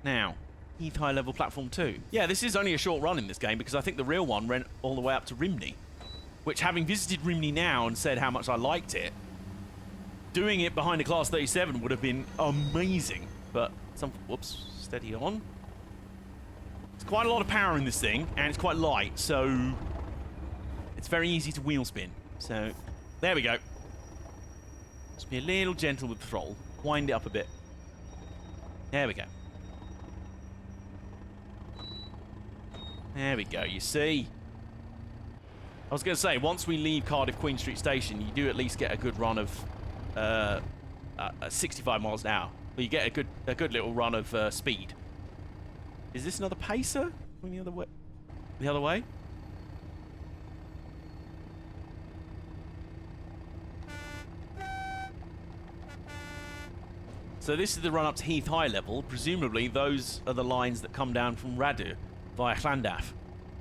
Now, Heath High Level Platform 2. Yeah, this is only a short run in this game, because I think the real one ran all the way up to Rimney. Which, having visited Rimney now and said how much I liked it, doing it behind a Class 37 would have been amazing. But, whoops, steady on. There's quite a lot of power in this thing, and it's quite light, so it's very easy to wheel spin. So, there we go. Just be a little gentle with the throttle. Wind it up a bit. There we go. There we go, you see? I was going to say, once we leave Cardiff Queen Street Station, you do at least get a good run of 65 miles an hour. Well, you get a good little run of speed. Is this another pacer? Going the other way? The other way? So this is the run up to Heath High Level. Presumably, those are the lines that come down from Radu via Llandaff,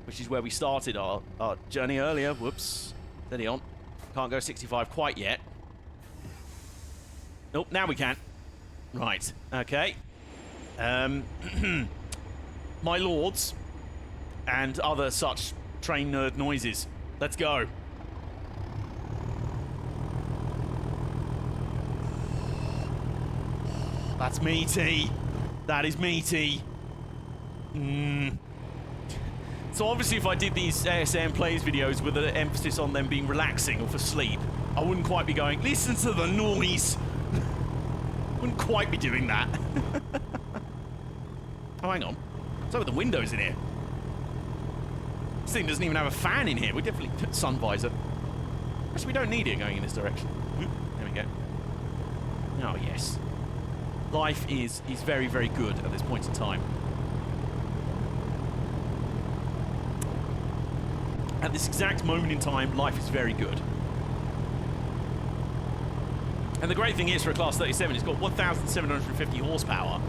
which is where we started our journey earlier. Whoops. Steady on. Can't go 65 quite yet. Nope, now we can. Right. Okay. My lords, and other such train nerd noises. Let's go. That's meaty. That is meaty. So obviously if I did these ASM Plays videos with an emphasis on them being relaxing or for sleep, I wouldn't quite be going, listen to the noise. Wouldn't quite be doing that. Oh, hang on. What's up with the windows in here? This thing doesn't even have a fan in here. We definitely put sun visor. Actually, we don't need it going in this direction. Oop, there we go. Oh, yes. Life is very, very good at this point in time. At this exact moment in time, life is very good. And the great thing is for a Class 37, it's got 1,750 horsepower.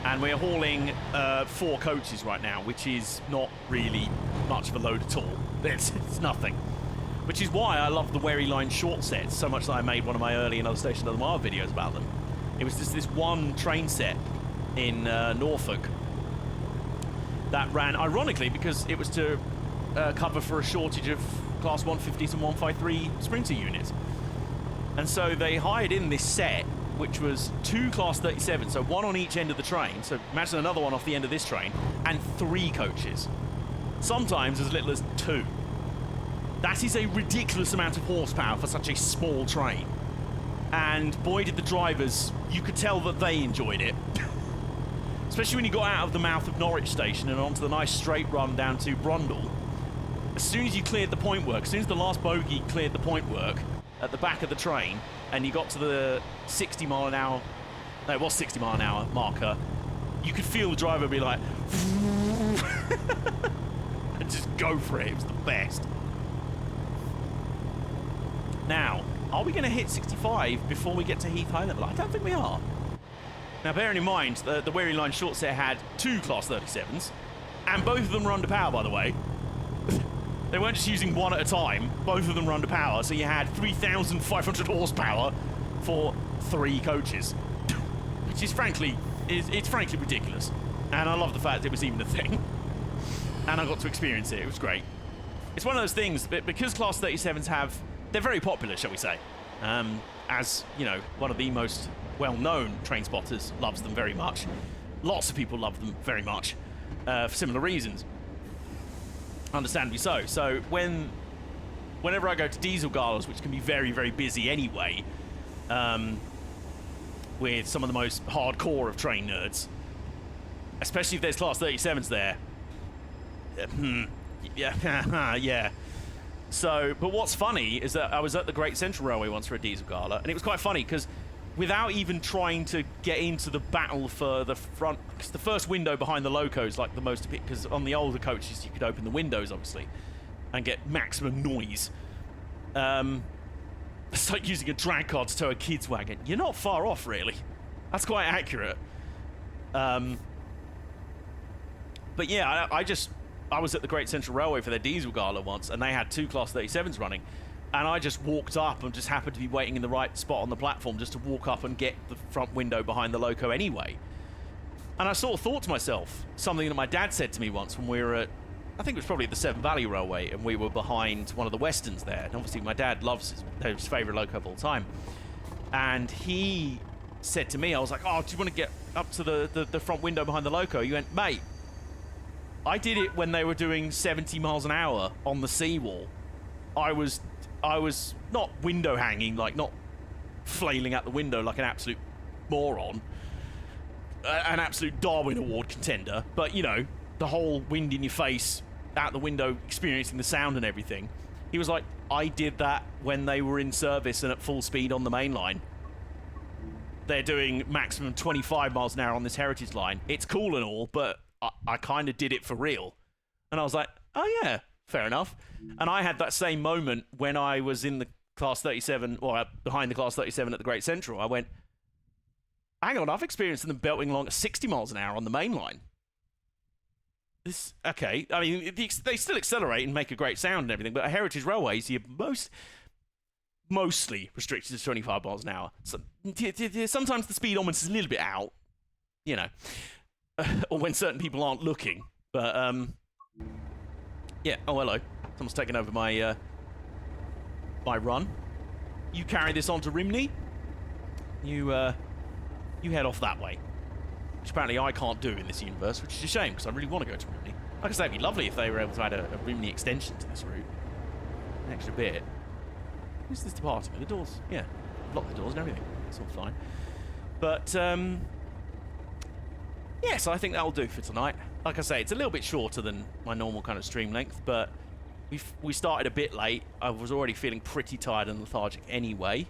And we're hauling 4 coaches right now, which is not really much of a load at all. It's nothing. Which is why I love the Wherry Line short sets so much that I made one of my early Another Station of the Mile videos about them. It was just this one train set in Norfolk that ran, ironically, because it was to cover for a shortage of Class 150s and 153 Sprinter units. And so they hired in this set, which was 2 Class 37s, so 1 on each end of the train, so imagine another one off the end of this train, and 3 coaches. Sometimes as little as 2. That is a ridiculous amount of horsepower for such a small train. And boy did the drivers, you could tell that they enjoyed it. Especially when you got out of the mouth of Norwich Station and onto the nice straight run down to Brundle. As soon as you cleared the point work, as soon as the last bogie cleared the point work at the back of the train, and you got to the 60 mile an hour, no, it was 60 mile an hour marker, you could feel the driver be like, and just go for it. It was the best. Now, are we going to hit 65 before we get to Heath High Level? I don't think we are. Now, bearing in mind, the Wherry Line short set had 2 Class 37s, and both of them were under power, by the way. They weren't just using one at a time. Both of them were under power, so you had 3,500 horsepower for 3 coaches. Which is frankly, it's frankly ridiculous. And I love the fact it was even a thing. And I got to experience it. It was great. It's one of those things, because Class 37s have... They're very popular, shall we say. As, you know, one of the most well-known train spotters loves them very much. Lots of people love them very much for similar reasons. Understandably so. So whenever I go to diesel galas, which can be very, very busy anyway, with some of the most hardcore of train nerds, especially if there's Class 37s there. Yeah, yeah. So, but what's funny is that I was at the Great Central Railway once for a diesel gala, and it was quite funny because without even trying to get into the battle for the front, because the first window behind the loco is like the most, because on the older coaches you could open the windows obviously and get maximum noise. It's like using a drag car to tow a kid's wagon. You're not far off, really. That's quite accurate. But yeah, I was at the Great Central Railway for their diesel gala once, and they had 2 Class 37s running. And I just walked up and just happened to be waiting in the right spot on the platform just to walk up and get the front window behind the loco anyway. And I sort of thought to myself, something that my dad said to me once when we were at, I think it was probably at the Severn Valley Railway, and we were behind one of the Westerns there. And obviously my dad loves his favourite loco of all time. And he said to me, I was like, oh, do you want to get up to the front window behind the loco? You went, mate, I did it when they were doing 70 miles an hour on the seawall. I was not window hanging, like not flailing out the window like an absolute moron, an absolute Darwin Award contender, but you know, the whole wind in your face, out the window, experiencing the sound and everything. He was like, I did that when they were in service and at full speed on the main line. They're doing maximum 25 miles an hour on this heritage line. It's cool and all, but I kind of did it for real. And I was like, oh yeah, fair enough. And I had that same moment when I was in the Class 37, or behind the Class 37 at the Great Central. I went, hang on, I've experienced them belting along at 60 miles an hour on the main line. This, okay, I mean, they still accelerate and make a great sound and everything, but at Heritage Railways, you're mostly restricted to 25 miles an hour. So, sometimes the speedometer is a little bit out, you know. or when certain people aren't looking. But, yeah. Oh, hello. Someone's taken over my, my run. You carry this on to Rimney. You head off that way. Which apparently I can't do in this universe, which is a shame, because I really want to go to Rimney. Like I say, it'd be lovely if they were able to add a Rimney extension to this route. An extra bit. Who's this departing? The doors? Yeah. Lock the doors and everything. It's all fine. But, yeah, so I think that'll do for tonight. Like I say, it's a little bit shorter than my normal kind of stream length, but we started a bit late. I was already feeling pretty tired and lethargic anyway.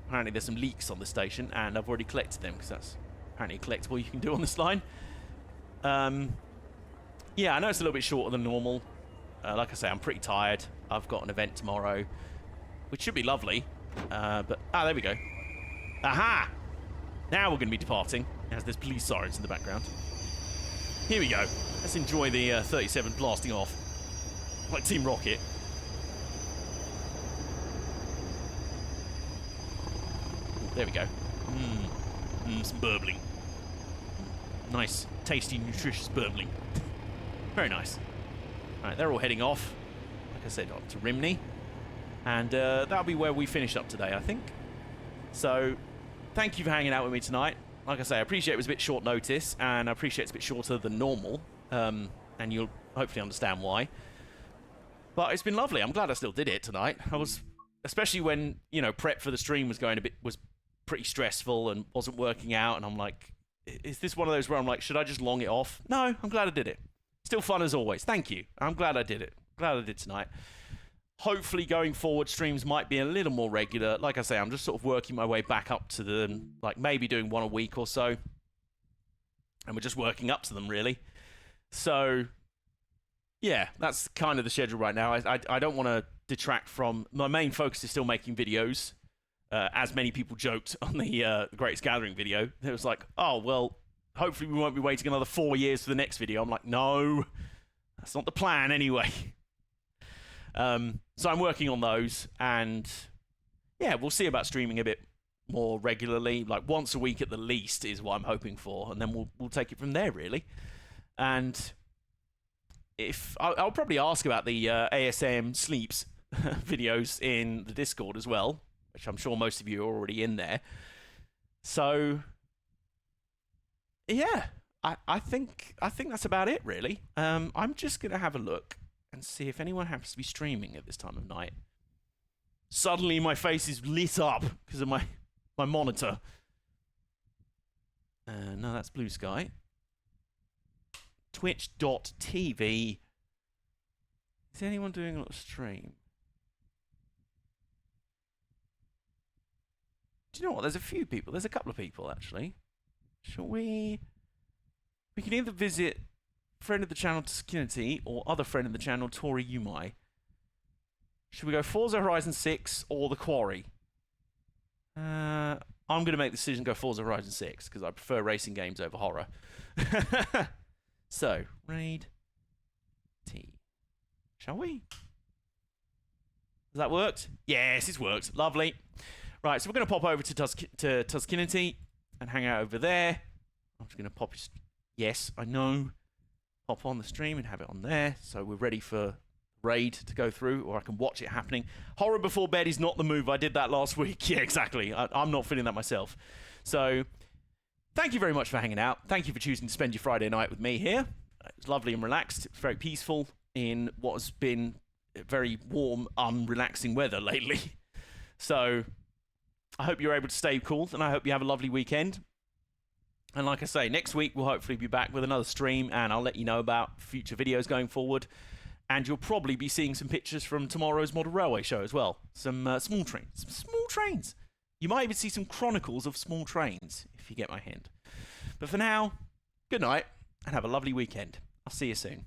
Apparently there's some leaks on the station, and I've already collected them, because that's apparently a collectible you can do on this line. Yeah, I know it's a little bit shorter than normal. Like I say, I'm pretty tired. I've got an event tomorrow, which should be lovely. But, there we go. Aha! Now we're going to be departing, as there's police sirens in the background. Here we go. Let's enjoy the 37 blasting off. Like Team Rocket. Ooh, there we go. Some burbling. Nice, tasty, nutritious burbling. Very nice. Alright, they're all heading off. Like I said, up to Rimney. And that'll be where we finish up today, I think. So, thank you for hanging out with me tonight. Like I say, I appreciate it was a bit short notice, and I appreciate it's a bit shorter than normal. And you'll hopefully understand why. But it's been lovely. I'm glad I still did it tonight. I was, especially when, you know, prep for the stream was pretty stressful and wasn't working out, and I'm like, is this one of those where I'm like, should I just long it off? No, I'm glad I did it. Still fun as always. Thank you. I'm glad I did it. Glad I did tonight. Hopefully going forward, streams might be a little more regular. Like I say, I'm just sort of working my way back up to them, like maybe doing one a week or so. And we're just working up to them, really. So, yeah, that's kind of the schedule right now. I don't want to detract from... My main focus is still making videos. As many people joked on the Greatest Gathering video. It was like, oh, well, hopefully we won't be waiting another 4 years for the next video. I'm like, no, that's not the plan anyway. So I'm working on those, and yeah, we'll see about streaming a bit more regularly, like once a week at the least is what I'm hoping for, and then we'll take it from there, really. And if I'll probably ask about the ASM sleeps videos in the Discord as well, which I'm sure most of you are already in there. So yeah, I think that's about it, really. I'm just gonna have a look and see if anyone happens to be streaming at this time of night. Suddenly my face is lit up because of my monitor. No, that's Blue Sky. Twitch.tv. Is anyone doing a stream? Do you know what? There's a few people. There's a couple of people, actually. Shall we... We can either visit friend of the channel Skinity or other friend of the channel Tori Umai. Should we go Forza Horizon 6 or The Quarry? I'm going to make the decision to go Forza Horizon 6 because I prefer racing games over horror. So, raid T. Shall we? Has that worked? Yes, it's worked. Lovely. Right, so we're going to pop over to Tuskinity and hang out over there. I'm just going to pop... Yes, I know. Hop on the stream and have it on there. So we're ready for raid to go through, or I can watch it happening. Horror before bed is not the move. I did that last week. Yeah, exactly. I'm not feeling that myself. So thank you very much for hanging out. Thank you for choosing to spend your Friday night with me here. It was lovely and relaxed. It was very peaceful in what has been very warm, unrelaxing weather lately. So I hope you're able to stay cool, and I hope you have a lovely weekend. And like I say, next week we'll hopefully be back with another stream, and I'll let you know about future videos going forward. And you'll probably be seeing some pictures from tomorrow's Model Railway show as well. Some small trains. Some small trains. You might even see some chronicles of small trains, if you get my hint. But for now, good night, and have a lovely weekend. I'll see you soon.